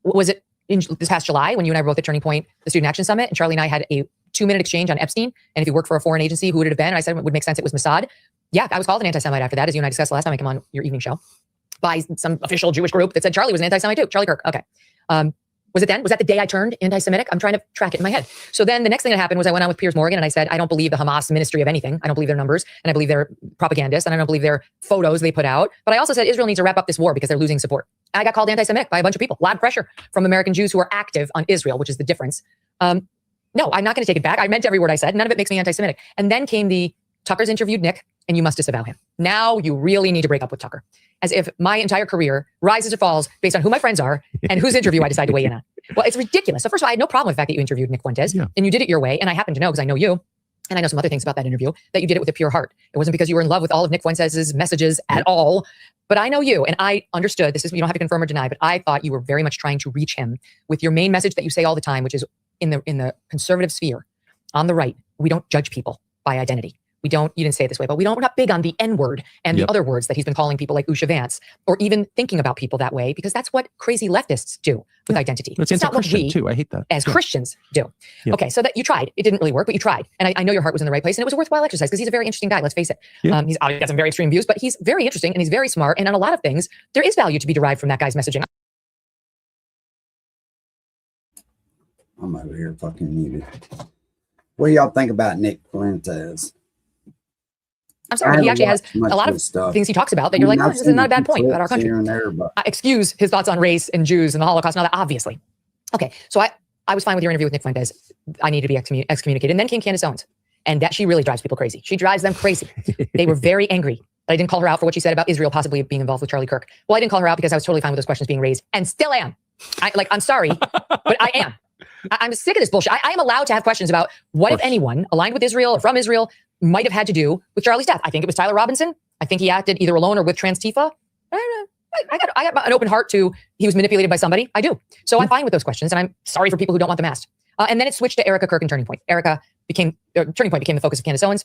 Was it in this past July when you and I were both at Turning Point, the Student Action Summit, and Charlie and I had a 2-minute exchange on Epstein? And if you work for a foreign agency, who would it have been? And I said it would make sense it was Mossad. Yeah, I was called an anti-Semite after that, as you and I discussed last time I came on your evening show, by some official Jewish group that said Charlie was an anti-Semite too. Charlie Kirk. Okay. Was it then? Was that the day I turned anti-Semitic? I'm trying to track it in my head. So then the next thing that happened was I went on with Piers Morgan and I said, I don't believe the Hamas ministry of anything. I don't believe their numbers and I believe they're propagandists and I don't believe their photos they put out. But I also said Israel needs to wrap up this war because they're losing support. And I got called anti-Semitic by a bunch of people. A lot of pressure from American Jews who are active on Israel, which is the difference. No, I'm not going to take it back. I meant every word I said. None of it makes me anti-Semitic. And then came the Tucker's interviewed Nick and you must disavow him. Now you really need to break up with Tucker. As if my entire career rises or falls based on who my friends are and whose interview I decide to weigh in on. Well, it's ridiculous. So first of all, I had no problem with the fact that you interviewed Nick Fuentes and you did it your way. And I happen to know, because I know you, and I know some other things about that interview, that you did it with a pure heart. It wasn't because you were in love with all of Nick Fuentes' messages at all. But I know you, and I understood, this is, you don't have to confirm or deny, but I thought you were very much trying to reach him with your main message that you say all the time, which is in the conservative sphere, on the right, we don't judge people by identity. We don't, you didn't say it this way, but we're not big on the N-word and the other words that he's been calling people like Usha Vance, or even thinking about people that way, because that's what crazy leftists do with identity. It's not what we, too. I hate that. As Christians do. Okay, so that you tried. It didn't really work, but you tried. And I know your heart was in the right place, and it was a worthwhile exercise because he's a very interesting guy, let's face it. He's got some very extreme views, but he's very interesting and he's very smart. And on a lot of things, there is value to be derived from that guy's messaging. I'm over here fucking muted. What do y'all think about Nick Fuentes? I'm sorry, he actually has a lot of things he talks about that you're like, oh, this is not a bad point about our country. Excuse his thoughts on race and Jews and the Holocaust and all that, obviously. Okay, so I was fine with your interview with Nick Fuentes. I need to be excommunicated. And then came Candace Owens. And that she really drives people crazy. She drives them crazy. They were very angry that I didn't call her out for what she said about Israel possibly being involved with Charlie Kirk. Well, I didn't call her out because I was totally fine with those questions being raised and still am. I'm sorry, but I am. I'm sick of this bullshit. I am allowed to have questions about what, if anyone, aligned with Israel or from Israel, might have had to do with Charlie's death. I think it was Tyler Robinson. I think he acted either alone or with Trans-Tifa. I got an open heart to he was manipulated by somebody. I do. So I'm fine with those questions, and I'm sorry for people who don't want them asked. And then it switched to Erica Kirk and Turning Point. Turning Point became the focus of Candace Owens.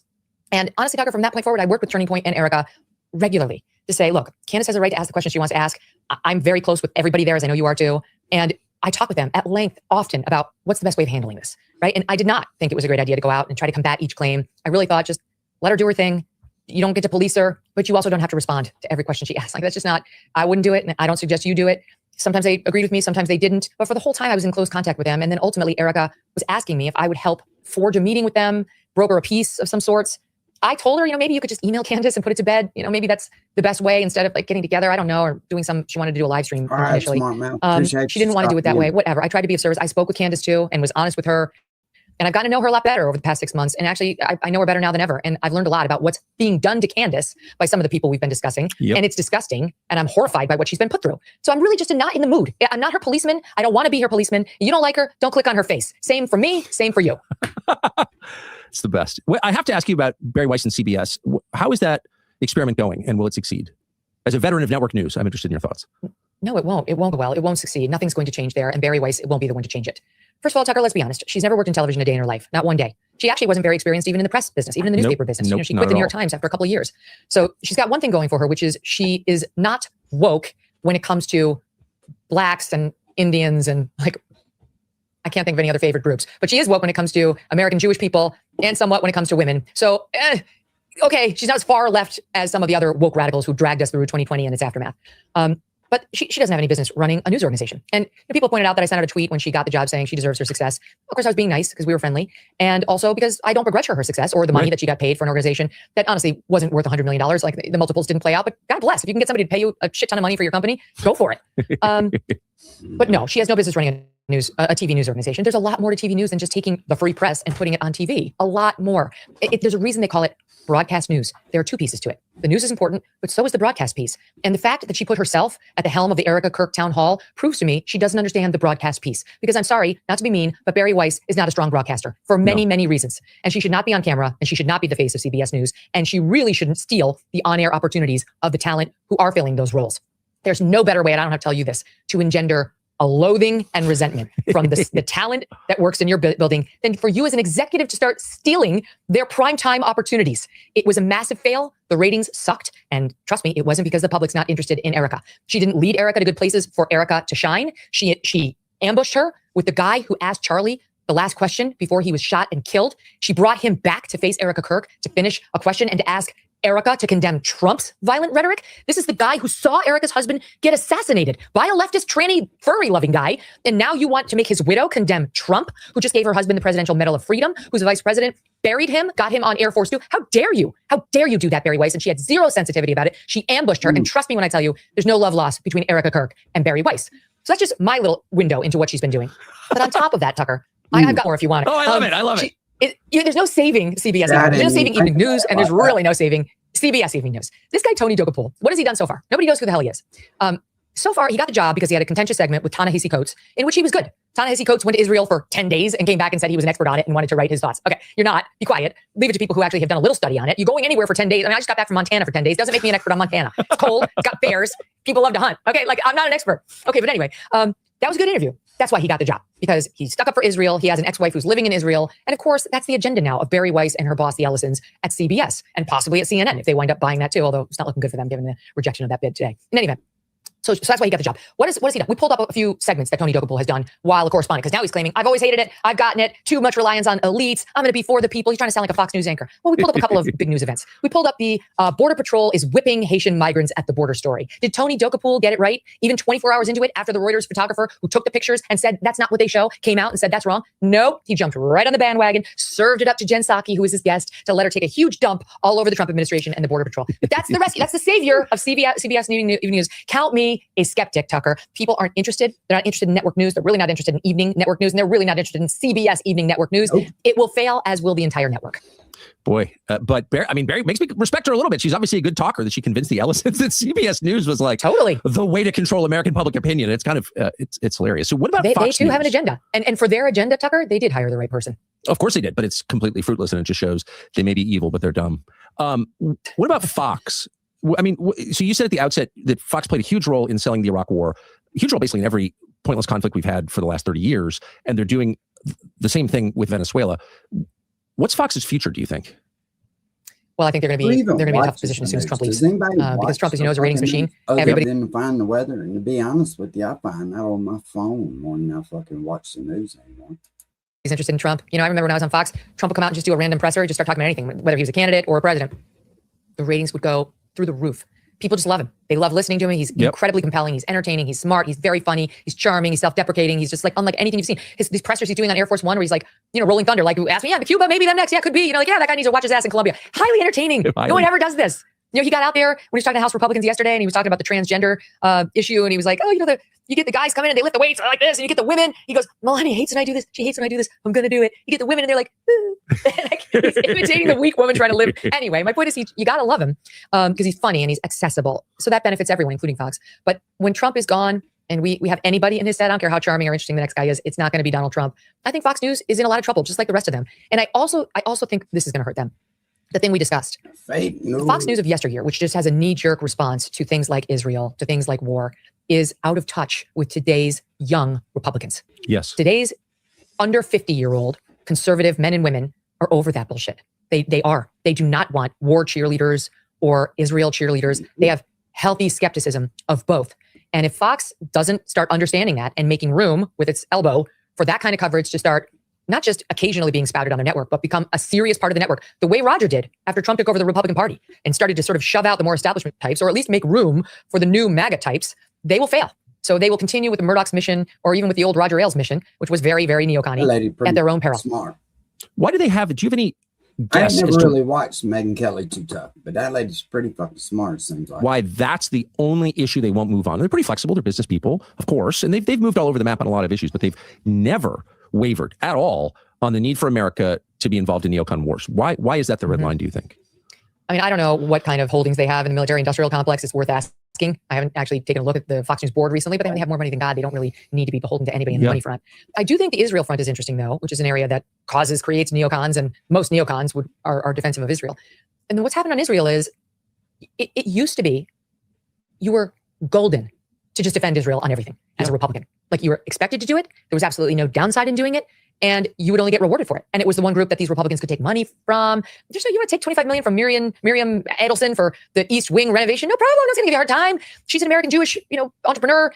And honestly, Tucker, from that point forward, I worked with Turning Point and Erica regularly to say, look, Candace has a right to ask the questions she wants to ask. I'm very close with everybody there, as I know you are too. And I talk with them at length often about what's the best way of handling this, right? And I did not think it was a great idea to go out and try to combat each claim. I really thought just let her do her thing. You don't get to police her, but you also don't have to respond to every question she asks. Like, that's just not, I wouldn't do it. And I don't suggest you do it. Sometimes they agreed with me, sometimes they didn't. But for the whole time, I was in close contact with them. And then ultimately, Erica was asking me if I would help forge a meeting with them, broker a peace of some sorts. I told her, maybe you could just email Candace and put it to bed. Maybe that's the best way instead of like getting together. I don't know, or doing she wanted to do a live stream initially. She didn't want to do it that way. Whatever. I tried to be of service. I spoke with Candace too and was honest with her. And I've gotten to know her a lot better over the past 6 months. And actually, I know her better now than ever. And I've learned a lot about what's being done to Candace by some of the people we've been discussing. And it's disgusting. And I'm horrified by what she's been put through. So I'm really just not in the mood. I'm not her policeman. I don't want to be her policeman. You don't like her, don't click on her face. Same for me, same for you. It's the best. Well, I have to ask you about Barry Weiss and CBS. How is that experiment going, and will it succeed? As a veteran of network news, I'm interested in your thoughts. No, it won't. It won't go well. It won't succeed. Nothing's going to change there. And Barry Weiss, it won't be the one to change it. First of all, Tucker, let's be honest. She's never worked in television a day in her life. Not one day. She actually wasn't very experienced even in the press business, even in the newspaper business. You know, she quit the New York Times after a couple of years. So she's got one thing going for her, which is she is not woke when it comes to blacks and Indians and like, I can't think of any other favorite groups, but she is woke when it comes to American Jewish people and somewhat when it comes to women. So, okay, she's not as far left as some of the other woke radicals who dragged us through 2020 and its aftermath. But she doesn't have any business running a news organization. And people pointed out that I sent out a tweet when she got the job saying she deserves her success. Of course, I was being nice because we were friendly. And also because I don't begrudge her success or the money that she got paid for an organization that honestly wasn't worth $100 million. Like the multiples didn't play out, but God bless. If you can get somebody to pay you a shit ton of money for your company, go for it. But no, she has no business running a TV news organization. There's a lot more to TV news than just taking the free press and putting it on TV. A lot more. There's a reason they call it broadcast news. There are two pieces to it. The news is important, but so is the broadcast piece. And the fact that she put herself at the helm of the Erica Kirk town hall proves to me she doesn't understand the broadcast piece. Because I'm sorry, not to be mean, but Barry Weiss is not a strong broadcaster for many, many reasons. And she should not be on camera, and she should not be the face of CBS News. And she really shouldn't steal the on-air opportunities of the talent who are filling those roles. There's no better way, and I don't have to tell you this, to engender a loathing and resentment from the talent that works in your building than for you as an executive to start stealing their primetime opportunities. It was a massive fail. The ratings sucked. And trust me, it wasn't because the public's not interested in Erica. She didn't lead Erica to good places for Erica to shine. She ambushed her with the guy who asked Charlie the last question before he was shot and killed. She brought him back to face Erica Kirk to finish a question and to ask Erica to condemn Trump's violent rhetoric. This is the guy who saw Erica's husband get assassinated by a leftist, tranny, furry-loving guy. And now you want to make his widow condemn Trump, who just gave her husband the Presidential Medal of Freedom, who's the vice president, buried him, got him on Air Force Two. How dare you? How dare you do that, Barry Weiss? And she had zero sensitivity about it. She ambushed her. And trust me when I tell you, there's no love lost between Erica Kirk and Barry Weiss. So that's just my little window into what she's been doing. But on top of that, Tucker, I've got more if you want it. Oh, I love it. I love it. There's no saving CBS. There's no saving evening news, and there's really no saving CBS Evening News. This guy, Tony Dokoupil, what has he done so far? Nobody knows who the hell he is. So far, he got the job because he had a contentious segment with Ta-Nehisi Coates, in which he was good. Ta-Nehisi Coates went to Israel for 10 days and came back and said he was an expert on it and wanted to write his thoughts. Okay, you're not. Be quiet. Leave it to people who actually have done a little study on it. You're going anywhere for 10 days. I mean, I just got back from Montana for 10 days. Doesn't make me an expert on Montana. It's cold. It's got bears. People love to hunt. Okay, like I'm not an expert. Okay, but anyway, that was a good interview. That's why he got the job, because he stuck up for Israel. He has an ex-wife who's living in Israel. And of course, that's the agenda now of Barry Weiss and her boss, the Ellisons, at CBS and possibly at CNN if they wind up buying that too, although it's not looking good for them given the rejection of that bid today. In any event, so that's why he got the job. What has he done? We pulled up a few segments that Tony Dokoupil has done while a correspondent, because now he's claiming, I've always hated it. I've gotten it. Too much reliance on elites. I'm going to be for the people. He's trying to sound like a Fox News anchor. Well, we pulled up a couple of big news events. We pulled up the Border Patrol is whipping Haitian migrants at the border story. Did Tony Dokoupil get it right? Even 24 hours into it, after the Reuters photographer who took the pictures and said, that's not what they show, came out and said, that's wrong. Nope. He jumped right on the bandwagon, served it up to Jen Psaki, who was his guest, to let her take a huge dump all over the Trump administration and the Border Patrol. But that's the rescue. That's the savior of CBS Evening News. Count me a skeptic, Tucker. People aren't interested. They're not interested in network news. They're really not interested in evening network news. And they're really not interested in CBS evening network news. Nope. It will fail, as will the entire network. Boy, but Barry makes me respect her a little bit. She's obviously a good talker, that she convinced the Ellisons that CBS News was like totally the way to control American public opinion. It's kind of, it's hilarious. So what about Fox News? They too have an agenda. And for their agenda, Tucker, they did hire the right person. Of course they did, but it's completely fruitless, and it just shows they may be evil, but they're dumb. What about Fox? I mean, so you said at the outset that Fox played a huge role in selling the Iraq War, a huge role basically in every pointless conflict we've had for the last 30 years, and they're doing the same thing with Venezuela. What's Fox's future, do you think? Well, I think they're going to be in a tough position as soon as Trump leaves, because Trump, as you know, is a ratings machine. Everybody didn't find the weather, and to be honest with you, I find that on my phone more than I fucking watch the news anymore. He's interested in Trump. You know, I remember when I was on Fox, Trump would come out and just do a random presser, just start talking about anything, whether he was a candidate or a president. The ratings would go through the roof. People just love him. They love listening to him. He's incredibly compelling. He's entertaining. He's smart. He's very funny. He's charming. He's self-deprecating. He's just like unlike anything you've seen. These pressers he's doing on Air Force One, where he's like, you know, rolling thunder, like, ask me, yeah, Cuba, maybe them next. Yeah, could be. You know, like, yeah, that guy needs to watch his ass in Colombia. Highly entertaining. No one ever does this. You know, he got out there when he was talking to House Republicans yesterday, and he was talking about the transgender issue, and he was like, oh, you know, you get the guys come in and they lift the weights like this, and you get the women. He goes, Melania hates when I do this. She hates when I do this. I'm going to do it. You get the women, and they're like, like he's imitating the weak woman trying to live. Anyway, my point is, you got to love him because he's funny and he's accessible. So that benefits everyone, including Fox. But when Trump is gone and we have anybody in his set, I don't care how charming or interesting the next guy is, it's not going to be Donald Trump. I think Fox News is in a lot of trouble, just like the rest of them. And I also think this is going to hurt them. The thing we discussed, the Fox News of yesteryear, which just has a knee-jerk response to things like Israel, to things like war, is out of touch with today's young Republicans. Yes. Today's under 50-year-old conservative men and women are over that bullshit. They are. They do not want war cheerleaders or Israel cheerleaders. They have healthy skepticism of both. And if Fox doesn't start understanding that and making room with its elbow for that kind of coverage to start not just occasionally being spouted on the network, but become a serious part of the network, the way Roger did after Trump took over the Republican Party and started to sort of shove out the more establishment types, or at least make room for the new MAGA types, they will fail. So they will continue with the Murdoch's mission, or even with the old Roger Ailes mission, which was very, very neocon at their own peril. Smart. Why do they have it? Do you have any I guess never as to really watched Megyn Kelly Too Tough, but that lady's pretty fucking smart, it seems like. why that's the only issue they won't move on? They're pretty flexible. They're business people, of course, and they've moved all over the map on a lot of issues, but they've never wavered at all on the need for America to be involved in neocon wars. Why is that the red line, do you think? I mean, I don't know what kind of holdings they have in the military industrial complex. It's worth asking. I haven't actually taken a look at the Fox News board recently, but they have more money than God. They don't really need to be beholden to anybody in the money front. I do think the Israel front is interesting, though, which is an area that creates neocons, and most neocons are defensive of Israel. And then what's happened on Israel is it used to be you were golden to just defend Israel on everything as a Republican. Like, you were expected to do it. There was absolutely no downside in doing it. And you would only get rewarded for it. And it was the one group that these Republicans could take money from. Just so you want to take $25 million from Miriam Adelson for the East Wing renovation? No problem. I'm not going to give you a hard time. She's an American Jewish, entrepreneur.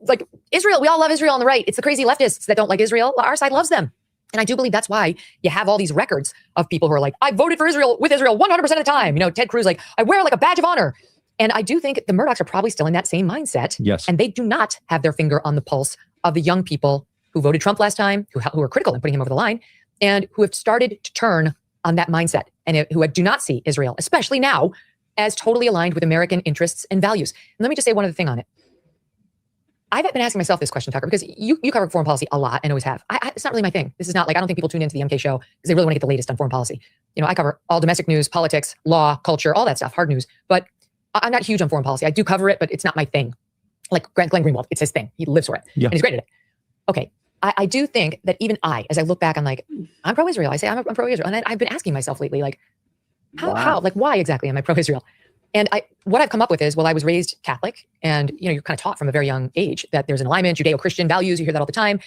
Like Israel, we all love Israel on the right. It's the crazy leftists that don't like Israel. Our side loves them. And I do believe that's why you have all these records of people who are like, I voted for Israel with Israel 100% of the time. Ted Cruz, like, I wear like a badge of honor. And I do think the Murdochs are probably still in that same mindset. Yes. And they do not have their finger on the pulse of the young people who voted Trump last time, who are critical in putting him over the line, and who have started to turn on that mindset, and who do not see Israel, especially now, as totally aligned with American interests and values. And let me just say one other thing on it. I've been asking myself this question, Tucker, because you cover foreign policy a lot and always have. It's not really my thing. This is not like, I don't think people tune into the MK show because they really want to get the latest on foreign policy. I cover all domestic news, politics, law, culture, all that stuff, hard news. But I'm not huge on foreign policy. I do cover it, but it's not my thing. Like Glenn Greenwald, it's his thing. He lives for it. Yeah. And he's great at it. Okay. I do think that even as I look back, I'm like, I'm pro-Israel. I say I'm pro-Israel. And I've been asking myself lately, like, why exactly am I pro-Israel? And what I've come up with is, well, I was raised Catholic, and, you're kind of taught from a very young age that there's an alignment, Judeo-Christian values. You hear that all the time.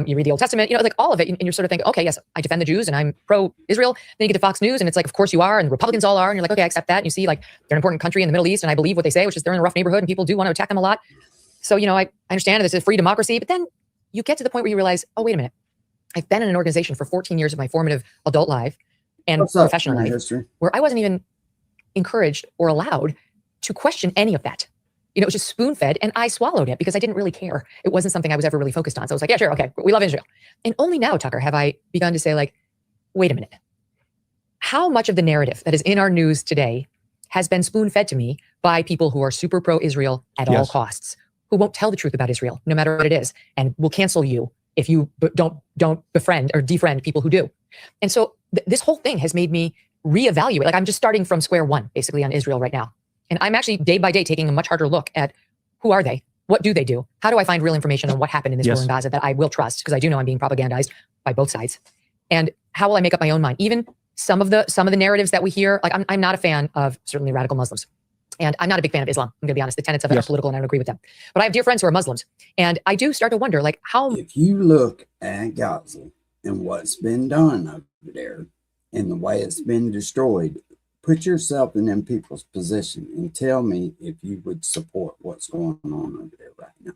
You read the Old Testament, like all of it. And you're sort of thinking, okay, yes, I defend the Jews and I'm pro-Israel. Then you get to Fox News and it's like, of course you are. And Republicans all are. And you're like, okay, I accept that. And you see, like, they're an important country in the Middle East. And I believe what they say, which is they're in a rough neighborhood and people do want to attack them a lot. So, I understand this is a free democracy, but then you get to the point where you realize, oh, wait a minute. I've been in an organization for 14 years of my formative adult life and professional life where I wasn't even encouraged or allowed to question any of that. It was just spoon-fed, and I swallowed it because I didn't really care. It wasn't something I was ever really focused on. So I was like, yeah, sure, okay, we love Israel. And only now, Tucker, have I begun to say, like, wait a minute. How much of the narrative that is in our news today has been spoon-fed to me by people who are super pro-Israel at all costs, who won't tell the truth about Israel, no matter what it is, and will cancel you if you don't befriend or defriend people who do. And so this whole thing has made me reevaluate. Like, I'm just starting from square one, basically, on Israel right now. And I'm actually day by day taking a much harder look at who are they? What do they do? How do I find real information on what happened in this war in Gaza that I will trust? Because I do know I'm being propagandized by both sides. And how will I make up my own mind? Even some of the narratives that we hear, like, I'm not a fan of certainly radical Muslims. And I'm not a big fan of Islam. I'm going to be honest. The tenets of it are political and I don't agree with them. But I have dear friends who are Muslims. And I do start to wonder, like, how... If you look at Gaza and what's been done over there and the way it's been destroyed, put yourself in them people's position and tell me if you would support what's going on over there right now.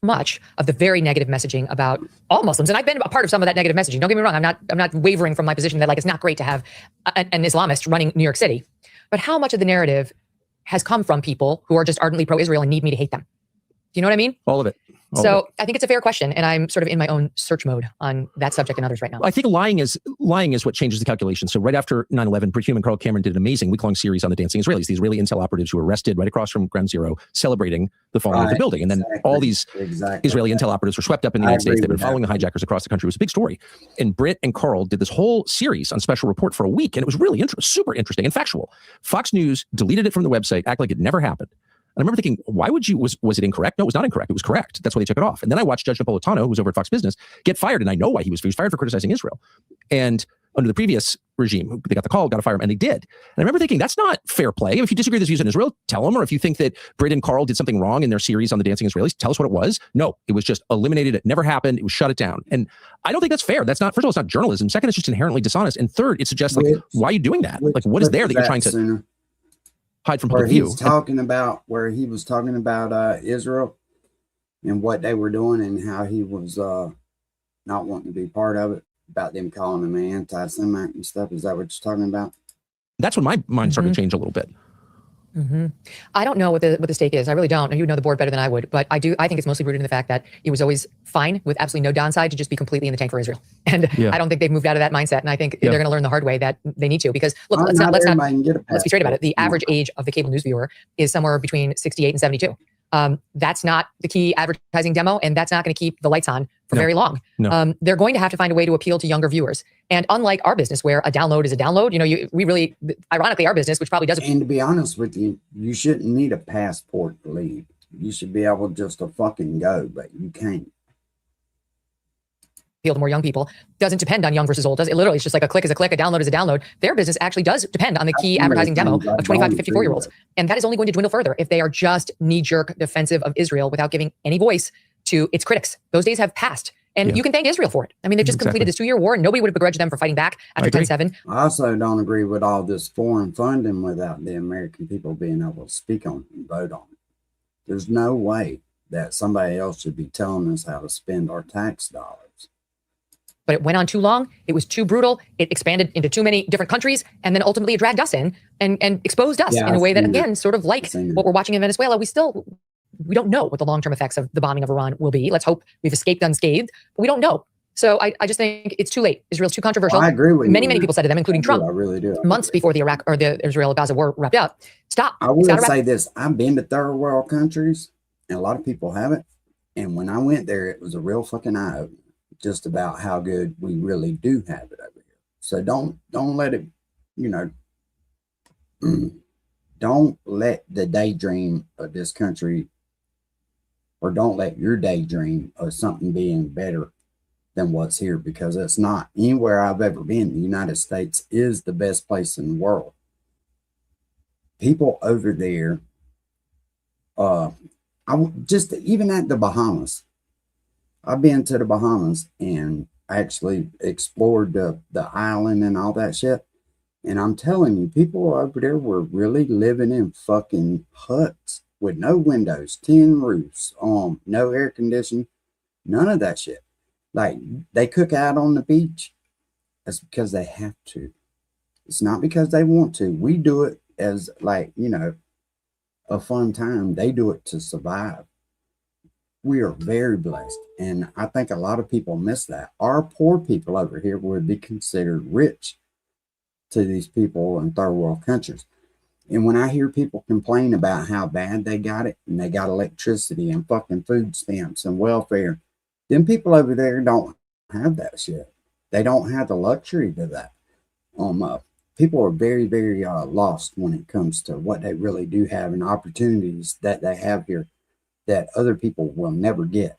Much of the very negative messaging about all Muslims, and I've been a part of some of that negative messaging. Don't get me wrong. I'm not wavering from my position that, like, it's not great to have an Islamist running New York City. But how much of the narrative has come from people who are just ardently pro-Israel and need me to hate them? Do you know what I mean? All of it. So I think it's a fair question, and I'm sort of in my own search mode on that subject and others right now. I think lying is what changes the calculation. So right after 9/11, Brit Hume and Carl Cameron did an amazing week-long series on the Dancing Israelis, the Israeli intel operatives who were arrested right across from Ground Zero, celebrating the falling of the building. And then all these Israeli intel operatives were swept up in the United States. They've been following the hijackers across the country. It was a big story. And Brit and Carl did this whole series on Special Report for a week, and it was really super interesting and factual. Fox News deleted it from the website, act like it never happened. I remember thinking, why would you, was it incorrect? No, it was not incorrect. It was correct. That's why they took it off. And then I watched Judge Napolitano, who was over at Fox Business, get fired. And I know why he was fired for criticizing Israel. And under the previous regime, they got the call, got to fire him, and they did. And I remember thinking, that's not fair play. If you disagree with his views on Israel, tell them. Or if you think that Britt and Carl did something wrong in their series on the Dancing Israelis, tell us what it was. No, it was just eliminated. It never happened. It was shut it down. And I don't think that's fair. That's not, first of all, it's not journalism. Second, it's just inherently dishonest. And third, it suggests, like, why are you doing that? Like, what is there that you're trying to hide from public view? Where he was talking about Israel and what they were doing and how he was not wanting to be part of it, about them calling him an anti-Semite and stuff. Is that what you're talking about? That's when my mind started to change a little bit. I don't know what the stake is. I really don't. You would know the board better than I would, but I think it's mostly rooted in the fact that it was always fine with absolutely no downside to just be completely in the tank for Israel. And I don't think they've moved out of that mindset. And I think they're going to learn the hard way that they need to, because look, let's be straight about it. The average age of the cable news viewer is somewhere between 68 and 72. That's not the key advertising demo, and that's not going to keep the lights on for very long. They're going to have to find a way to appeal to younger viewers. And unlike our business, where a download is a download, ironically, our business, which probably doesn't. And to be honest with you, you shouldn't need a passport to leave. You should be able just to fucking go, but you can't. Appeal to more young people doesn't depend on young versus old. Does it? Literally, it's just like a click is a click, a download is a download. Their business actually does depend on the key advertising demo of 25 to 54-year-olds. And that is only going to dwindle further if they are just knee-jerk defensive of Israel without giving any voice to its critics. Those days have passed. And you can thank Israel for it. I mean, they've just completed this 2-year war, and nobody would have begrudged them for fighting back after 10-7. I also don't agree with all this foreign funding without the American people being able to speak on it and vote on it. There's no way that somebody else should be telling us how to spend our tax dollars. But it went on too long. It was too brutal. It expanded into too many different countries. And then ultimately it dragged us in and exposed us in a way that, again, sort of like what we're watching in Venezuela. We don't know what the long-term effects of the bombing of Iran will be. Let's hope we've escaped unscathed, but we don't know. So I just think it's too late. Israel's too controversial. I agree with you. Many people said to them, including Trump. I really do. Months before the Iraq or the Israel-Gaza war wrapped up. Stop. I will say this. I've been to third world countries, and a lot of people haven't. And when I went there, it was a real fucking eye-opener just about how good we really do have it over here. So don't let it, don't let the daydream of this country, or don't let your daydream of something being better than what's here, because it's not. Anywhere I've ever been, the United States is the best place in the world. People over there, even at the Bahamas, I've been to the Bahamas and actually explored the island and all that shit. And I'm telling you, people over there were really living in fucking huts with no windows, tin roofs, no air conditioning, none of that shit. Like, they cook out on the beach. That's because they have to. It's not because they want to. We do it as, like, a fun time. They do it to survive. We are very blessed. And I think a lot of people miss that. Our poor people over here would be considered rich to these people in third world countries. And when I hear people complain about how bad they got it, and they got electricity and fucking food stamps and welfare, then people over there don't have that shit. They don't have the luxury to that. People are very, very lost when it comes to what they really do have and opportunities that they have here that other people will never get.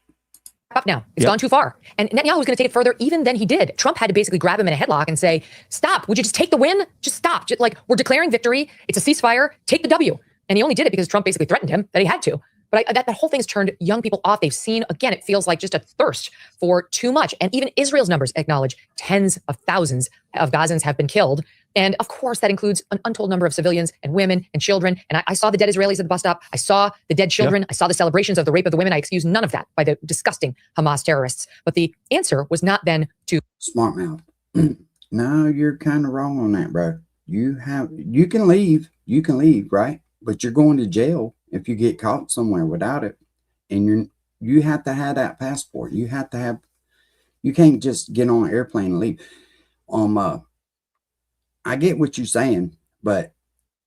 Up now. It's gone too far. And Netanyahu was going to take it further even than he did. Trump had to basically grab him in a headlock and say, stop. Would you just take the win? Just stop. We're declaring victory. It's a ceasefire. Take the W. And he only did it because Trump basically threatened him that he had to. But that whole thing has turned young people off. They've seen, again, it feels like just a thirst for too much. And even Israel's numbers acknowledge tens of thousands of Gazans have been killed. And of course, that includes an untold number of civilians and women and children. And I saw the dead Israelis at the bus stop. I saw the dead children. I saw the celebrations of the rape of the women. I excuse none of that by the disgusting Hamas terrorists. But the answer was not then to... Smart mouth. No, you're kind of wrong on that, bro. You can leave, right? But you're going to jail if you get caught somewhere without it. And you have to have that passport. You can't just get on an airplane and leave. I get what you're saying, but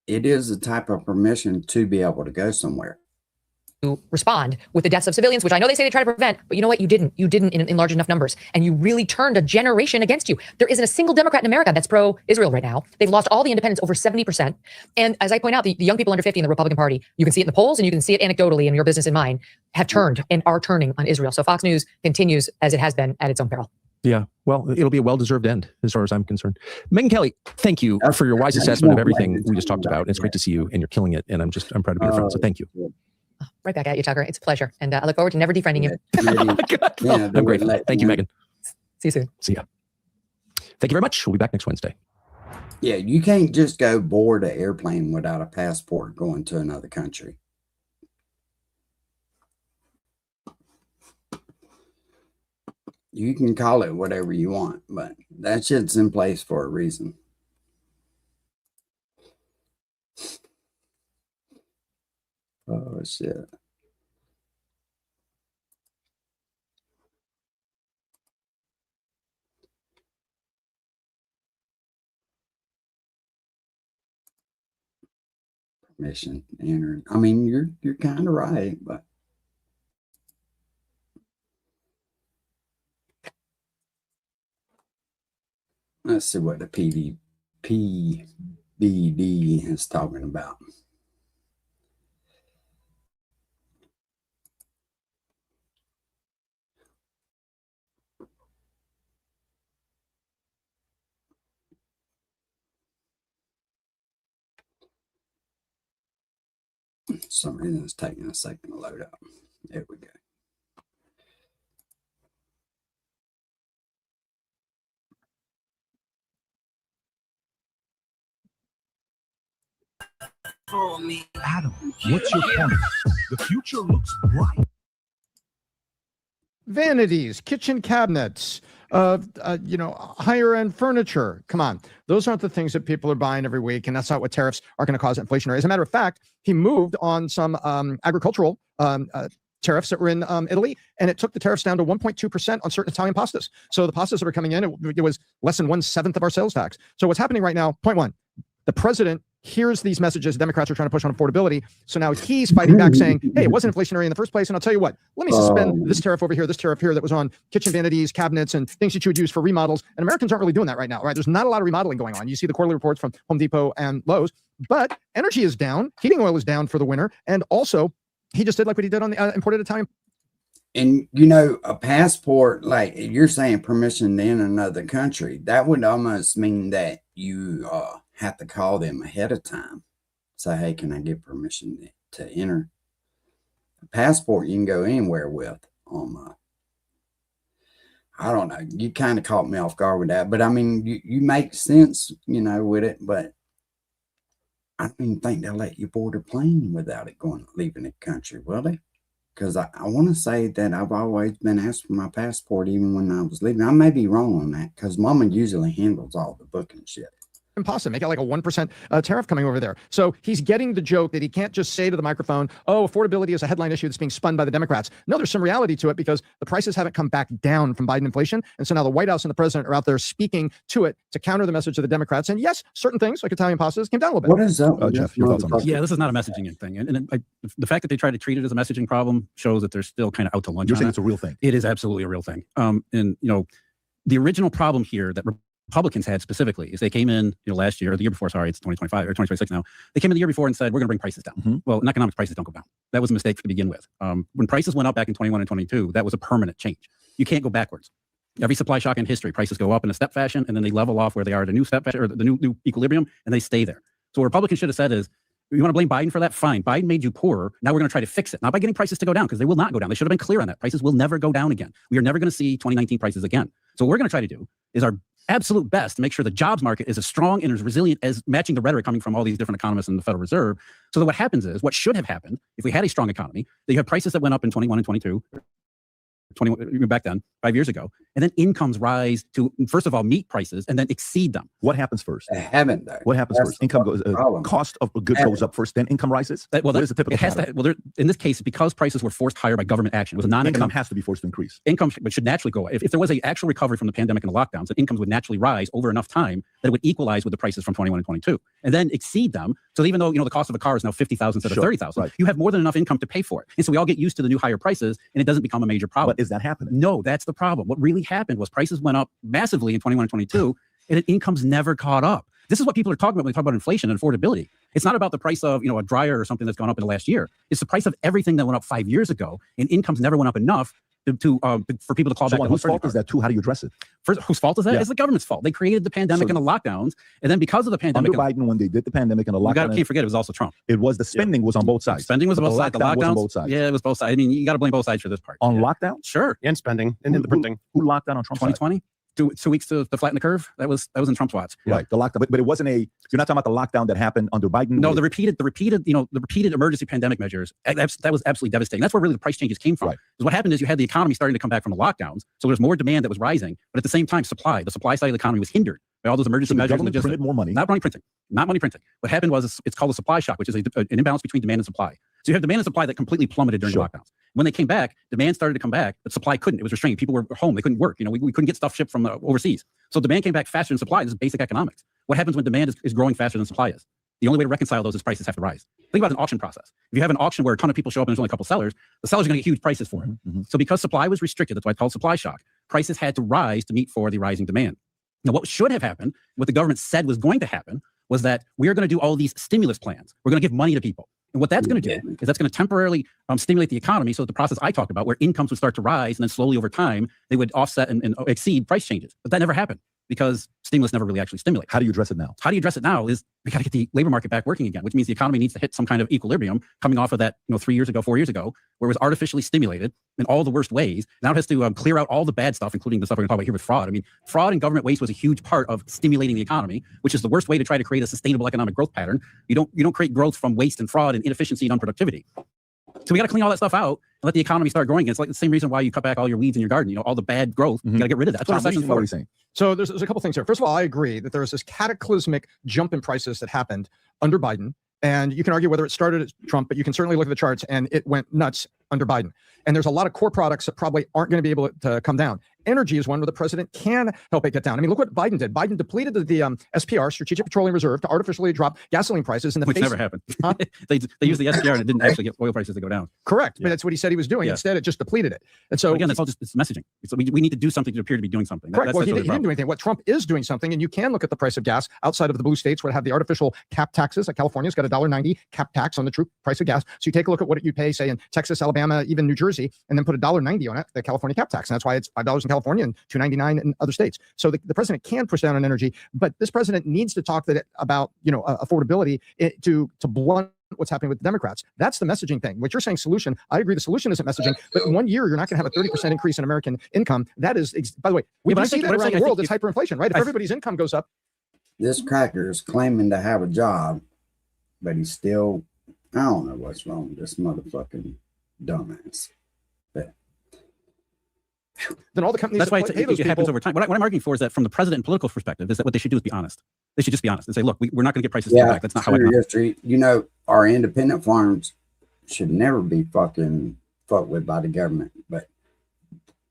it is a type of permission to be able to go somewhere. respond with the deaths of civilians, which I know they say they try to prevent, but you know what? You didn't. You didn't in large enough numbers. And you really turned a generation against you. There isn't a single Democrat in America that's pro-Israel right now. They've lost all the independents, over 70%. And as I point out, the young people under 50 in the Republican Party, you can see it in the polls and you can see it anecdotally in your business and mine, have turned and are turning on Israel. So Fox News continues as it has been at its own peril. Yeah, well, it'll be a well-deserved end as far as I'm concerned. Megyn Kelly, thank you for your wise assessment of everything we just talked about. It's great to see you, and you're killing it. And I'm proud to be your friend. So thank you. Right back at you, Tucker. It's a pleasure, and I look forward to never defriending you. I'm grateful. Thank you, Megyn. See you soon. See ya. Thank you very much. We'll be back next Wednesday. Yeah, you can't just go board an airplane without a passport going to another country. You can call it whatever you want, but that shit's in place for a reason. Oh, shit. Permission to enter. I mean, you're kind of right, but let's see what the PBD is talking about. For some reason it's taking a second to load up. There we go. Adam, what's your point? The future looks bright. Vanities, kitchen cabinets, higher end furniture. Come on. Those aren't the things that people are buying every week. And that's not what tariffs are going to cause inflationary. As a matter of fact, he moved on some agricultural tariffs that were in Italy, and it took the tariffs down to 1.2% on certain Italian pastas. So the pastas that are coming in, it was less than 1/7 of our sales tax. So what's happening right now, point one, the president hears these messages Democrats are trying to push on affordability. So now he's fighting back saying, hey, it wasn't inflationary in the first place. And I'll tell you what, let me suspend this tariff over here, this tariff here that was on kitchen vanities, cabinets, and things that you would use for remodels. And Americans aren't really doing that right now, right? There's not a lot of remodeling going on. You see the quarterly reports from Home Depot and Lowe's, but energy is down. Heating oil is down for the winter. And also, he just did like what he did on the imported Italian. And, a passport, like you're saying permission to enter another country, that would almost mean that you have to call them ahead of time. Say, hey, can I get permission to enter? A passport you can go anywhere with. I don't know. You kind of caught me off guard with that. But, I mean, you make sense, with it. But I don't even think they'll let you board a plane without it leaving the country, will they? Because I want to say that I've always been asked for my passport even when I was leaving. I may be wrong on that because Mama usually handles all the booking shit. Pasta, make it like a 1% tariff coming over there. So he's getting the joke that he can't just say to the microphone, oh, affordability is a headline issue that's being spun by the Democrats. No, there's some reality to it because the prices haven't come back down from Biden inflation. And so now the White House and the president are out there speaking to it to counter the message of the Democrats. And yes, certain things like Italian pastas came down a little bit. What is that? Jeff, your thoughts on this? Yeah, this is not a messaging thing. And the fact that they try to treat it as a messaging problem shows that they're still kind of out to lunch. You're saying it's a real thing. It is absolutely a real thing. The original problem here that Republicans had specifically is they came in, last year or the year before, sorry, it's 2025 or 2026 now. They came in the year before and said, we're going to bring prices down. Well, in economics, prices don't go down. That was a mistake to begin with. When prices went up back in 21 and 22, that was a permanent change. You can't go backwards. Every supply shock in history, prices go up in a step fashion and then they level off where they are at a new step fashion or the new equilibrium and they stay there. So what Republicans should have said is, you want to blame Biden for that? Fine. Biden made you poorer. Now we're going to try to fix it. Not by getting prices to go down because they will not go down. They should have been clear on that. Prices will never go down again. We are never going to see 2019 prices again. So what we're going to try to do is our absolute best to make sure the jobs market is as strong and as resilient as matching the rhetoric coming from all these different economists in the Federal Reserve. So that what happens is, what should have happened if we had a strong economy, that you have prices that went up in 21 and 22, back then, 5 years ago, and then incomes rise to, first of all, meet prices and then exceed them. What happens first? They haven't though. What happens That's first? Income goes, problem. cost of goods goes up first, then income rises. What is the typical pattern? In this case, because prices were forced higher by government action, it was a Income non-economic. has to be forced to increase. Income should naturally go. If there was an actual recovery from the pandemic and the lockdowns, then incomes would naturally rise over enough time that it would equalize with the prices from 21 and 22, and then exceed them. So even though the cost of a car is now 50,000 instead of Sure, 30,000, right. you have more than enough income to pay for it, and so we all get used to the new higher prices, and it doesn't become a major problem. But is that happening? No, that's the problem. What really happened was prices went up massively in 21 and 22, and incomes never caught up. This is what people are talking about when they talk about inflation and affordability. It's not about the price of a dryer or something that's gone up in the last year. It's the price of everything that went up 5 years ago, and incomes never went up enough for people to call So back. on whose fault is that too? How do you address it? First, whose fault is that? Yeah. It's the government's fault. They created the pandemic So- and the lockdowns, and then because of the pandemic, Under Biden, when they did the pandemic and the you lockdown, can't forget it was also Trump. it was the spending was on both sides. Spending was But both sides. The lockdown was on lockdowns, both sides. yeah, it was both sides. I mean, you got to blame both sides for this part. On lockdown? Sure. And spending and the printing. Who locked down on Trump's side? 2020, 2 weeks to flatten the curve. That was in Trump's watch. Right, the lockdown, but it wasn't a. You're not talking about the lockdown that happened under Biden. No, with- the repeated emergency pandemic measures. That was absolutely devastating. That's where really the price changes came from. Right. Because what happened is you had the economy starting to come back from the lockdowns, so there's more demand that was rising, but at the same time, the supply side of the economy was hindered by all those emergency So the measures. And government logistics. printed more money. Not money printing. What happened was it's called a supply shock, which is an imbalance between demand and supply. So you have demand and supply that completely plummeted during Sure. the lockdowns. When they came back, demand started to come back, but supply couldn't. It was restrained. People were home. They couldn't work. We couldn't get stuff shipped from overseas. So demand came back faster than supply. This is basic economics. What happens when demand is growing faster than supply is? The only way to reconcile those is prices have to rise. Think about an auction process. If you have an auction where a ton of people show up and there's only a couple sellers, the sellers are going to get huge prices for it. Mm-hmm. So because supply was restricted, that's why it's called supply shock, prices had to rise to meet for the rising demand. Now, what should have happened, what the government said was going to happen, was that we are going to do all these stimulus plans. We're going to give money to people. And what that's going to do is that's going to temporarily stimulate the economy. So the process I talked about, where incomes would start to rise and then slowly over time, they would offset and exceed price changes. But that never happened because stimulus never really actually stimulates. How do you address it now? How do you address it now is we got to get the labor market back working again, which means the economy needs to hit some kind of equilibrium coming off of that 3 years ago, 4 years ago, where it was artificially stimulated in all the worst ways. Now it has to clear out all the bad stuff, including the stuff we're going to talk about here with fraud. I mean, fraud and government waste was a huge part of stimulating the economy, which is the worst way to try to create a sustainable economic growth pattern. You don't create growth from waste and fraud and inefficiency and unproductivity. So we got to clean all that stuff out and let the economy start growing. It's like the same reason why you cut back all your weeds in your garden. All the bad growth, you got to get rid of that. That's what recession's for. saying. So there's a couple things here. First of all, I agree that there was this cataclysmic jump in prices that happened under Biden. And you can argue whether it started at Trump, but you can certainly look at the charts and it went nuts under Biden. And there's a lot of core products that probably aren't going to be able to come down. Energy is one where the president can help it get down. I mean, look what Biden did. Biden depleted the SPR, Strategic Petroleum Reserve, to artificially drop gasoline prices in the Which face. never happened. They used the SPR and it didn't actually get oil prices to go down. Correct. But that's what he said he was doing. Yeah. Instead, it just depleted it. And so But again, that's all just it's messaging. We need to do something to appear to be doing something. Correct. Well, That's he really the didn't do problem. anything. What Trump is doing something, and you can look at the price of gas outside of the blue states where it have the artificial cap taxes. Like California's got a $1.90 cap tax on the true price of gas. So you take a look at what you pay, say in Texas, Alabama, even New Jersey, and then put $1.90 on it, the California cap tax. And that's why it's $5 in California and $2.99 in other states. So the president can push down on energy, but this president needs to talk about affordability to blunt what's happening with the Democrats. That's the messaging thing. What you're saying, solution, I agree the solution isn't messaging, but in 1 year, you're not going to have a 30% increase in American income. That is, by the way, we but I do see think- that but I'm around saying, the I world. think It's hyperinflation, right? If everybody's income goes up. This cracker is claiming to have a job, but he's still, I don't know what's wrong with this motherfucking dumbass. But then all the companies That's why that pay those it happens people- over time. What I'm arguing for is that from the president and political perspective is that what they should do is be honest. They should just be honest and say, look, we're not going to get prices back. That's not how true, I yes, true. Our independent farms should never be fucked with by the government. But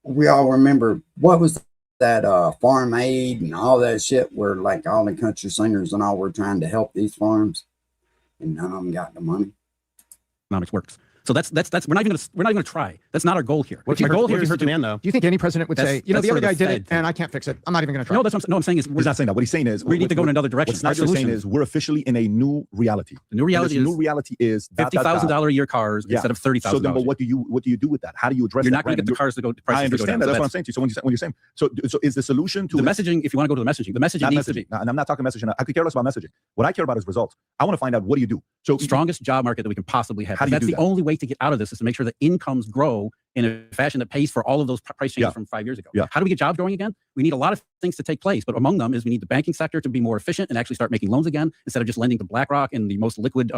we all remember what was that farm aid and all that shit where like all the country singers and all were trying to help these farms and none of them got the money. economics works. So that's we're not even going to try. That's not our goal here. What if you Our heard- goal what here if you is heard to demand, though? Do you think any president would say, the that's other sort of guy the did it Fed and I can't fix it. I'm not even going to try. No, that's what I'm saying is He's not saying that. What he's saying is we need to go in another direction. What's not saying is we're officially in a new reality. The new reality And is this new reality is $50,000 a year cars instead of $30,000. So then, but what do you do with that? How do you address? You're that not going to brand? get the cars to go. I prices to go understand down. that. That's So what I'm saying to you. So when you're saying, so is the solution to the messaging? If you want to go to the messaging, the messaging not needs to messaging. be. And I'm not talking messaging. I could care less about messaging. What I care about is results. I want to find out what do you do. So strongest job market that we can possibly have. How do you That's do the that? only way to get out of this is to make sure that incomes grow in a fashion that pays for all of those price changes from 5 years ago. How do we get jobs growing again? We need a lot of things to take place, but among them is we need the banking sector to be more efficient and actually start making loans again instead of just lending to BlackRock and the most liquid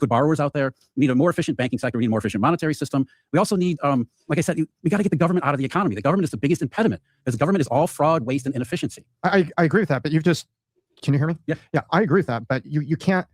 borrowers out there. We need a more efficient banking sector. We need a more efficient monetary system. We also need, like I said, we got to get the government out of the economy. The government is the biggest impediment because the government is all fraud, waste, and inefficiency. I agree with that, but can you hear me? Yeah, I agree with that, but you can't,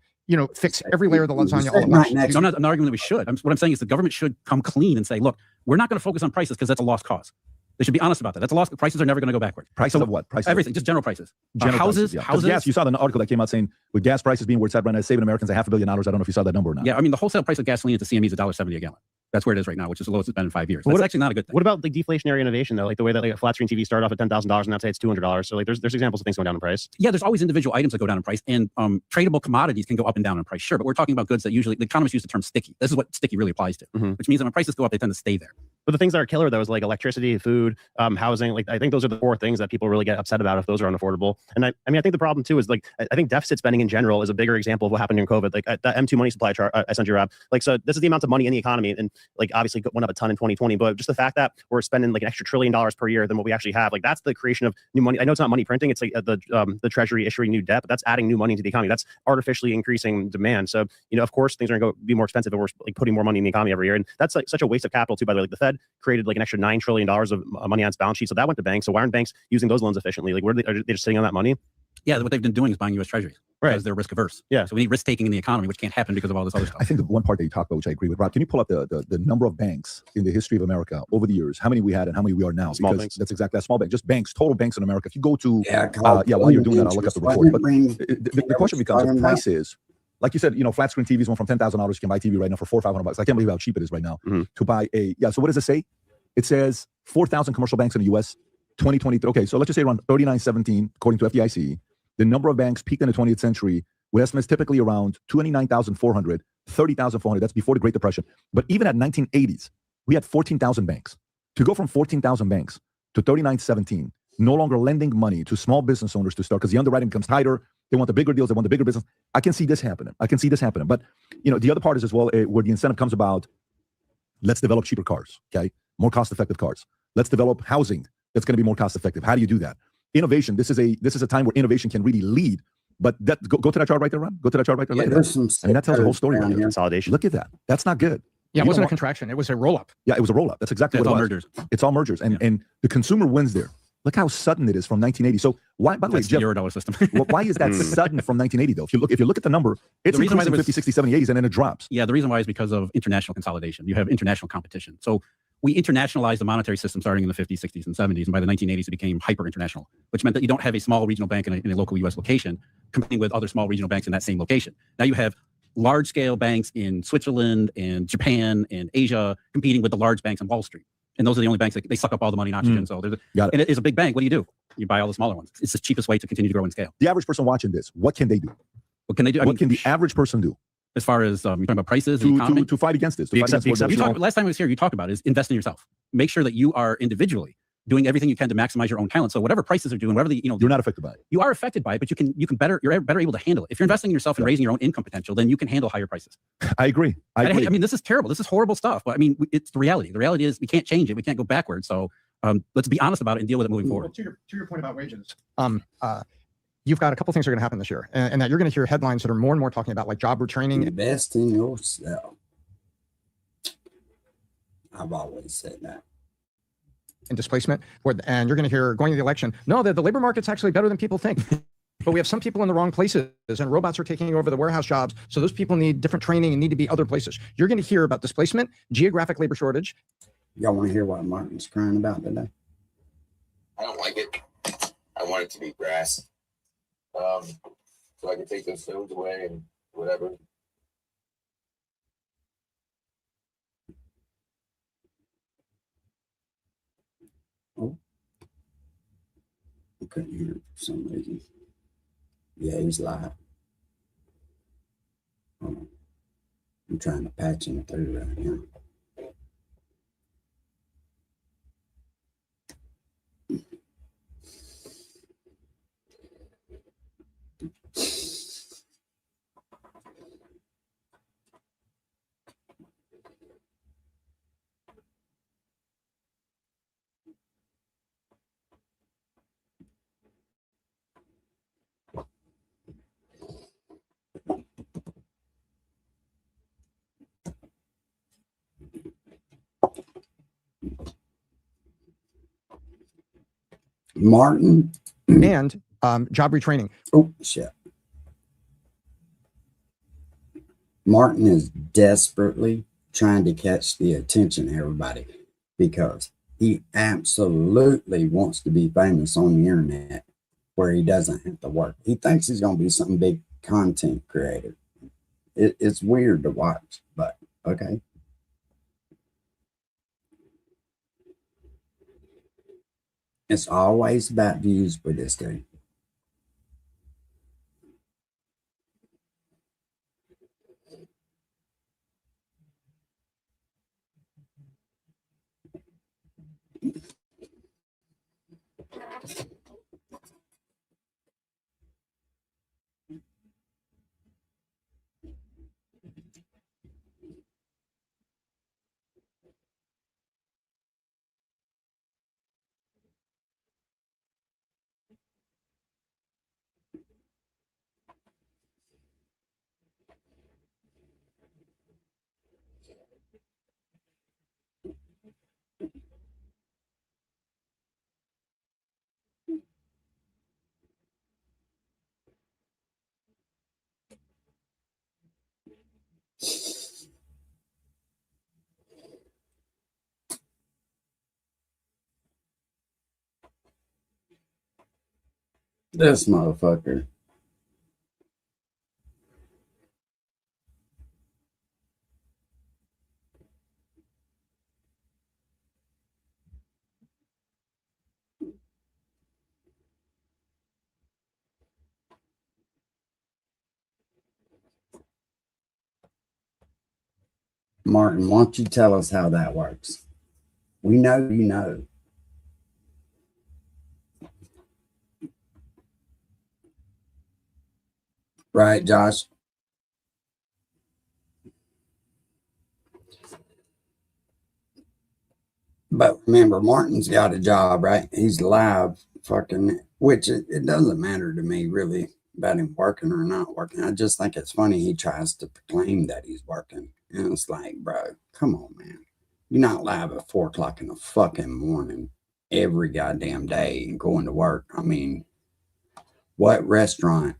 fix every layer of the lasagna all at once. I'm not arguing that we should. What I'm saying is the government should come clean and say, look, we're not going to focus on prices because that's a lost cause. They should be honest about that. That's a lost. Prices are never going to go backwards. Prices of what? Prices everything, just general prices. Houses. Gas. You saw the article that came out saying with gas prices being where it's at right now, saving Americans $500 million. I don't know if you saw that number or not. Yeah, I mean the wholesale price of gasoline at the CME is $1.70 a gallon. That's where it is right now, which is the lowest it's been in 5 years. That's actually not a good thing. What about like deflationary innovation though? Like the way that like a flat screen TV started off at $10,000 and now today it's $200. So like there's examples of things going down in price. Yeah, there's always individual items that go down in price, and tradable commodities can go up and down in price. Sure, but we're talking about goods that usually the economists use the term sticky. This is what sticky really applies to, which means that when prices go up, they tend to stay there. But the things that are killer though is like electricity, food, housing. Like I think those are the 4 things that people really get upset about if those are unaffordable. And I mean I think the problem too is like I think deficit spending in general is a bigger example of what happened during COVID. Like that M2 money supply chart I sent you, Rob. Like so this is the amount of money in the economy, and like obviously went up a ton in 2020. But just the fact that we're spending like an extra $1 trillion per year than what we actually have, like that's the creation of new money. I know it's not money printing; it's like the Treasury issuing new debt, but that's adding new money into the economy. That's artificially increasing demand. So of course things are going to be more expensive, but we're like putting more money in the economy every year, and that's like such a waste of capital too. By the way, like the Fed created like an extra $9 trillion of money on its balance sheet, so that went to banks. So why aren't banks using those loans efficiently? Like, are they just sitting on that money? Yeah, what they've been doing is buying U.S. Treasuries because they're risk averse. Yeah, so we need risk taking in the economy, which can't happen because of all this other stuff. I think the one part that you talked about, which I agree with, Rob, can you pull up the number of banks in the history of America over the years? How many we had and how many we are now? Small banks. That's exactly that. Small bank, just banks, total banks in America. If you go to while you're doing that, I'll look up the report. But the question becomes, the price is, like you said, flat screen TVs went from $10,000. You can buy TV right now for $400 or $500. I can't believe how cheap it is right now to buy a. So what does it say? It says 4,000 commercial banks in the U.S. 2023. Okay, so let's just say around 3917, according to FDIC. The number of banks peaked in the 20th century with estimates typically around 29,400, 30,400. That's before the Great Depression. But even at 1980s, we had 14,000 banks. To go from 14,000 banks to 3917, no longer lending money to small business owners to start because the underwriting becomes tighter. They want the bigger deals. They want the bigger business. I can see this happening. But the other part is as well where the incentive comes about. Let's develop cheaper cars. Okay, more cost-effective cars. Let's develop housing that's going to be more cost-effective. How do you do that? Innovation. This is a time where innovation can really lead. But that go to that chart right there, Ron. Go to that chart right there. That tells the whole story. Right Consolidation. Look at that. That's not good. Yeah, it wasn't a contraction. It was a roll-up. Yeah, it was a roll-up. That's exactly what it was. Mergers. It's all mergers, and the consumer wins there. Look how sudden it is from 1980. So why? By the way, Jeff, the Eurodollar system. Why is that sudden from 1980 though? If you look at the number, it's increasing 50, 60, 70, 80s, and then it drops. Yeah, the reason why is because of international consolidation. You have international competition. So we internationalized the monetary system starting in the 50s, 60s, and 70s, and by the 1980s it became hyper international, which meant that you don't have a small regional bank in a local U.S. location competing with other small regional banks in that same location. Now you have large scale banks in Switzerland and Japan and Asia competing with the large banks on Wall Street. And those are the only banks that they suck up all the money in oxygen. So and it is a big bank. What do? You buy all the smaller ones. It's the cheapest way to continue to grow in scale. The average person watching this, what can they do? What can they do? What can the average person do? As far as you're talking about prices to fight against this. Last time I was here, you talked about is invest in yourself. Make sure that you are individually doing everything you can to maximize your own talent. So whatever prices are doing, whatever you're not affected by it. You are affected by it, but you're better able to handle it. If you're investing in yourself and raising your own income potential, then you can handle higher prices. I agree. I mean, this is terrible. This is horrible stuff. But I mean, it's the reality. The reality is we can't change it. We can't go backwards. So let's be honest about it and deal with it moving forward. To your point about wages, you've got a couple things that are going to happen this year, and that you're going to hear headlines that are more and more talking about like job retraining. Invest in yourself. I've always said that. And displacement, and you're going to hear going to the election. No, the labor market's actually better than people think. But we have some people in the wrong places, and robots are taking over the warehouse jobs. So those people need different training and need to be other places. You're going to hear about displacement, geographic labor shortage. Y'all want to hear what Martin's crying about today? I don't like it. I want it to be grass. So I can take those stones away and whatever. Oh, I couldn't hear it for some reason. Yeah, he's live. Hold on. I'm trying to patch him through right now. Martin and job retraining. Oh shit. Martin is desperately trying to catch the attention of everybody because he absolutely wants to be famous on the internet where he doesn't have to work. He thinks he's going to be some big content creator. It's weird to watch, but okay. It's always about views with this dude. This motherfucker. Martin, why don't you tell us how that works? We know you know. Right, Josh? But remember, Martin's got a job, right? He's live fucking, which it doesn't matter to me really about him working or not working. I just think it's funny he tries to proclaim that he's working. And it's like, bro, come on, man. You're not live at 4 o'clock in the fucking morning every goddamn day and going to work. I mean, what restaurant?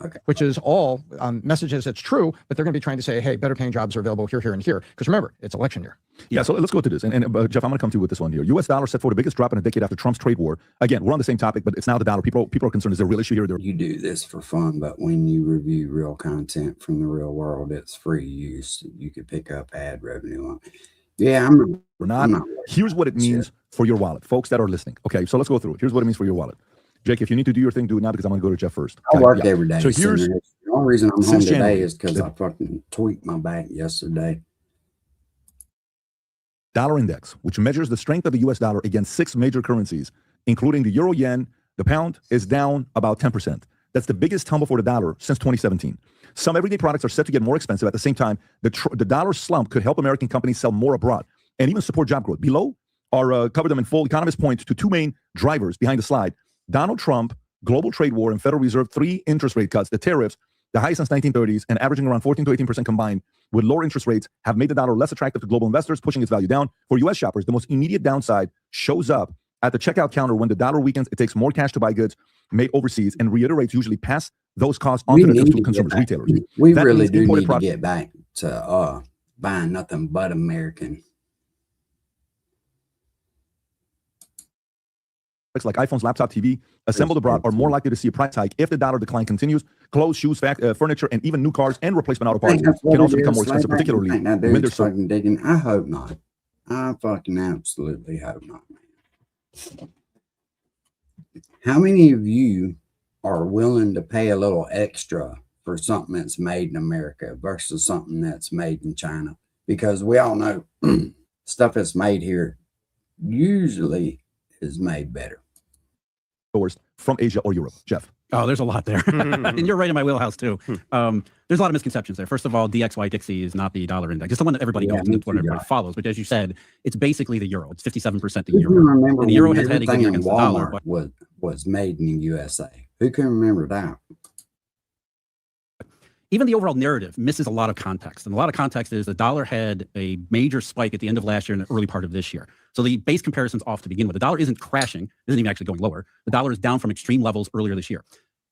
Okay. Which is all messages that's true, but they're going to be trying to say, hey, better paying jobs are available here, here, and here. Because remember, it's election year. Yeah, so let's go to this. And Jeff, I'm going to come to you with this one here. U.S. dollar set for the biggest drop in a decade after Trump's trade war. Again, we're on the same topic, but it's now the dollar. People are concerned. Is there a real issue here? You do this for fun, but when you review real content from the real world, it's free use. You could pick up ad revenue on. Yeah, we're not. Here's what it means for your wallet, folks that are listening. Okay, so let's go through it. Here's what it means for your wallet. Jake, if you need to do your thing, do it now because I'm going to go to Jeff first. I work every day. So here's the only reason I'm home today January, is because I fucking tweaked my back yesterday. Dollar index, which measures the strength of the U.S. dollar against 6 major currencies, including the euro, yen, the pound, is down about 10%. That's the biggest tumble for the dollar since 2017. Some everyday products are set to get more expensive. At the same time, the dollar slump could help American companies sell more abroad and even support job growth. Below are cover them in full. Economists point to 2 main drivers behind the slide: Donald Trump, global trade war, and Federal Reserve 3 interest rate cuts. The tariffs, the highest since 1930s and averaging around 14 to 18% combined with lower interest rates, have made the dollar less attractive to global investors, pushing its value down. For U.S. shoppers, the most immediate downside shows up at the checkout counter. When the dollar weakens, it takes more cash to buy goods made overseas and reiterates usually pass those costs on to the consumers, retailers. We really do need to get back to buying nothing but American. Like iPhones, laptop, TV, assembled abroad are more likely to see a price hike if the dollar decline continues. Clothes, shoes, furniture, and even new cars and replacement auto parts can also become more expensive, particularly when they're fucking digging. I hope not. I fucking absolutely hope not, man. How many of you are willing to pay a little extra for something that's made in America versus something that's made in China? Because we all know stuff that's made here usually is made better. From Asia or Europe. Jeff. Oh, there's a lot there. And you're right in my wheelhouse, too. There's a lot of misconceptions there. First of all, DXY Dixie is not the dollar index. It's the one that everybody knows and it's what everybody follows. But as you said, it's basically the euro. It's 57% the euro. Remember and the euro when has had a good everything year in against the dollar. Walmart But was made in the USA? Who can remember that? even the overall narrative misses a lot of context. And a lot of context is the dollar had a major spike at the end of last year and the early part of this year. So the base comparison's off to begin with. The dollar isn't crashing, isn't even actually going lower. The dollar is down from extreme levels earlier this year.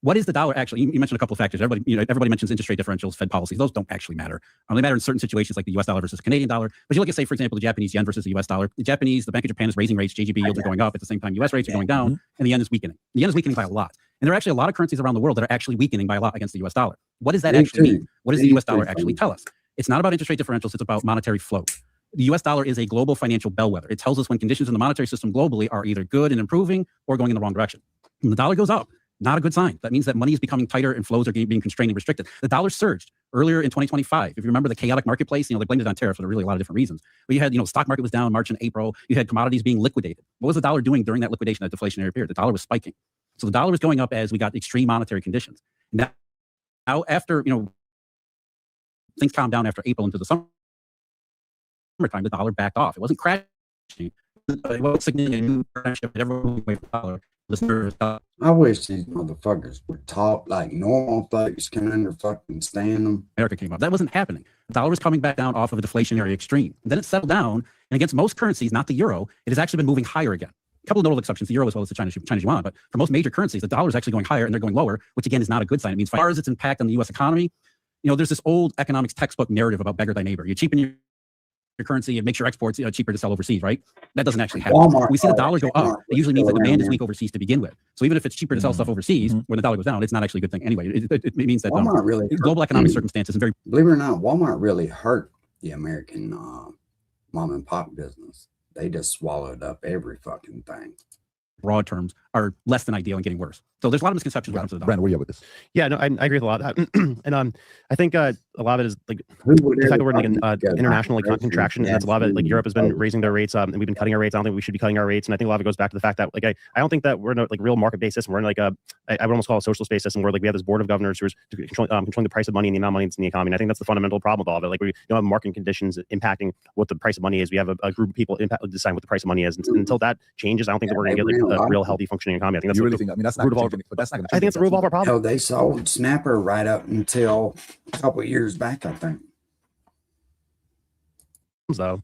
What is the dollar actually? You mentioned a couple of factors. Everybody mentions interest rate differentials, Fed policies. Those don't actually matter. They matter in certain situations like the US dollar versus Canadian dollar. But you look at, say, for example, the Japanese yen versus the US dollar. The Bank of Japan is raising rates. JGB yields are going up. At the same time, US rates are going down, and the yen is weakening. The yen is weakening by a lot. And there are actually a lot of currencies around the world that are actually weakening by a lot against the US dollar. What does that actually mean? What does the US dollar actually tell us? It's not about interest rate differentials. It's about monetary flow. The US dollar is a global financial bellwether. It tells us when conditions in the monetary system globally are either good and improving or going in the wrong direction. When the dollar goes up, not a good sign. That means that money is becoming tighter and flows are being constrained and restricted. The dollar surged earlier in 2025. If you remember the chaotic marketplace, they blamed it on tariffs for really a lot of different reasons. But you had, the stock market was down in March and April. You had commodities being liquidated. What was the dollar doing during that liquidation, that deflationary period? The dollar was spiking. So the dollar was going up as we got extreme monetary conditions. Now after, things calmed down after April into the summertime, the dollar backed off. It wasn't crashing. It wasn't signaling a new partnership that everyone was waiting for the dollar. I wish these motherfuckers would talk like normal folks can under fucking stand them. America came up. That wasn't happening. The dollar was coming back down off of a deflationary extreme. And then it settled down, and against most currencies, not the euro, it has actually been moving higher again. A couple of notable exceptions, the euro as well as the Chinese yuan, but for most major currencies, the dollar is actually going higher and they're going lower, which again is not a good sign. It means as far as its impact on the US economy, there's this old economics textbook narrative about beggar thy neighbor. You cheapen your currency, it makes your exports cheaper to sell overseas, right? That doesn't actually happen. We see the dollar go up. It usually means that demand is weak overseas to begin with. So even if it's cheaper to sell stuff overseas, when the dollar goes down, it's not actually a good thing anyway. It means that global economic circumstances and very... Believe it or not, Walmart really hurt the American mom and pop business. They just swallowed up every fucking thing. Broad terms are less than ideal and getting worse. So there's a lot of misconceptions when it comes to the dollar. Brandon, where are you at with this? Yeah, no, I agree with a lot of that. And I think a lot of it is like the fact that we're in like an international contraction, and that's a lot of it. Like Europe has been raising their rates, and we've been cutting our rates. I don't think we should be cutting our rates, and I think a lot of it goes back to the fact that I don't think that we're in a real market-based system. We're in I would almost call it a socialist-based system where we have this board of governors who's controlling the price of money and the amount of money that's in the economy. And I think that's the fundamental problem with all of it. We don't have market conditions impacting what the price of money is. We have a group of people decide what the price of money is, and until that changes, I don't think that we're going to get a real healthy functioning economy. I think that's that's not going to change, but that's not going to change. I think it's the root of all our problems. They sold Snapper right up until a couple of years back, I think. Though,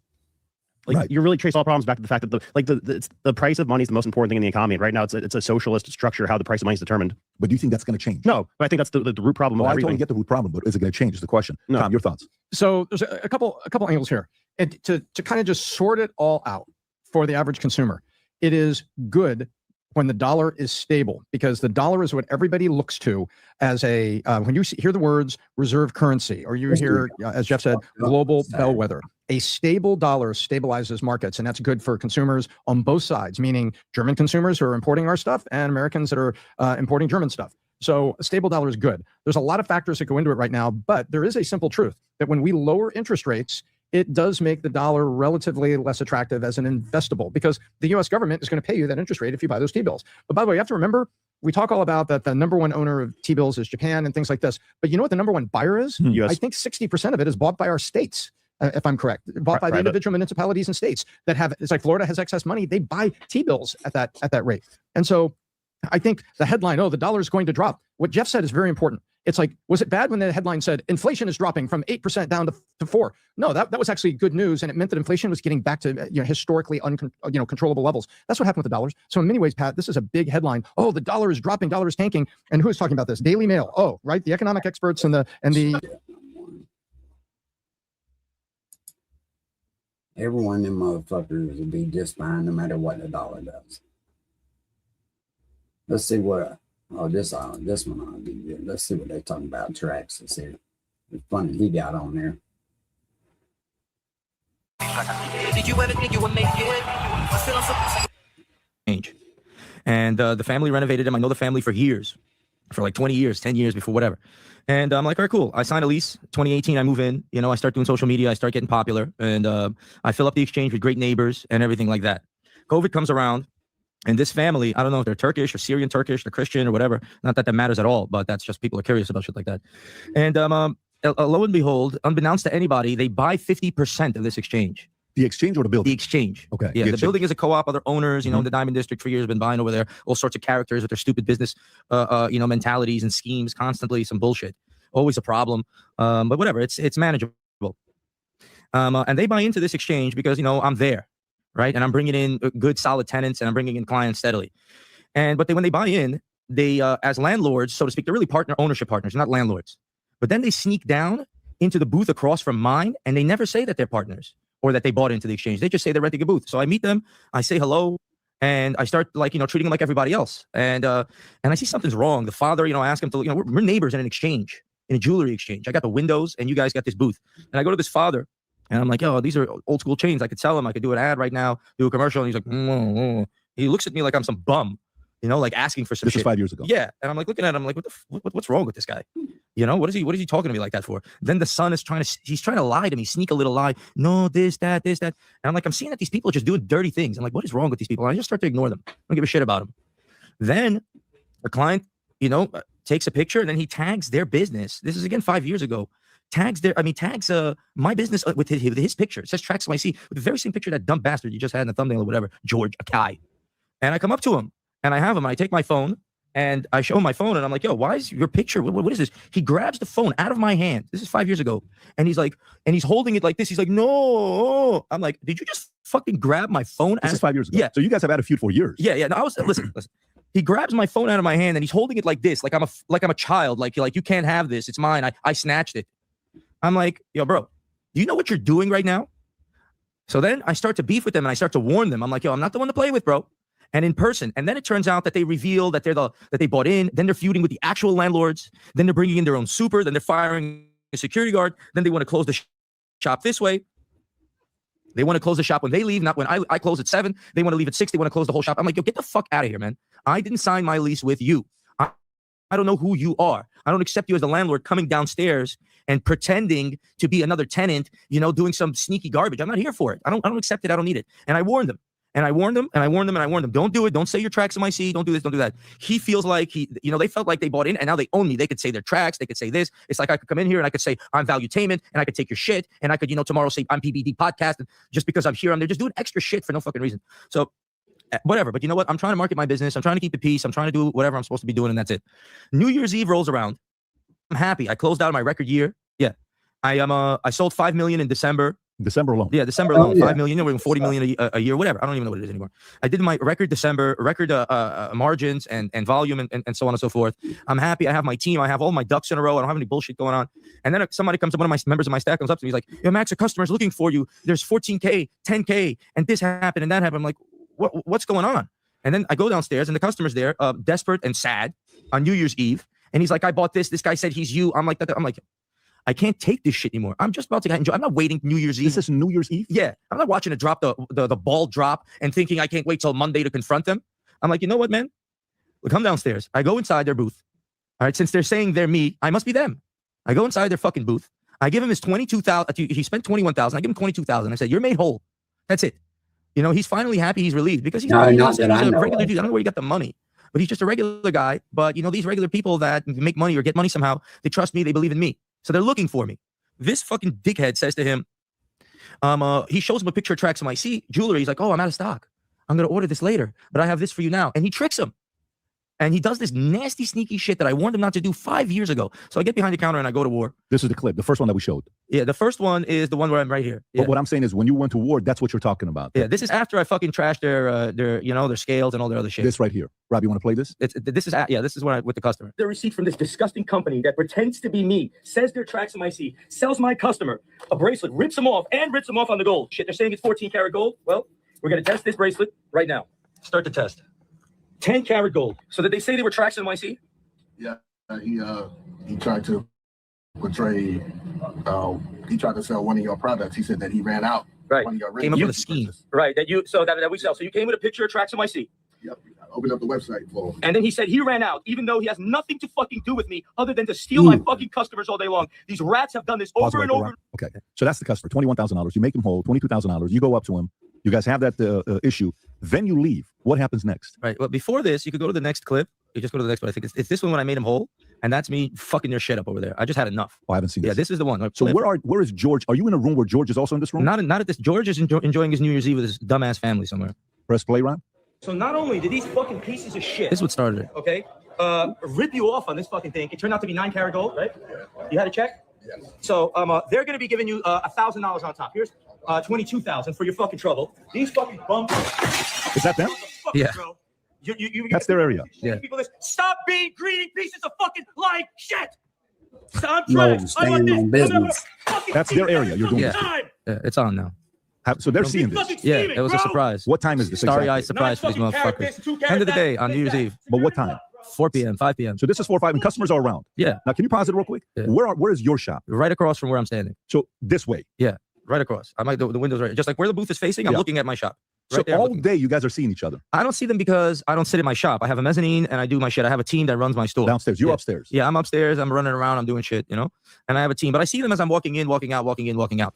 you really trace all problems back to the fact that the price of money is the most important thing in the economy. Right now, it's a socialist structure how the price of money is determined. But do you think that's going to change? No, but I think that's the root problem of everything. I totally get the root problem, but is it going to change? Is the question. No. Tom, your thoughts? So there's a couple angles here, and to kind of just sort it all out for the average consumer, it is good when the dollar is stable, because the dollar is what everybody looks to as a, when you hear the words reserve currency, or you hear, as Jeff said, global bellwether. A stable dollar stabilizes markets, and that's good for consumers on both sides, meaning German consumers who are importing our stuff and Americans that are importing German stuff. So a stable dollar is good. There's a lot of factors that go into it right now, but there is a simple truth that when we lower interest rates, it does make the dollar relatively less attractive as an investable, because the US government is going to pay you that interest rate if you buy those T-bills. But by the way, you have to remember, we talk all about that the number one owner of T-bills is Japan and things like this. But you know what the number one buyer is? I think 60% of it is bought by our states, if I'm correct, bought by the individual municipalities and states that have, it's like Florida has excess money. They buy T-bills at that rate. And so I think the headline, the dollar is going to drop. What Jeff said is very important. It's like, was it bad when the headline said inflation is dropping from 8% down to 4%? No, that was actually good news, and it meant that inflation was getting back to historically controllable levels. That's what happened with the dollars. So in many ways, Pat, this is a big headline. Oh, the dollar is dropping, dollar is tanking. And who is talking about this? Daily Mail. Oh, right, the economic experts and the Every one of them motherfuckers will be just fine no matter what the dollar does. Let's see what. Oh, this one ought to be good. Let's see what they're talking about. Traxxas here. It's funny he got on there. Did you ever think you would make it? Change. And the family renovated him. I know the family for years, for like 20 years, 10 years before whatever. And I'm like, all right, cool. I sign a lease. 2018, I move in. I start doing social media. I start getting popular. And I fill up the exchange with great neighbors and everything like that. COVID comes around. And this family, I don't know if they're Turkish or Syrian Turkish, they're Christian or whatever. Not that matters at all, but that's just people are curious about shit like that. And lo and behold, unbeknownst to anybody, they buy 50% of this exchange. The exchange or the building? The exchange. Okay. Yeah, the building is a co-op. Other owners, in the Diamond District for years, been buying over there. All sorts of characters with their stupid business, mentalities and schemes, constantly some bullshit. always a problem. But whatever, it's manageable. And they buy into this exchange because, you know, I'm there, right? And I'm bringing in good, solid tenants, and I'm bringing in clients steadily. But when they buy in, they, as landlords, so to speak, they're really ownership partners, not landlords. But then they sneak down into the booth across from mine, and they never say that they're partners or that they bought into the exchange. They just say they're renting a booth. So I meet them, I say hello, and I start, like, you know, treating them like everybody else. And I see something's wrong. The father, you know, I ask him to, you know, we're neighbors in an exchange, in a jewelry exchange. I got the windows, and you guys got this booth. And I go to this father, and I'm like, yo, these are old school chains. I could sell them. I could do an ad right now, do a commercial. And he's like, He looks at me like I'm some bum, you know, like asking for some This shit. was 5 years ago. Yeah. And I'm like looking at him, like, what's wrong with this guy? You know, what is he talking to me like that for? Then the son is trying to lie to me, sneak a little lie. No, this, that. And I'm like, I'm seeing that these people are just doing dirty things. I'm like, what is wrong with these people? And I just start to ignore them. I don't give a shit about them. Then a client, you know, takes a picture, and then he tags their business. This is again 5 years ago. Tags my business with his picture. It says Tracks NYC with the very same picture that dumb bastard you just had in the thumbnail or whatever, George Akai. And I come up to him, and I have him, and I take my phone, and I show him my phone, and I'm like, yo, why is your picture? What is this? He grabs the phone out of my hand. This is 5 years ago. And he's like, and he's holding it like this. He's like, no. I'm like, did you just fucking grab my phone? This is 5 years ago. Yeah. So you guys have had a feud for years. Yeah. No, listen. He grabs my phone out of my hand, and he's holding it like this, like I'm a child. Like you can't have this. It's mine. I snatched it. I'm like, yo, bro, do you know what you're doing right now? So then I start to beef with them, and I start to warn them. I'm like, yo, I'm not the one to play with, bro. And in person. And then it turns out that they reveal that that they bought in. Then they're feuding with the actual landlords. Then they're bringing in their own super. Then they're firing a security guard. Then they want to close the shop this way. They want to close the shop when they leave, not when I close at 7. They want to leave at 6. They want to close the whole shop. I'm like, yo, get the fuck out of here, man. I didn't sign my lease with you. I don't know who you are. I don't accept you as a landlord coming downstairs and pretending to be another tenant, you know, doing some sneaky garbage. I'm not here for it. I don't accept it. I don't need it. And I warned them. And I warned them, and I warned them, and I warned them. Don't do it. Don't say your Tracks NYC. Don't do this. Don't do that. He feels like they felt like they bought in, and now they own me. They could say their tracks. They could say this. It's like I could come in here, and I could say I'm Valuetainment, and I could take your shit, and I could, tomorrow say I'm PBD Podcast, and just because I'm here, they're just doing extra shit for no fucking reason. So whatever. But you know what? I'm trying to market my business. I'm trying to keep the peace. I'm trying to do whatever I'm supposed to be doing, and that's it. New Year's Eve rolls around. I'm happy. I closed out my record year. Yeah. I sold 5 million in December. December alone. Yeah, December alone. 5 million. We're doing 40 million a year, whatever. I don't even know what it is anymore. I did my record December, record margins and volume and so on and so forth. I'm happy. I have my team. I have all my ducks in a row. I don't have any bullshit going on. And then somebody comes up, one of my members of my staff comes up to me. He's like, yo, Max, a customer's looking for you. There's 14K, 10K, and this happened and that happened. I'm like, what's going on? And then I go downstairs, and the customer's there, desperate and sad on New Year's Eve. And he's like, I bought this. This guy said he's you. I'm like, I can't take this shit anymore. I'm just about to enjoy. I'm not waiting New Year's Eve. This is New Year's Eve? Yeah. I'm not watching it drop the ball drop and thinking I can't wait till Monday to confront them. I'm like, you know what, man? We'll come downstairs. I go inside their booth. All right. Since they're saying they're me, I must be them. I go inside their fucking booth. I give him his 22,000. He spent 21,000. I give him 22,000. I said, you're made whole. That's it. He's finally happy. He's relieved because he's a regular dude. I don't know where he got the money. But he's just a regular guy. But, these regular people that make money or get money somehow, they trust me. They believe in me. So they're looking for me. This fucking dickhead says to him, he shows him a picture of Tracks NYC jewelry. He's like, oh, I'm out of stock. I'm going to order this later, but I have this for you now. And he tricks him. And he does this nasty, sneaky shit that I warned him not to do 5 years ago. So I get behind the counter and I go to war. This is the clip, the first one that we showed. Yeah, the first one is the one where I'm right here. Yeah. But what I'm saying is when you went to war, that's what you're talking about. Yeah, this is after I fucking trashed their scales and all their other shit. This right here. Rob, you want to play this? This is when I with the customer. The receipt from this disgusting company that pretends to be me, says they're Tracks NYC, sells my customer a bracelet, rips them off on the gold. Shit, they're saying it's 14 karat gold. Well, we're going to test this bracelet right now. Start the test. 10 karat gold. So did they say they were Tracks NYC? Yeah, he tried to portray. He tried to sell one of your products. He said that he ran out. Right. One of your came up with a scheme. Right. That we sell. So you came with a picture of Tracks NYC. Yep. I opened up the website for him. And then he said he ran out, even though he has nothing to fucking do with me other than to steal my fucking customers all day long. These rats have done this over and over. Okay. So that's the customer. $21,000. You make him whole. $22,000. You go up to him. You guys have that issue. Then you leave. What happens next? Right. Well, before this, you could go to the next clip. You just go to the next one. I think it's this one when I made him whole. And that's me fucking their shit up over there. I just had enough. Oh, I haven't seen this. Yeah, this is the one. So where is George? Are you in a room where George is also in this room? Not at this. George is enjoying his New Year's Eve with his dumbass family somewhere. Press play, Ron. So not only did these fucking pieces of shit. This is what started it. Okay. rip you off on this fucking thing. It turned out to be 9 karat gold, right? You had a check? Yes. So they're going to be giving you $1,000 on top. Here's 22,000 for your fucking trouble. These fucking bums. Is that them? Yeah. Yeah. Bro. That's their area. Yeah. People this. Stop being greedy pieces of fucking lying shit. So I'm No, trying. staying on business. That's their area. You're doing Yeah. this. Yeah, it's on now. So they're seeing this. Yeah, it was a surprise. What time is this? Starry-eyed exactly? surprise for these motherfuckers. End of the day on New Year's Eve. But what time? 4 p.m., 5 p.m. So this is 4 or 5, and customers are around. Yeah. Now, can you pause it real quick? Yeah. Where is your shop? Right across from where I'm standing. So this way. Yeah, right across. I might the window's right. Just like where the booth is facing, I'm Yeah. looking at my shop. Right So there, all looking. day you guys are seeing each other I don't see them because I don't sit in my shop. I have a mezzanine and I do my shit. I have a team that runs my store. downstairs. You're Yeah. upstairs. Yeah, I'm upstairs. I'm running around. I'm doing shit, you know, and I have a team. But I see them as I'm walking in, walking out, walking in, walking out.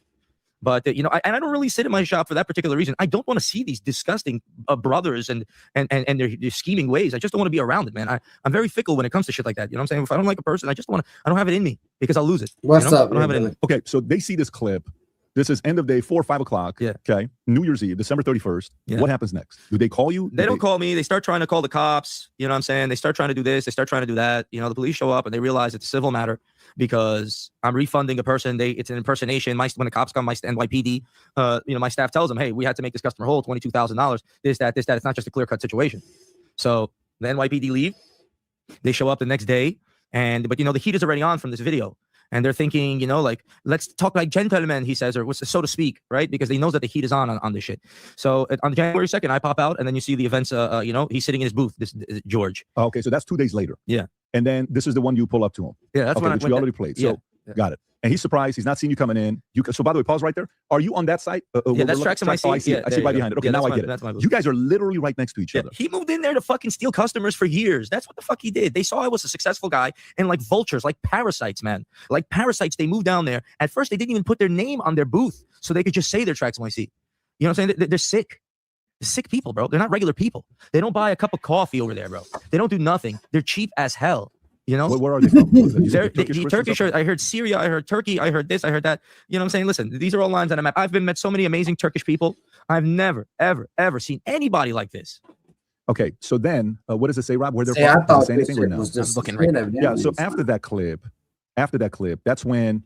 But you know, and I don't really sit in my shop for that particular reason. I don't want to see these disgusting brothers and their scheming ways. I just don't want to be around it, man. I'm very fickle when it comes to shit like that. You know what I'm saying? If I don't like a person, I don't have it in me because I'll lose it. What's you know? up, I don't have it in me. Okay, so they see this clip. This is end of day, 4 or 5 o'clock. Yeah. Okay. New Year's Eve, December 31st. Yeah. What happens next? Do they call you? They don't call me. They start trying to call the cops. You know what I'm saying? They start trying to do this. They start trying to do that. You know, the police show up and they realize it's a civil matter because I'm refunding a person. It's an impersonation. When the cops come, my NYPD, you know, my staff tells them, hey, we had to make this customer whole, $22,000. This, that. It's not just a clear-cut situation. So the NYPD leave. They show up the next day. But, you know, the heat is already on from this video. And they're thinking, you know, like, let's talk like gentlemen, he says, or so to speak, right? Because they knows that the heat is on this shit. So on January 2nd, I pop out and then you see the events, you know, he's sitting in his booth, this George. Okay, so that's 2 days later. Yeah. And then this is the one you pull up to him. Yeah, that's okay, when which I we went already played. So got it. And he's surprised. He's not seeing you coming in. So by the way, pause right there. Are you on that site? Yeah, that's Tracks in my seat. Oh, I see it. I see right behind it. Okay, Yeah, now I that's get it. that's my booth. You guys are literally right next to each other. He moved in there to fucking steal customers for years. That's what the fuck he did. They saw I was a successful guy, and like vultures, like parasites, man. Like parasites, they moved down there. At first, they didn't even put their name on their booth, so they could just say they're Tracks NYC. You know what I'm saying? They're sick. They're sick people, bro. They're not regular people. They don't buy a cup of coffee over there, bro. They don't do nothing. They're cheap as hell. You know, where are they from? They're Turkish. I heard Syria. I heard Turkey. I heard this. I heard that. You know what I'm saying? Listen, these are all lines on a map. I've met so many amazing Turkish people. I've never, ever, ever seen anybody like this. Okay, so then what does it say, Rob? Where they're See, I from? Does thought it say this anything or shit no? was just looking right now. Yeah, so after that clip, that's when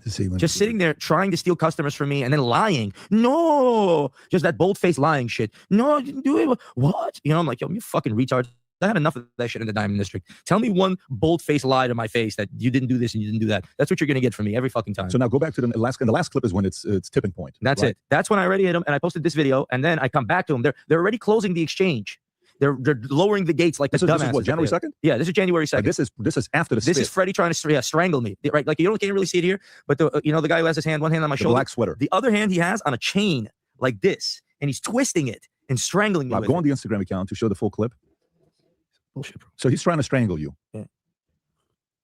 Just sitting there trying to steal customers from me and then lying. No, just that bold-faced lying shit. No, I didn't do it. What? You know, I'm like, yo, you fucking retard. I had enough of that shit in the Diamond District. Tell me one bold-faced lie to my face that you didn't do this and you didn't do that. That's what you're gonna get from me every fucking time. So now go back to the last clip is when it's tipping point. That's right? it. That's when I already hit them and I posted this video and then I come back to them. They're already closing the exchange. They're lowering the gates like This the is dumbasses. what, January 2nd? Yeah, this is January 2nd. This is after the This is spit. Freddie trying to strangle me, right? Like you can't really see it here, but the you know the guy who has his hand, one hand on my The shoulder, black sweater. the other hand he has on a chain like this, and he's twisting it and strangling me. Rob, with go it. on the Instagram account to show the full clip. Bullshit, bro. So he's trying to strangle you. Yeah.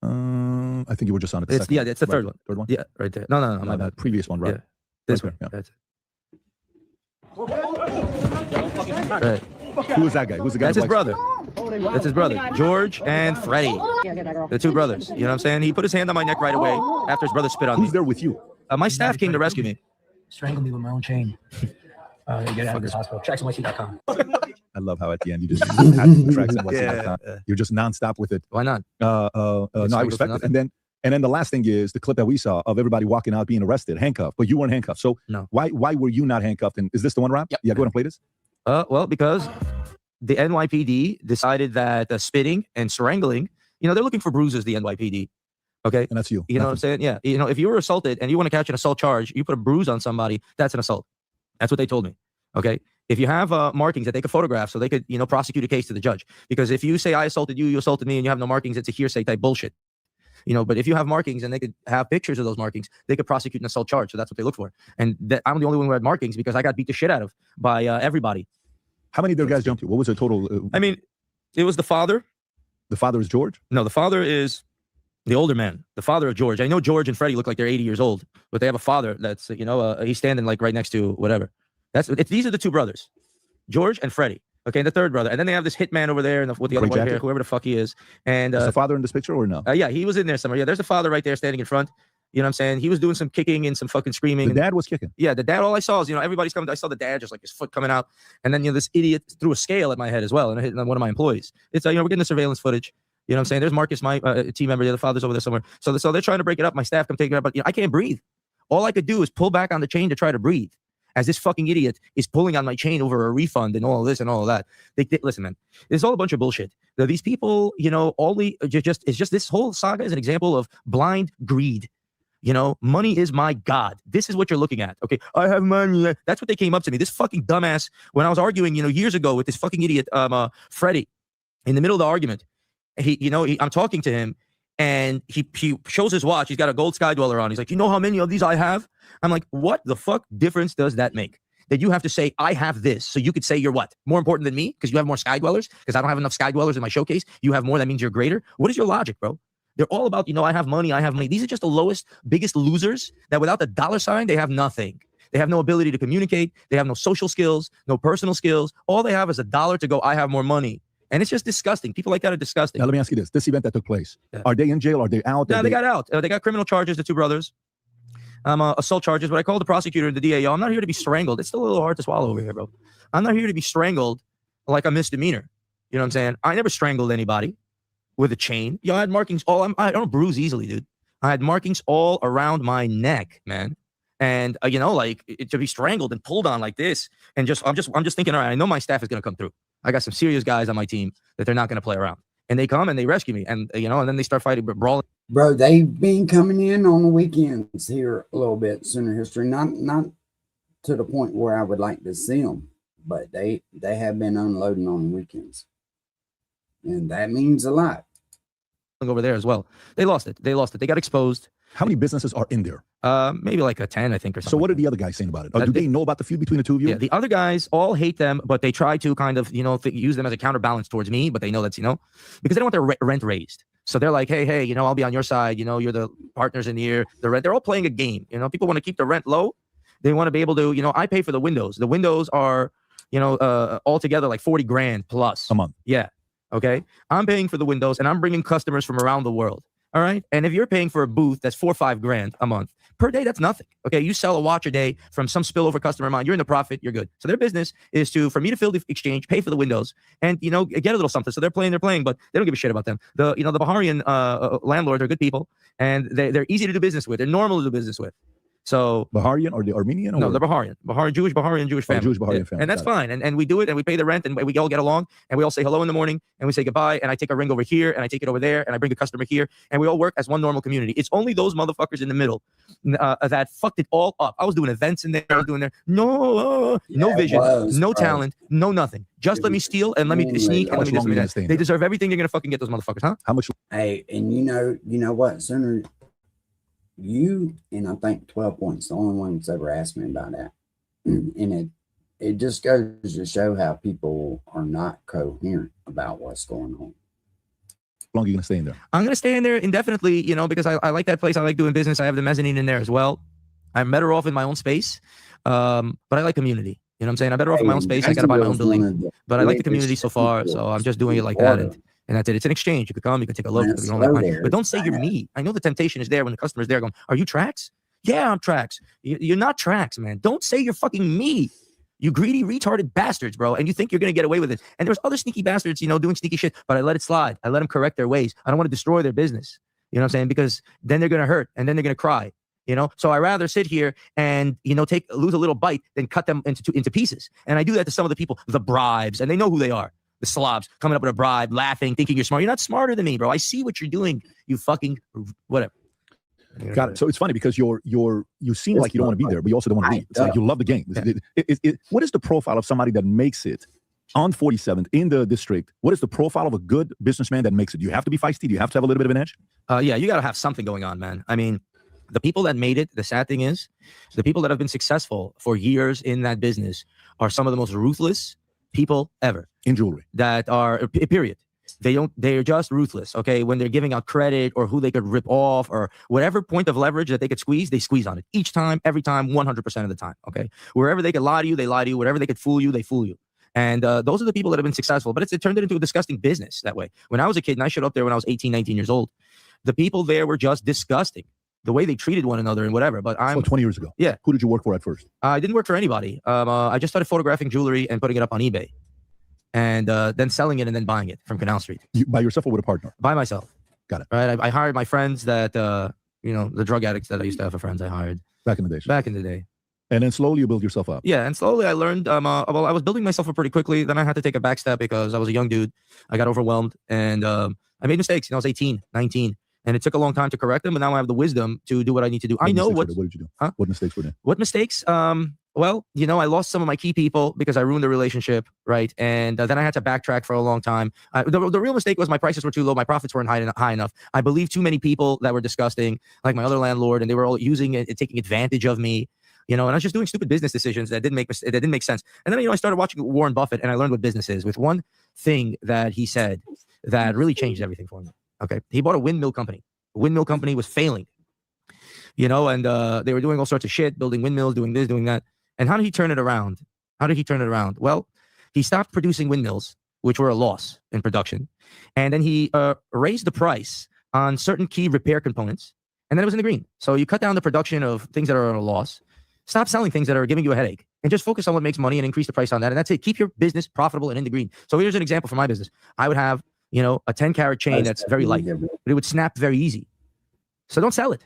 I think you were just on it. It's, yeah, it's the third one. Third one. Yeah, right there. No, my bad. Previous one, right? Yeah, this Right one. there, That's it. Right. Who is that guy? Who's the guy? That's his who brother. That's his brother, George and Freddie. The two brothers. You know what I'm saying? He put his hand on my neck right away after his brother spit on me. Who's there with you? My staff came to rescue me. Strangled me with my own chain. You get out of this hospital. TracksNYC.com. I love how at the end you just tracks you're just nonstop with it. Why not? No, I respect it. And then the last thing is the clip that we saw of everybody walking out being arrested, handcuffed, but you weren't handcuffed. So no. Why were you not handcuffed? And is this the one, Rob? Yep. Yeah, go ahead and play this. Well, because the NYPD decided that spitting and strangling, you know, they're looking for bruises, the NYPD. Okay. And that's you. You know what I'm saying? Yeah. You know, if you were assaulted and you want to catch an assault charge, you put a bruise on somebody, that's an assault. That's what they told me. Okay. If you have markings that they could photograph so they could, you know, prosecute a case to the judge. Because if you say I assaulted you, you assaulted me, and you have no markings, it's a hearsay type bullshit. You know, but if you have markings and they could have pictures of those markings, they could prosecute an assault charge. So that's what they look for. And I'm the only one who had markings because I got beat the shit out of by everybody. How many of their guys jumped you? What was the total? I mean, it was the father. The father is George? No, the father is the older man. The father of George. I know George and Freddie look like they're 80 years old, but they have a father that's, you know, he's standing like right next to whatever. These are the two brothers, George and Freddie. Okay, and the third brother. And then they have this hitman over there and with the other white hair, whoever the fuck he is. And is the father in this picture or no? Yeah, he was in there somewhere. Yeah, there's the father right there standing in front. You know what I'm saying? He was doing some kicking and some fucking screaming. The dad was kicking. Yeah, the dad. All I saw is, everybody's coming. I saw the dad just like his foot coming out, and then this idiot threw a scale at my head as well, and it hit one of my employees. It's we're getting the surveillance footage. You know what I'm saying? There's Marcus, my team member. The other father's over there somewhere. So they're trying to break it up. My staff come take it up, but I can't breathe. All I could do is pull back on the chain to try to breathe, as this fucking idiot is pulling on my chain over a refund and all of this and all of that. Listen, man, it's all a bunch of bullshit. These people, it's just this whole saga is an example of blind greed. Money is my God. This is what you're looking at. Okay, I have money. That's what they came up to me. This fucking dumbass, when I was arguing, years ago with this fucking idiot, Freddie, in the middle of the argument, I'm talking to him, and he shows his watch. He's got a gold Sky Dweller on. He's like, you know how many of these I have? I'm like, what the fuck difference does that make? That you have to say, I have this, so you could say you're what? More important than me? Because you have more Sky Dwellers? Because I don't have enough Sky Dwellers in my showcase? You have more, that means you're greater? What is your logic, bro? They're all about, I have money, I have money. These are just the lowest, biggest losers that without the dollar sign, they have nothing. They have no ability to communicate. They have no social skills, no personal skills. All they have is a dollar to go, I have more money. And it's just disgusting. People like that are disgusting. Now, let me ask you this. This event that took place, are they in jail? Are they out? No, they got out. They got criminal charges, the two brothers. Assault charges. But I called the prosecutor and the DA. I'm not here to be strangled. It's still a little hard to swallow over here, bro. I'm not here to be strangled like a misdemeanor. You know what I'm saying? I never strangled anybody with a chain. I had markings I don't bruise easily, dude. I had markings all around my neck, man. And to be strangled and pulled on like this, and I'm just thinking, all right, I know my staff is gonna come through. I got some serious guys on my team that they're not gonna play around. And they come and they rescue me, and and then they start fighting, brawling. Bro, they've been coming in on the weekends here a little bit, Sooner history. Not to the point where I would like to see them, but they have been unloading on the weekends. And that means a lot. Over there as well. They lost it. They got exposed. How many businesses are in there? Maybe like a 10, I think, or something. So what are the other guys saying about it? Do they know about the feud between the two of you? Yeah, the other guys all hate them, but they try to kind of, use them as a counterbalance towards me, but they know that's, because they don't want their rent raised. So they're like, hey, I'll be on your side. You're the partners in here. The rent, they're all playing a game. People want to keep the rent low. They want to be able to, I pay for the windows. The windows are, altogether like 40 grand plus a month. Yeah. Okay. I'm paying for the windows and I'm bringing customers from around the world. All right. And if you're paying for a booth that's 4 or 5 grand a month per day, that's nothing. Okay. You sell a watch a day from some spillover customer of mine. You're in the profit. You're good. So their business is for me to fill the exchange, pay for the windows, and, get a little something. So they're playing, but they don't give a shit about them. The Baharian landlords are good people, and they're easy to do business with. They're normal to do business with. So Baharian or the Armenian? Or no, the Baharian, Jewish family. Jewish Baharian family. And that's fine. And we do it, and we pay the rent, and we all get along, and we all say hello in the morning, and we say goodbye, and I take a ring over here, and I take it over there, and I bring a customer here, and we all work as one normal community. It's only those motherfuckers in the middle that fucked it all up. I was doing events in there, no vision, no talent, no nothing. Just let me steal and let me sneak and let me do something. They deserve everything you're gonna fucking get, those motherfuckers, huh? How much? Hey, and you know what, Sooner? You and I think 12 Points, the only one that's ever asked me about that. And it just goes to show how people are not coherent about what's going on. How long are you gonna stay in there? I'm gonna stay in there indefinitely, because I like that place. I like doing business. I have the mezzanine in there as well. I'm better off in my own space, but I like community. You know what I'm saying? I'm better off in my own space. I gotta buy my own building, but I like the community so far, so I'm just doing it like that. And that's it. It's an exchange. You could come, you could take a look. You don't like mine. But don't say you're me. I know the temptation is there when the customer's there going, are you Trax? Yeah, I'm Trax. You're not Trax, man. Don't say you're fucking me. You greedy, retarded bastards, bro. And you think you're going to get away with it. And there's other sneaky bastards, doing sneaky shit, but I let it slide. I let them correct their ways. I don't want to destroy their business. You know what I'm saying? Because then they're going to hurt and then they're going to cry. So I rather sit here and, lose a little bite than cut them into pieces. And I do that to some of the people, the bribes, and they know who they are. The slobs coming up with a bribe, laughing, thinking you're smart. You're not smarter than me, bro. I see what you're doing. You fucking whatever. Got it. So it's funny because you seem like you don't want to be there, but you also don't want to leave. It's like you love the game. Yeah. What is the profile of somebody that makes it on 47th in the district? What is the profile of a good businessman that makes it? Do you have to be feisty? Do you have to have a little bit of an edge? Yeah, you got to have something going on, man. I mean, the people that made it, the sad thing is, the people that have been successful for years in that business are some of the most ruthless people ever in jewelry that are period. They're just ruthless. Okay. When they're giving out credit or who they could rip off or whatever point of leverage that they could squeeze, they squeeze on it each time, every time, 100% of the time. Okay. Wherever they could lie to you, they lie to you. Wherever they could fool you, they fool you. And those are the people that have been successful, but it turned it into a disgusting business that way. When I was a kid and I showed up there when I was 18, 19 years old, the people there were just disgusting. the way they treated one another and whatever. But I'm 20 years ago. Yeah. Who did you work for at first? I didn't work for anybody. I just started photographing jewelry and putting it up on eBay, and then selling it and then buying it from Canal Street. You, by yourself or with a partner? By myself. Got it. Right. I hired my friends that the drug addicts that I used to have for friends. I hired back in the day. Back in the day. And then slowly you build yourself up. Yeah, and slowly I learned. Well, I was building myself up pretty quickly. Then I had to take a back step because I was a young dude. I got overwhelmed and I made mistakes. I was 18, 19, and it took a long time to correct them. But now I have the wisdom to do what I need to do. I know what. What did you do? Huh? What mistakes were there? What mistakes? Well, I lost some of my key people because I ruined the relationship, right? And then I had to backtrack for a long time. The real mistake was my prices were too low. My profits weren't high enough. I believed too many people that were disgusting, like my other landlord, and they were all using it and taking advantage of me. And I was just doing stupid business decisions that didn't make sense. And then, I started watching Warren Buffett and I learned what business is with one thing that he said that really changed everything for me. Okay. He bought a windmill company. The windmill company was failing, and they were doing all sorts of shit, building windmills, doing this, doing that. And how did he turn it around? Well, he stopped producing windmills, which were a loss in production. And then he raised the price on certain key repair components. And then it was in the green. So you cut down the production of things that are at a loss. Stop selling things that are giving you a headache and just focus on what makes money and increase the price on that. And that's it. Keep your business profitable and in the green. So here's an example for my business. I would have, a 10 carat chain that's very light, but it would snap very easy. So don't sell it.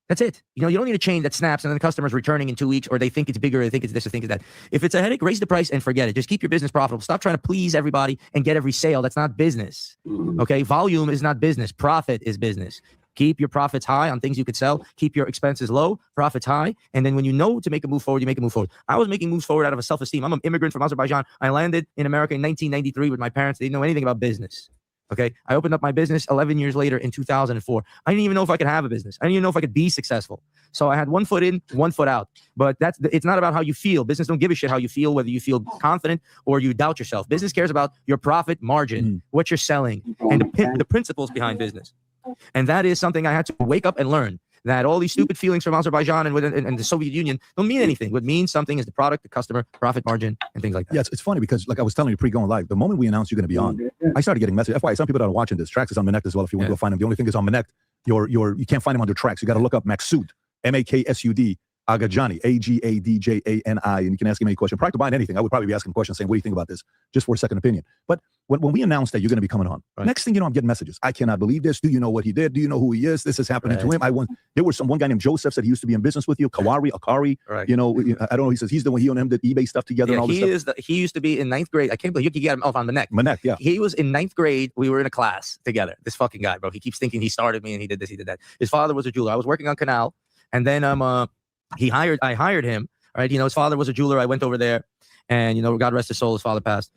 That's it. You don't need a chain that snaps and then the customer's returning in 2 weeks, or they think it's bigger, they think it's this, or think it's that. If it's a headache, raise the price and forget it. Just keep your business profitable. Stop trying to please everybody and get every sale. That's not business. Okay. Volume is not business. Profit is business. Keep your profits high on things you could sell. Keep your expenses low, profits high. And then when you know to make a move forward, you make a move forward. I was making moves forward out of a self-esteem. I'm an immigrant from Azerbaijan. I landed in America in 1993 with my parents. They didn't know anything about business. Okay. I opened up my business 11 years later in 2004. I didn't even know if I could have a business. I didn't even know if I could be successful. So I had 1 foot in, 1 foot out. But it's not about how you feel. Business don't give a shit how you feel, whether you feel confident or you doubt yourself. Business cares about your profit margin, what you're selling, and the principles behind business. And that is something I had to wake up and learn, that all these stupid feelings from Azerbaijan and the Soviet Union don't mean anything. What means something is the product, the customer, profit margin, and things like that. Yeah, it's funny because, like I was telling you pre-going live, the moment we announced you're going to be on, I started getting messages. FYI, some people that are watching this, Trax is on Minect as well. If you want to go find him, the only thing is on Minect, you can't find him under Trax. You got to look up Maksud, Maksud, Agajani, Agadjani, and you can ask him any question. Prior to buying anything, I would probably be asking questions saying, what do you think about this? Just for a second opinion. But when we announced that you're going to be coming on, next thing you know, I'm getting messages. I cannot believe this. Do you know what he did? Do you know who he is? This is happening to him. There was one guy named Joseph said he used to be in business with you. Akari. Right. I don't know. He says he's the one, he and him did eBay stuff together. And all this stuff. He used to be in 9th grade. I can't believe you got him off on Minect. Minect, yeah. He was in 9th grade. We were in a class together. This fucking guy, bro. He keeps thinking he started me and he did this, he did that. His father was a jeweler. I was working on Canal, and then I hired him. Right. His father was a jeweler. I went over there, and God rest his soul, his father passed.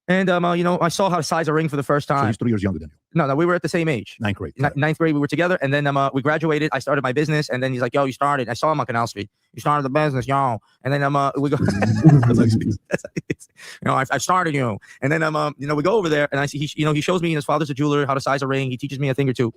And I saw how to size a ring for the first time. So he's 3 years younger than you. No, we were at the same age. 9th grade. 9th grade, we were together, and then we graduated. I started my business, and then he's like, "Yo, you started." I saw him on Canal Street. You started the business, yo. And then we go. I started you, and then we go over there, and I see he shows me his father's a jeweler, how to size a ring. He teaches me a thing or two,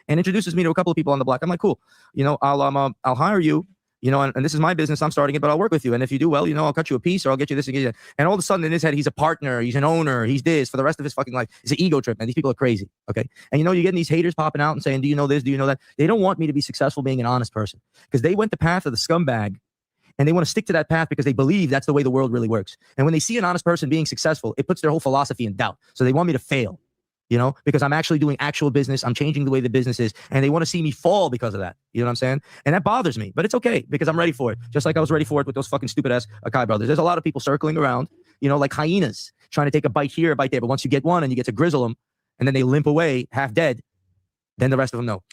and introduces me to a couple of people on the block. I'm like, cool. I'll hire you. And this is my business. I'm starting it, but I'll work with you. And if you do well, I'll cut you a piece or I'll get you this and get you that. And all of a sudden in his head, he's a partner, he's an owner, he's this for the rest of his fucking life. It's an ego trip, man. These people are crazy. Okay. And you're getting these haters popping out and saying, do you know this? Do you know that? They don't want me to be successful being an honest person because they went the path of the scumbag and they want to stick to that path because they believe that's the way the world really works. And when they see an honest person being successful, it puts their whole philosophy in doubt. So they want me to fail. Because I'm actually doing actual business. I'm changing the way the business is. And they want to see me fall because of that. You know what I'm saying? And that bothers me. But it's okay because I'm ready for it. Just like I was ready for it with those fucking stupid ass Akai brothers. There's a lot of people circling around, like hyenas, trying to take a bite here, a bite there. But once you get one and you get to grizzle them and then they limp away half dead, then the rest of them know.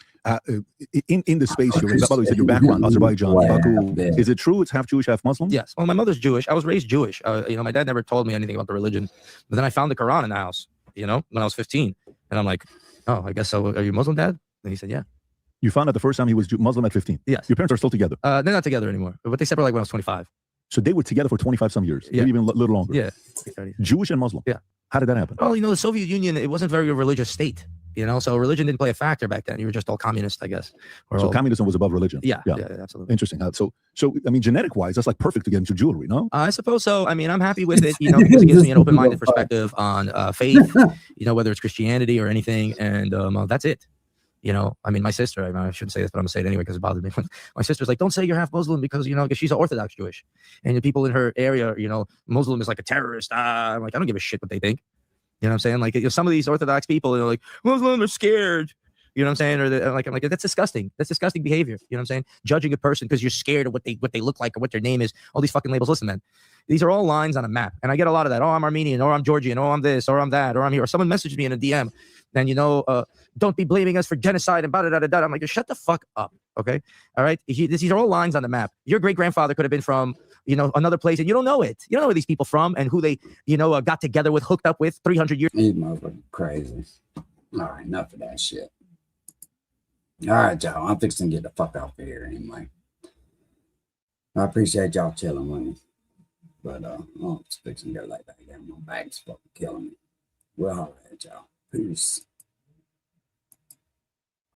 In the space you're in, by the way, you said your background, Azerbaijan, Baku. Is it true it's half Jewish, half Muslim? Yes. Well, my mother's Jewish. I was raised Jewish. My dad never told me anything about the religion. But then I found the Quran in the house, when I was 15. And I'm like, oh, I guess so. Are you Muslim, Dad? And he said, yeah. You found out the first time he was Muslim at 15? Yes. Your parents are still together? They're not together anymore, but they separated when I was 25. So they were together for 25 some years, maybe even a little longer. Yeah. Jewish and Muslim? Yeah. How did that happen? Well, the Soviet Union, it wasn't very a religious state, so religion didn't play a factor back then. You were just all communist, I guess. So communism was above religion? Yeah, absolutely. Interesting. So I mean, genetic-wise, that's like perfect to get into jewelry, no? I suppose so. I mean, I'm happy with it, because it gives me an open-minded perspective on faith, whether it's Christianity or anything, and that's it. You know, I mean, my sister, I shouldn't say this, but I'm gonna say it anyway because it bothered me. My sister's like, don't say you're half Muslim because, you know, because she's Orthodox Jewish. And the people in her area, you know, Muslim is like a terrorist. I'm like, I don't give a shit what they think. You know what I'm saying? Like, you know, some of these Orthodox people, they're like, Muslim are scared. You know what I'm saying? Or I'm like, that's disgusting. That's disgusting behavior. You know what I'm saying? Judging a person because you're scared of what they look like or what their name is. All these fucking labels. Listen, man, these are all lines on a map. And I get a lot of that. Oh, I'm Armenian, or I'm Georgian, or I'm this, or I'm that, or I'm here. Or someone messaged me in a DM. Then, you know, don't be blaming us for genocide and da-da-da-da-da. I'm like, shut the fuck up. Okay. All right. These are all lines on the map. Your great grandfather could have been from, you know, another place, and you don't know it. You don't know where these people from and who they, you know, got together with, hooked up with 300 years. These motherfuckers crazy. All right, enough of that shit. All right, y'all. I'm fixing to get the fuck off of here anyway. I appreciate y'all chilling with me. But I'm fixing to go like that again. My back's fucking killing me. Well, all right, y'all. Peace.